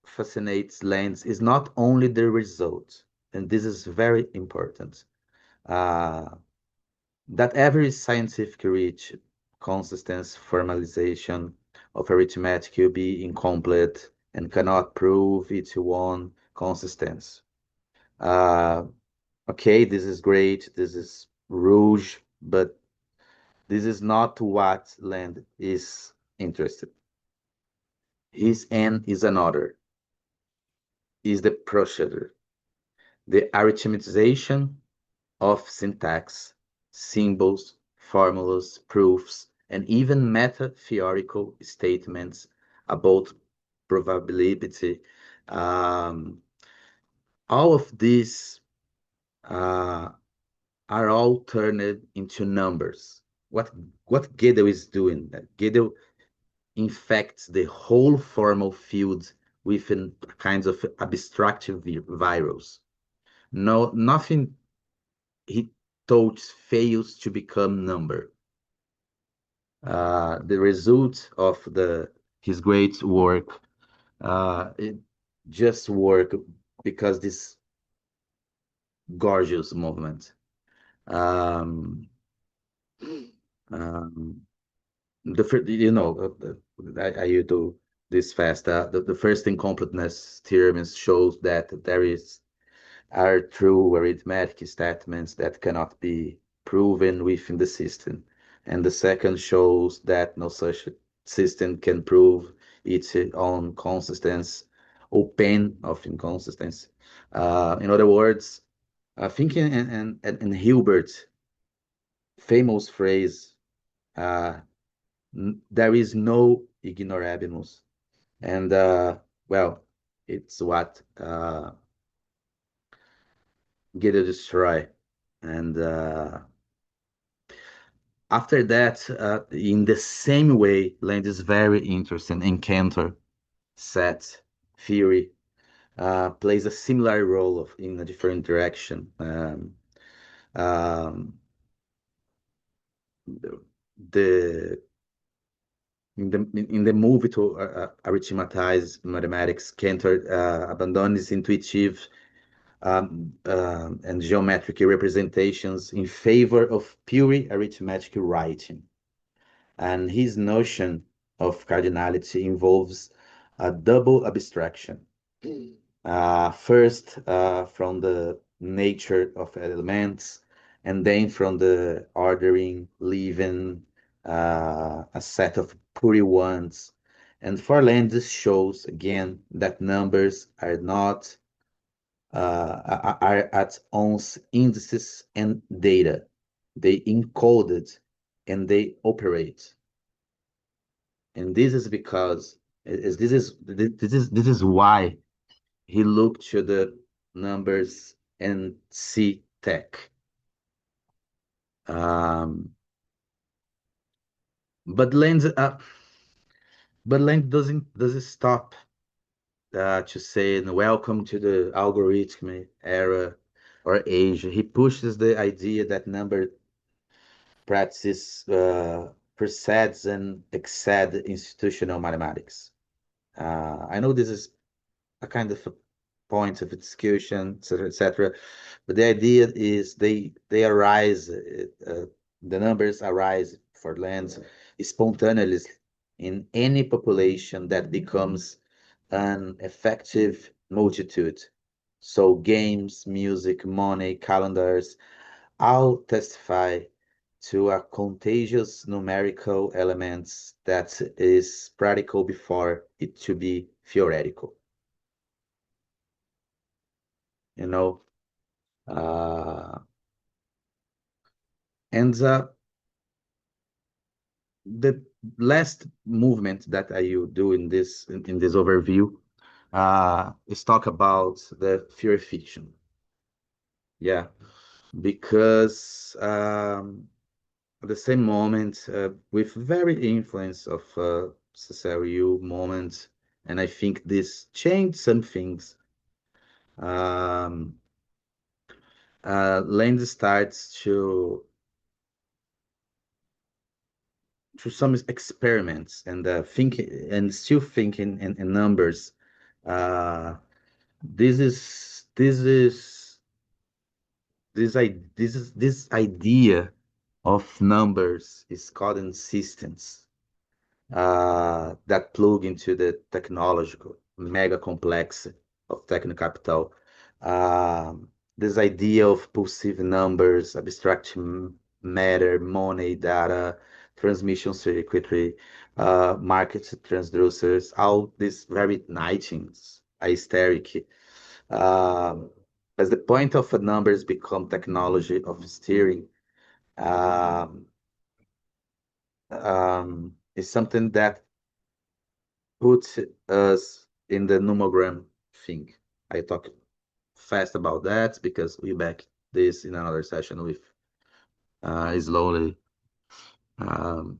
fascinates Lenz is not only the result, and this is very important, uh, that every scientific reach, consistence, formalization of arithmetic will be incomplete and cannot prove its own consistence. Uh, okay, this is great, this is rouge, but this is not what Land is interested. His end is another, is the procedure, the arithmetization of syntax, symbols, formulas, proofs, and even meta-theoretical statements about probability. Um, all of these uh, are all turned into numbers. What Gödel is doing, Gödel infects the whole formal field with kinds of abstract virus. No, nothing he touches fails to become number. The result of his great work, it just work because this gorgeous movement. Um, um, the first, I do this fast. The first incompleteness theorem shows that there are true arithmetic statements that cannot be proven within the system, and the second shows that no such system can prove its own consistency, open of inconsistency. In other words, thinking and Hilbert's famous phrase, uh, there is no ignorabimus. And well, it's what get a destroy. And after that, in the same way, Land is very interesting in counter set theory, plays a similar role in a different direction. Um, the in the move to arithmetize mathematics, Cantor abandons intuitive and geometric representations in favor of pure arithmetic writing. And his notion of cardinality involves a double abstraction. First, from the nature of elements, and then from the ordering, leaving a set of pure ones. And for Landis shows again that numbers are not are at once indices and data. They encoded and they operate. And this is because this is why he looked to the numbers and see tech. Um, but Lens doesn't stop to say welcome to the algorithm era or age. He pushes the idea that number practice precedes and exceed institutional mathematics. I know this is a kind of a point of discussion, etc., etc. But the idea is they arise, the numbers arise for lands spontaneously in any population that becomes an effective multitude. So games, music, money, calendars, all testify to a contagious numerical elements that is practical before it to be theoretical. you know. And the last movement that I will do in this overview is talk about the theory fiction. Yeah, because at the same moment, with very influence of CCRU moment, and I think this changed some things. Land starts to some experiments and thinking and still thinking in numbers. Uh, this is this is this idea of numbers is called insistence that plug into the technological mega complex of technocapital. This idea of pulsive numbers, abstract matter, money, data, transmission circuitry, market transducers, all these very nightings, hysteric. Um, as the point of the numbers become technology of steering, um, is something that puts us in the nomogram thing. I talk fast about that because we back this in another session with slowly um,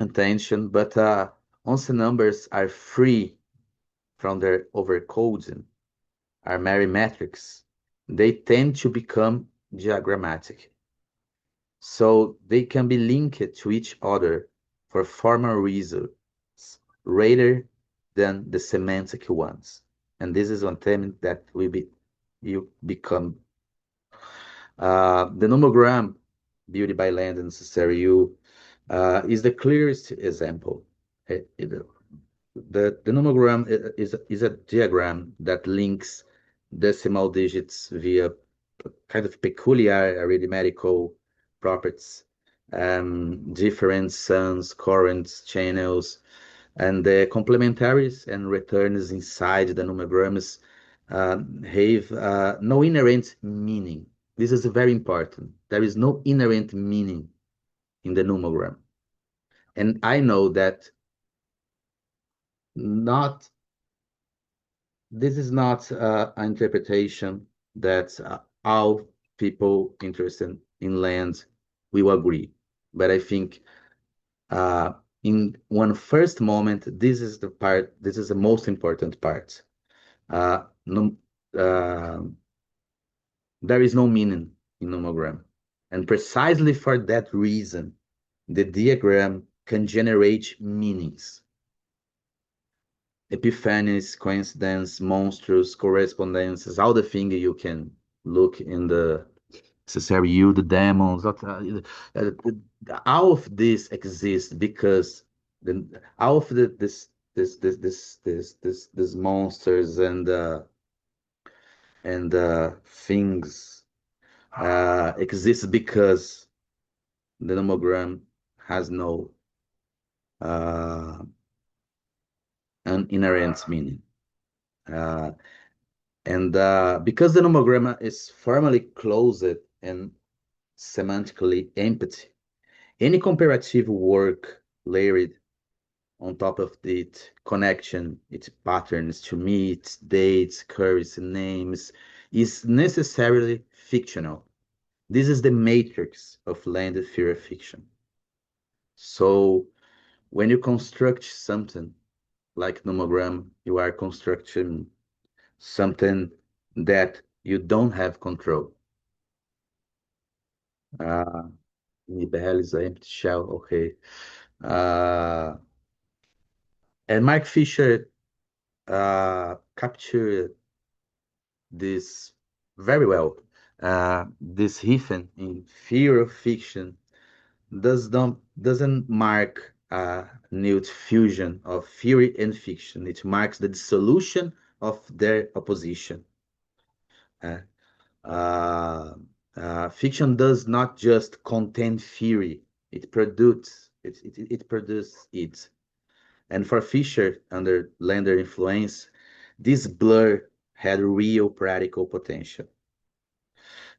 attention. But once the numbers are free from their overcoding, are metrics, they tend to become diagrammatic. So they can be linked to each other for formal reasons rather than the semantic ones. And this is one thing that you become. The nomogram built by Landian and CCRU is the clearest example. The nomogram is a diagram that links decimal digits via kind of peculiar arithmetical properties, different sums, currents, channels, and the complementaries and returns inside the nomograms have no inherent meaning. This is very important. There is no inherent meaning in the nomogram. And I know that not this is not an interpretation that all people interested in land will agree. But I think in one first moment, this is the most important part. No, uh, there is no meaning in nomogram. And precisely for that reason, the diagram can generate meanings. Epiphanies, coincidence, monsters, correspondences, all the things you can look in the CCRU, the demons, all of this exists because all of this monsters and things exist because the nomogram has no an inherent meaning. And because the nomogram is formally closed and semantically empty, any comparative work layered on top of it, connection, its patterns to meet, dates, curves, names, is necessarily fictional. This is the matrix of landed theory fiction. So when you construct something like nomogram, you are constructing something that you don't have control. Nibel is an empty shell, okay. And Mark Fisher captured this very well. This hyphen in fear of fiction doesn't mark a new fusion of theory and fiction. It marks the dissolution of their opposition. Uh, uh, Fiction does not just contain theory; it produces it. And for Fisher, under Lander influence, this blur had real practical potential.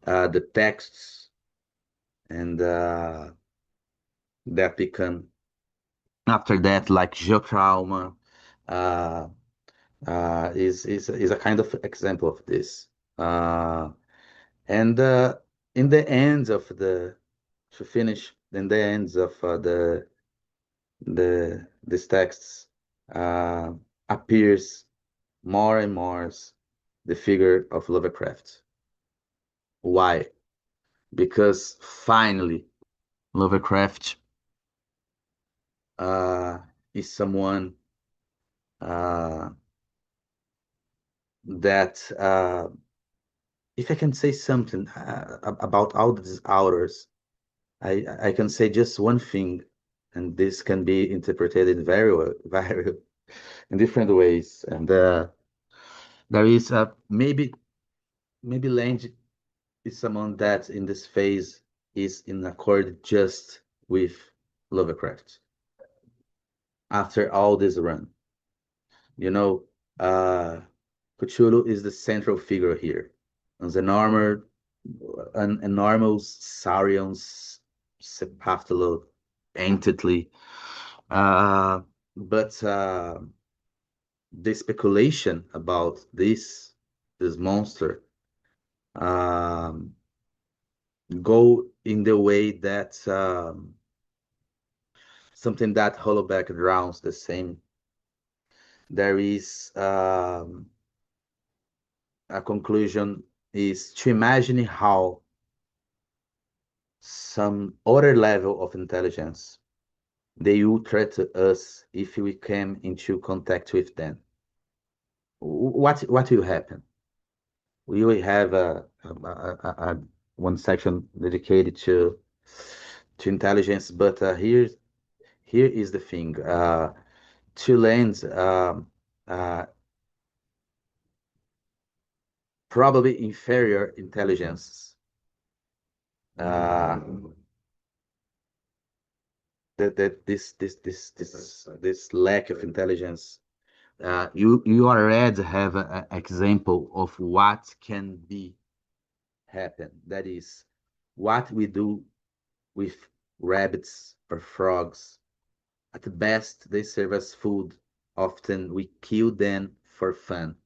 The texts and that become after that like geotrauma uh, is a kind of example of this. And in the ends of the to finish in the ends of the these texts uh, appears more and more the figure of Lovecraft. Why? Because finally Lovecraft uh, is someone uh, that if I can say something about all these authors, I can say just one thing, and this can be interpreted in very in different ways. And there is maybe Lange is someone that in this phase is in accord just with Lovecraft after all this run. You know, uh, Cthulhu is the central figure here. As an enormous Saurians Sepaphtalo entity. Uh, but the speculation about this monster um, go in the way that something that Hollowback drowns the same. There is a conclusion is to imagine how some other level of intelligence they will threat us if we came into contact with them. What will happen? We will have a one section dedicated to intelligence, but here is the thing. To lands uh, probably inferior intelligence. Uh, that this lack of intelligence. You already have an example of what can be happen. That is what we do with rabbits or frogs. At the best, they serve as food. Often we kill them for fun.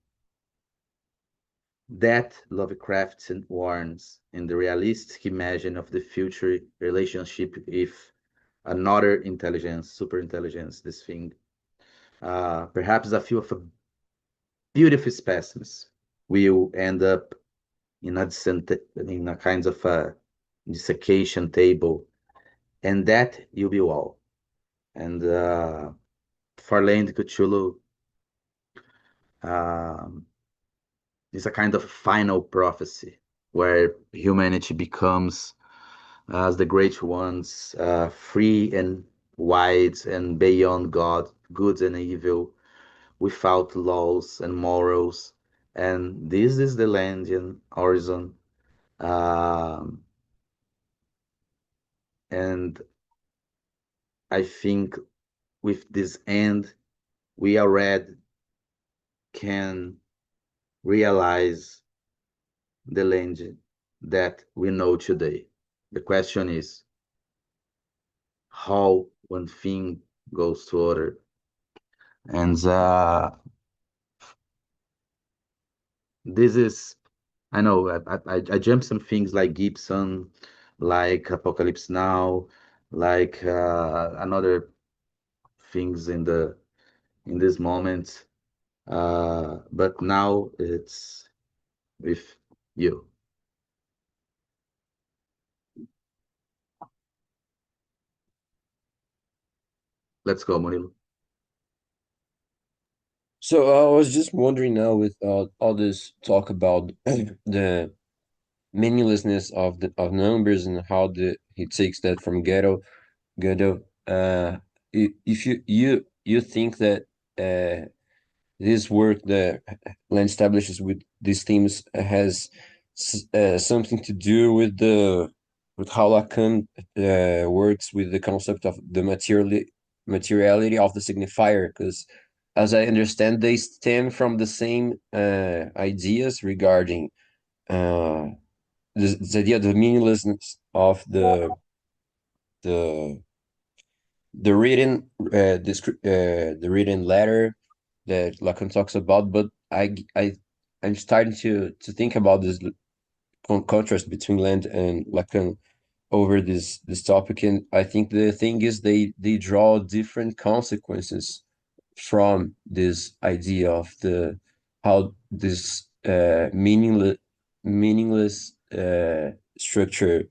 That Lovecraft warns in the realistic imagine of the future relationship with another intelligence, super intelligence, this thing. Perhaps a few of a beautiful specimens will end up in a kind of a dissection table, and that will be all. And for Land Cthulhu, um, is a kind of final prophecy where humanity becomes as the great ones, free and wide and beyond God, good and evil, without laws and morals. And this is the Landian horizon. Um, and I think with this end, we already can realize the land that we know today. The question is how one thing goes to other. And this is, I know, I jumped some things like Gibson, like Apocalypse Now, like another things in this moment. But now it's with you. Let's go, Murilo. So I was just wondering now with all this talk about the meaninglessness of numbers and how he takes that from ghetto. If you think that this work that Land establishes with these themes has something to do with how Lacan works with the concept of the materiality of the signifier, because as I understand, they stem from the same ideas regarding this idea of the meaninglessness of the the written the written letter that Lacan talks about. But I'm starting to think about this contrast between Land and Lacan over this topic, and I think the thing is they draw different consequences from this idea of the how this meaningless structure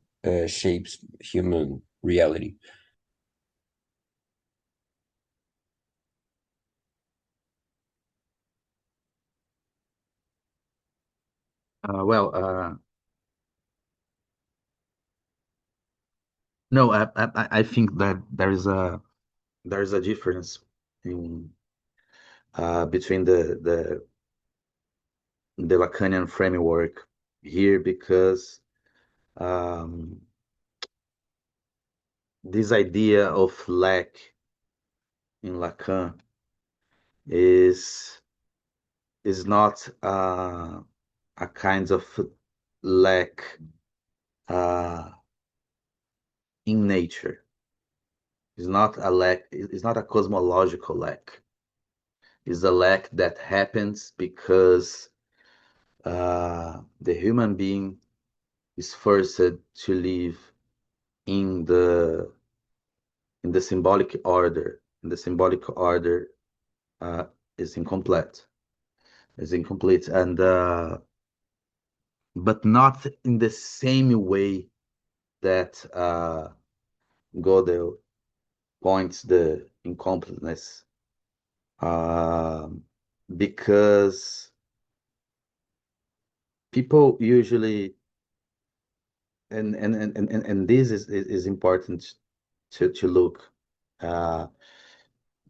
shapes human reality. Well, no, I think that there is a difference in between the Lacanian framework here because um, this idea of lack in Lacan is not a kind of lack uh, in nature. It's not a lack. It's not a cosmological lack. It's a lack that happens because the human being is forced to live in the symbolic order. And the symbolic order uh, is incomplete. Is incomplete, and but not in the same way that Gödel points the incompleteness, because people usually and this is important to look. Uh,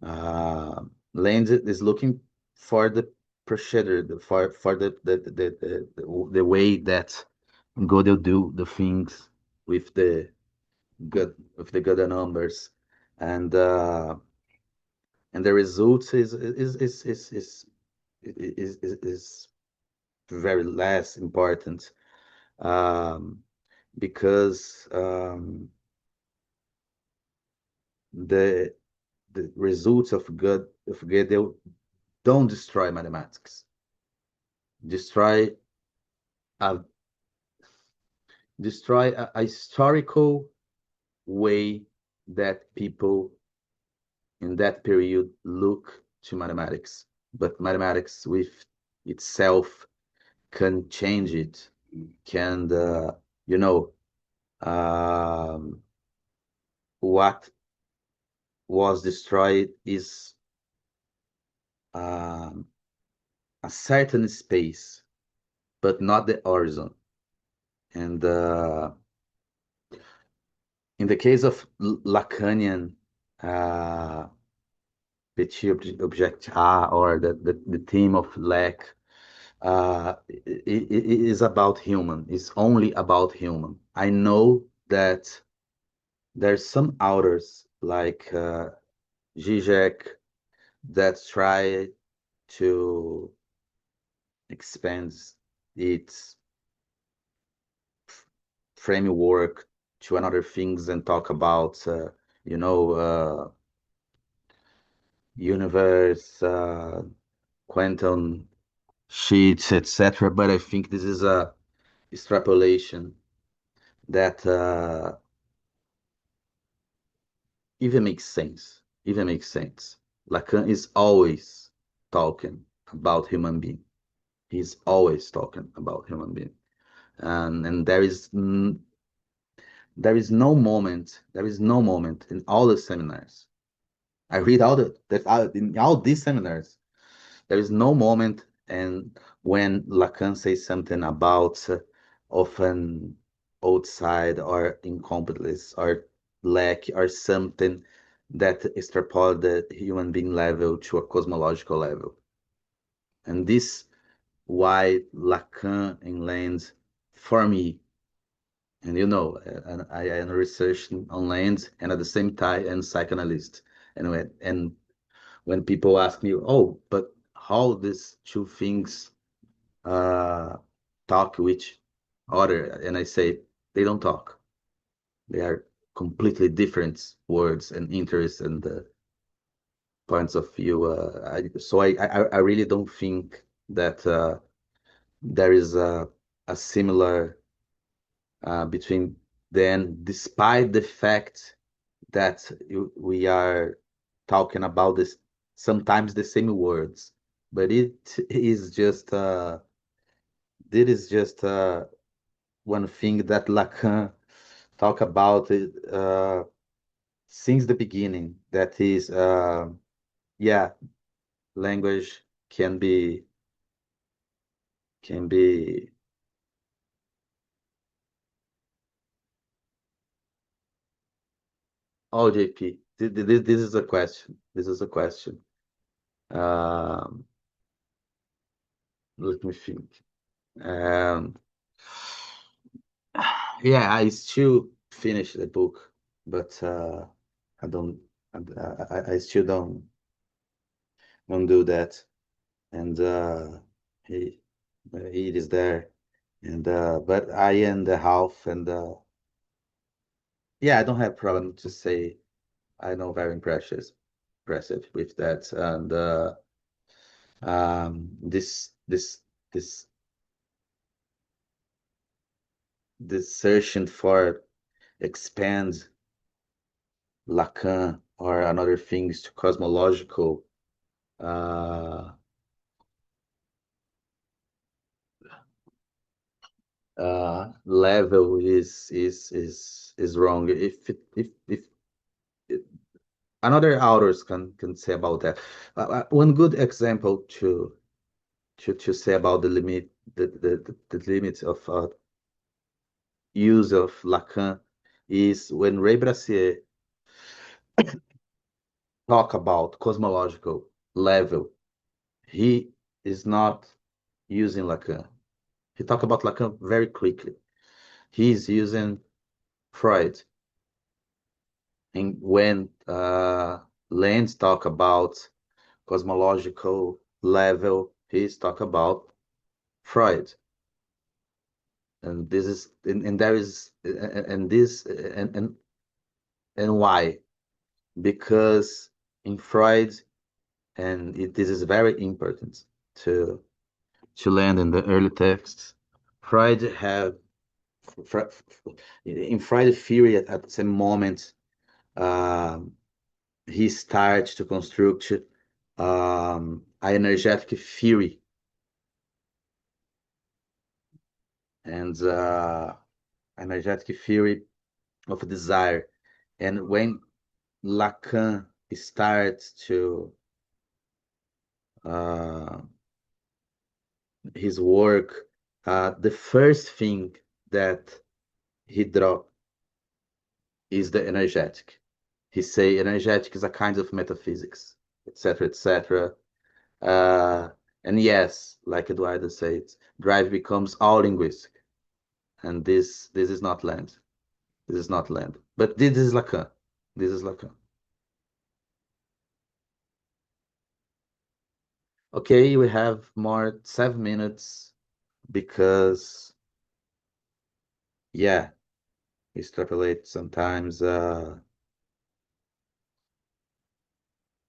uh, Land is looking for the procedure, for the way that Gödel do the things with the good numbers, and the results is very less important, um, because the results of Gödel don't destroy mathematics, destroy a a historical way that people in that period look to mathematics, but mathematics with itself can change it, can you know um, what was destroyed is um, a certain space, but not the horizon. And in the case of Lacanian uh, petit object A, or the theme of lack, it is about human. It's only about human. I know that there's some authors like Zizek that try to expand its framework to another things and talk about you know universe, quantum sheets, etc. But I think this is a extrapolation that even makes sense. Even makes sense. Lacan is always talking about human being. He's always talking about human being, and there is no moment in all the seminars. I read all in all these seminars. There is no moment and when Lacan says something about of an outside or incompetence or lack or something that extrapolate the human being level to a cosmological level. And this why Lacan and Land for me, and and I am researching on Land and at the same time I'm psychoanalyst. And when people ask me, oh, but how these two things talk with each other, and I say they don't talk. They are completely different words and interests and points of view. I really don't think that there is a similar between them, despite the fact that we are talking about this sometimes the same words, but it is just one thing that Lacan talk about it, since the beginning. That is, yeah, language can be. Oh, JP, this is a question. This is a question. Um, Let me think. Um, yeah, I still finish the book, but I don't. I still don't do that, and he it is there, and but I am the half, and yeah, I don't have problem to say I know very impressive with that, and this this searching for expand Lacan or another things to cosmological uh, level is wrong. If another authors can say about that. One good example to say about the limit the limits of use of Lacan is when Ray Brassier talk about cosmological level, he is not using Lacan. He talk about Lacan very quickly. He's using Freud. And when Lands talk about cosmological level, he's talk about Freud. And this is and there is and this and why? Because in Freud, and this is very important to land in the early texts. Freud have in Freud theory at the same moment um, he starts to construct an energetic theory and energetic theory of desire. And when Lacan starts to uh, his work, the first thing that he draw is the energetic. He say energetic is a kind of metaphysics, etc., etc. Uh, and yes, like Eduardo said, drive becomes all linguistic, and this is not land. This is not land. But this is Lacan. This is Lacan. Okay, we have more 7 minutes because yeah, we extrapolate sometimes.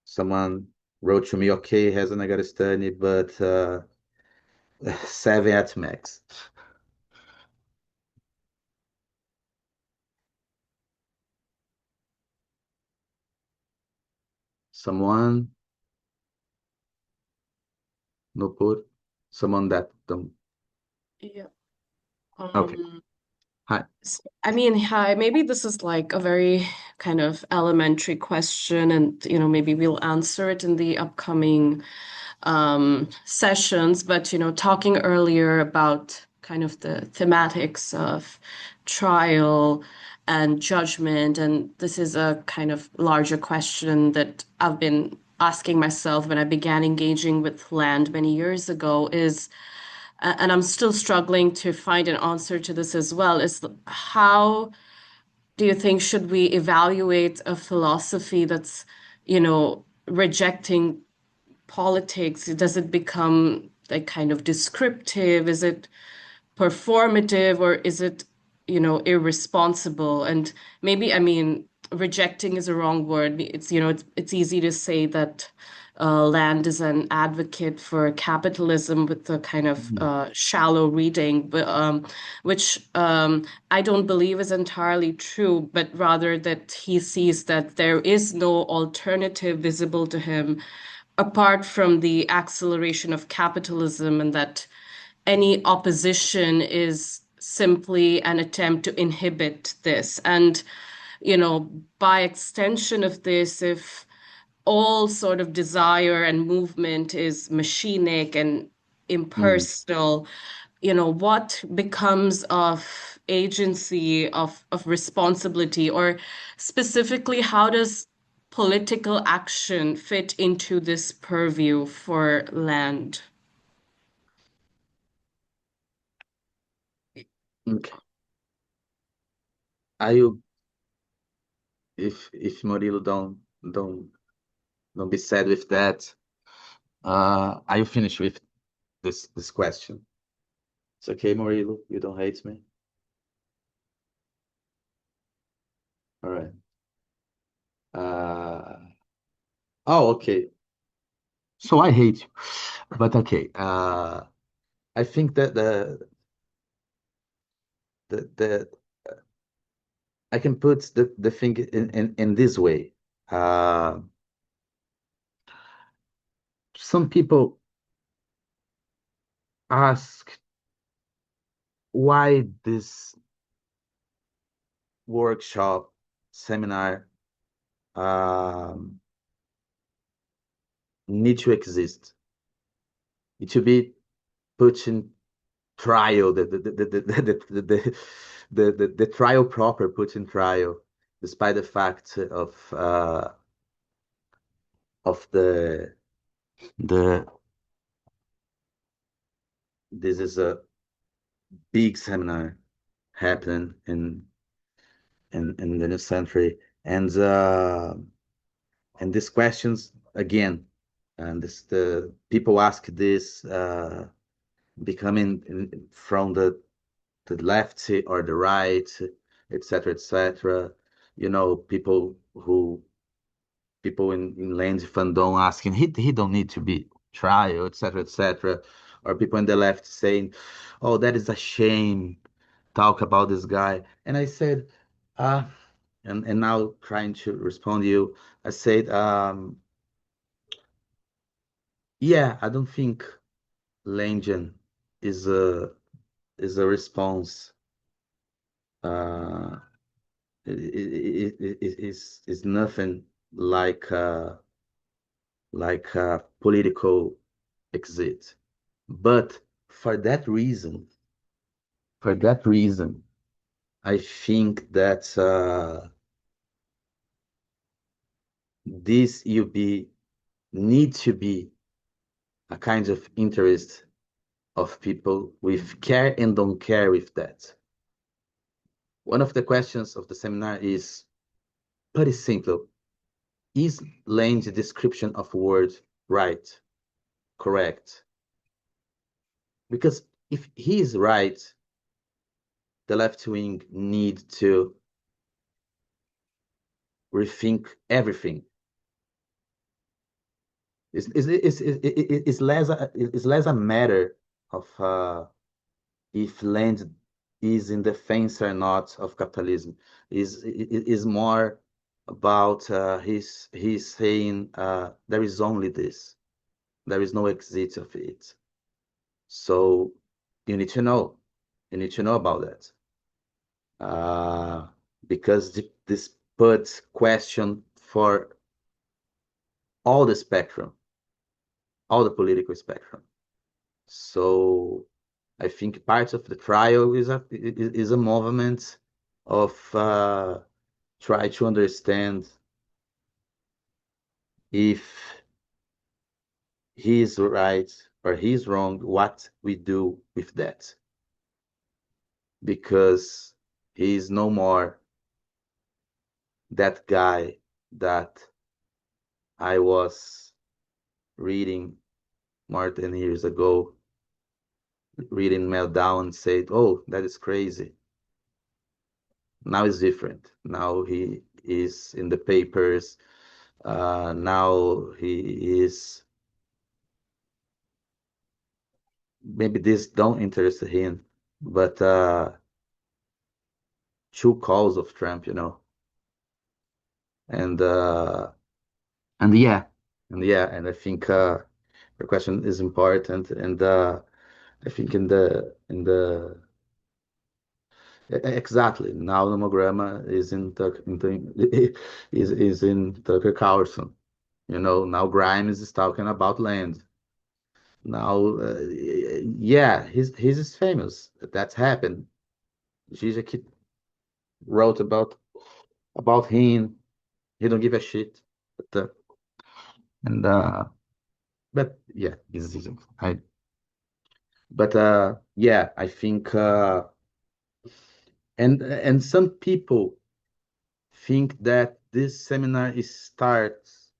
Someone wrote to me, okay, hasn't I got to study, but 7 at max. Someone no put someone that don't. Yeah. Okay. Hi. I mean, hi, maybe this is like a very kind of elementary question, and maybe we'll answer it in the upcoming sessions. But talking earlier about kind of the thematics of trial and judgment, and this is a kind of larger question that I've been asking myself when I began engaging with land many years ago, is and I'm still struggling to find an answer to this as well, is how do you think should we evaluate a philosophy that's, rejecting politics, does it become like kind of descriptive? Is it performative, or is it, irresponsible? And maybe, I mean, rejecting is a wrong word. It's easy to say that Land is an advocate for capitalism with the kind of shallow reading, but which I don't believe is entirely true, but rather that he sees that there is no alternative visible to him apart from the acceleration of capitalism, and that any opposition is simply an attempt to inhibit this. And, by extension of this, if all sort of desire and movement is machinic and impersonal, what becomes of agency, of responsibility, or specifically, how does political action fit into this purview for Land? Okay. I will, if Murilo don't be sad with that, I will finish with this question. It's okay, Murilo, you don't hate me. All right. Oh, okay. So I hate you, but okay. I think that the I can put the thing in this way. Uh, some people ask why this workshop seminar need to exist. It should be put in trial, the trial proper put in trial, despite the fact of the this is a big seminar happening in the new century, and these questions again, and the people ask this becoming from the left or the right, etc., etc. People in Land fandom asking he don't need to be trial, etc., etc., or people in the left saying, "Oh, that is a shame. Talk about this guy." And I said, uh, and now trying to respond to you, I said, yeah, I don't think Landian is a response. Uh, is nothing like a political exit. But for that reason, I think that this need to be a kind of interest of people with care and don't care with that. One of the questions of the seminar is pretty simple. Is Lane's description of word right, correct? Because if he is right, the left wing need to rethink everything. It's less a matter of if Land is in defense or not of capitalism. Is more about he's saying there is only this. There is no exit of it. So you need to know. You need to know about that. Because this puts question for all the spectrum, all the political spectrum. So I think part of the trial is a movement of try to understand if he is right or he's wrong, what we do with that. Because he is no more that guy that I was reading more than years ago, reading Meltdown and said, "Oh, that is crazy." Now it's different. Now he is in the papers. Now he is. Maybe this don't interest him, but two calls of Trump, and uh, and yeah, and I think the question is important, and I think exactly now nomogramma is is in Tucker Carlson. Now Grimes is talking about land. Now, yeah, he's famous. That's happened. Zizek wrote about him. He don't give a shit. But and but yeah, he's Zizek. But yeah, I think and some people think that this seminar starts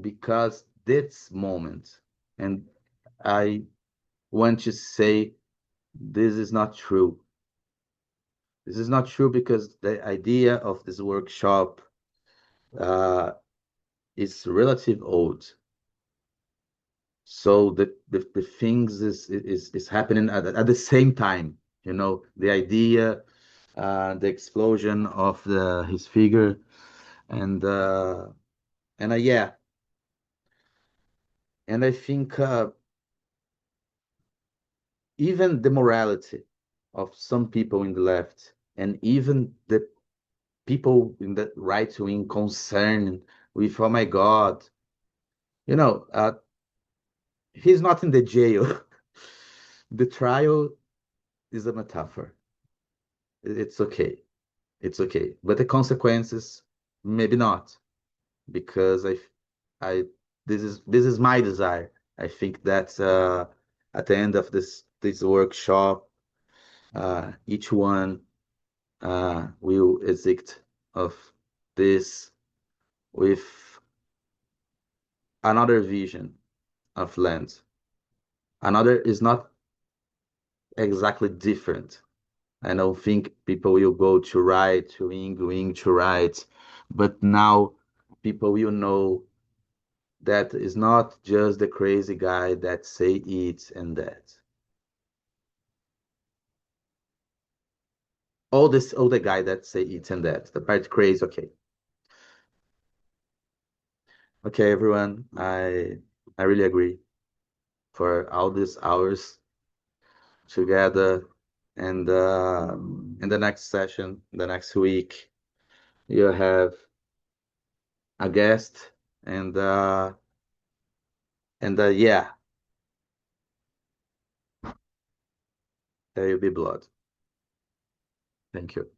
because this moment, and I want to say this is not true. This is not true because the idea of this workshop uh, is relative old. So the things is happening at the same time. The idea, the explosion of his figure, and yeah, and I think even the morality of some people in the left, and even the people in the right wing concerned with, oh my God, he's not in the jail. The trial is a metaphor. It's okay. It's okay. But the consequences, maybe not, because I, this is my desire. I think that at the end of this workshop, each one will exit of this with another vision of land. Another is not exactly different. I don't think people will go to right, to wing to right, but now people will know that is not just the crazy guy that say it and that. All the guy that say it and that. The part crazy, okay. Okay, everyone, I really agree for all these hours together, and in the next session, the next week, you have a guest, and yeah, there will be blood. Thank you.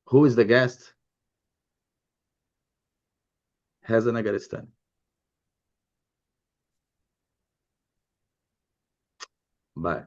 Who is the guest? Hasan Agaristan. Bye.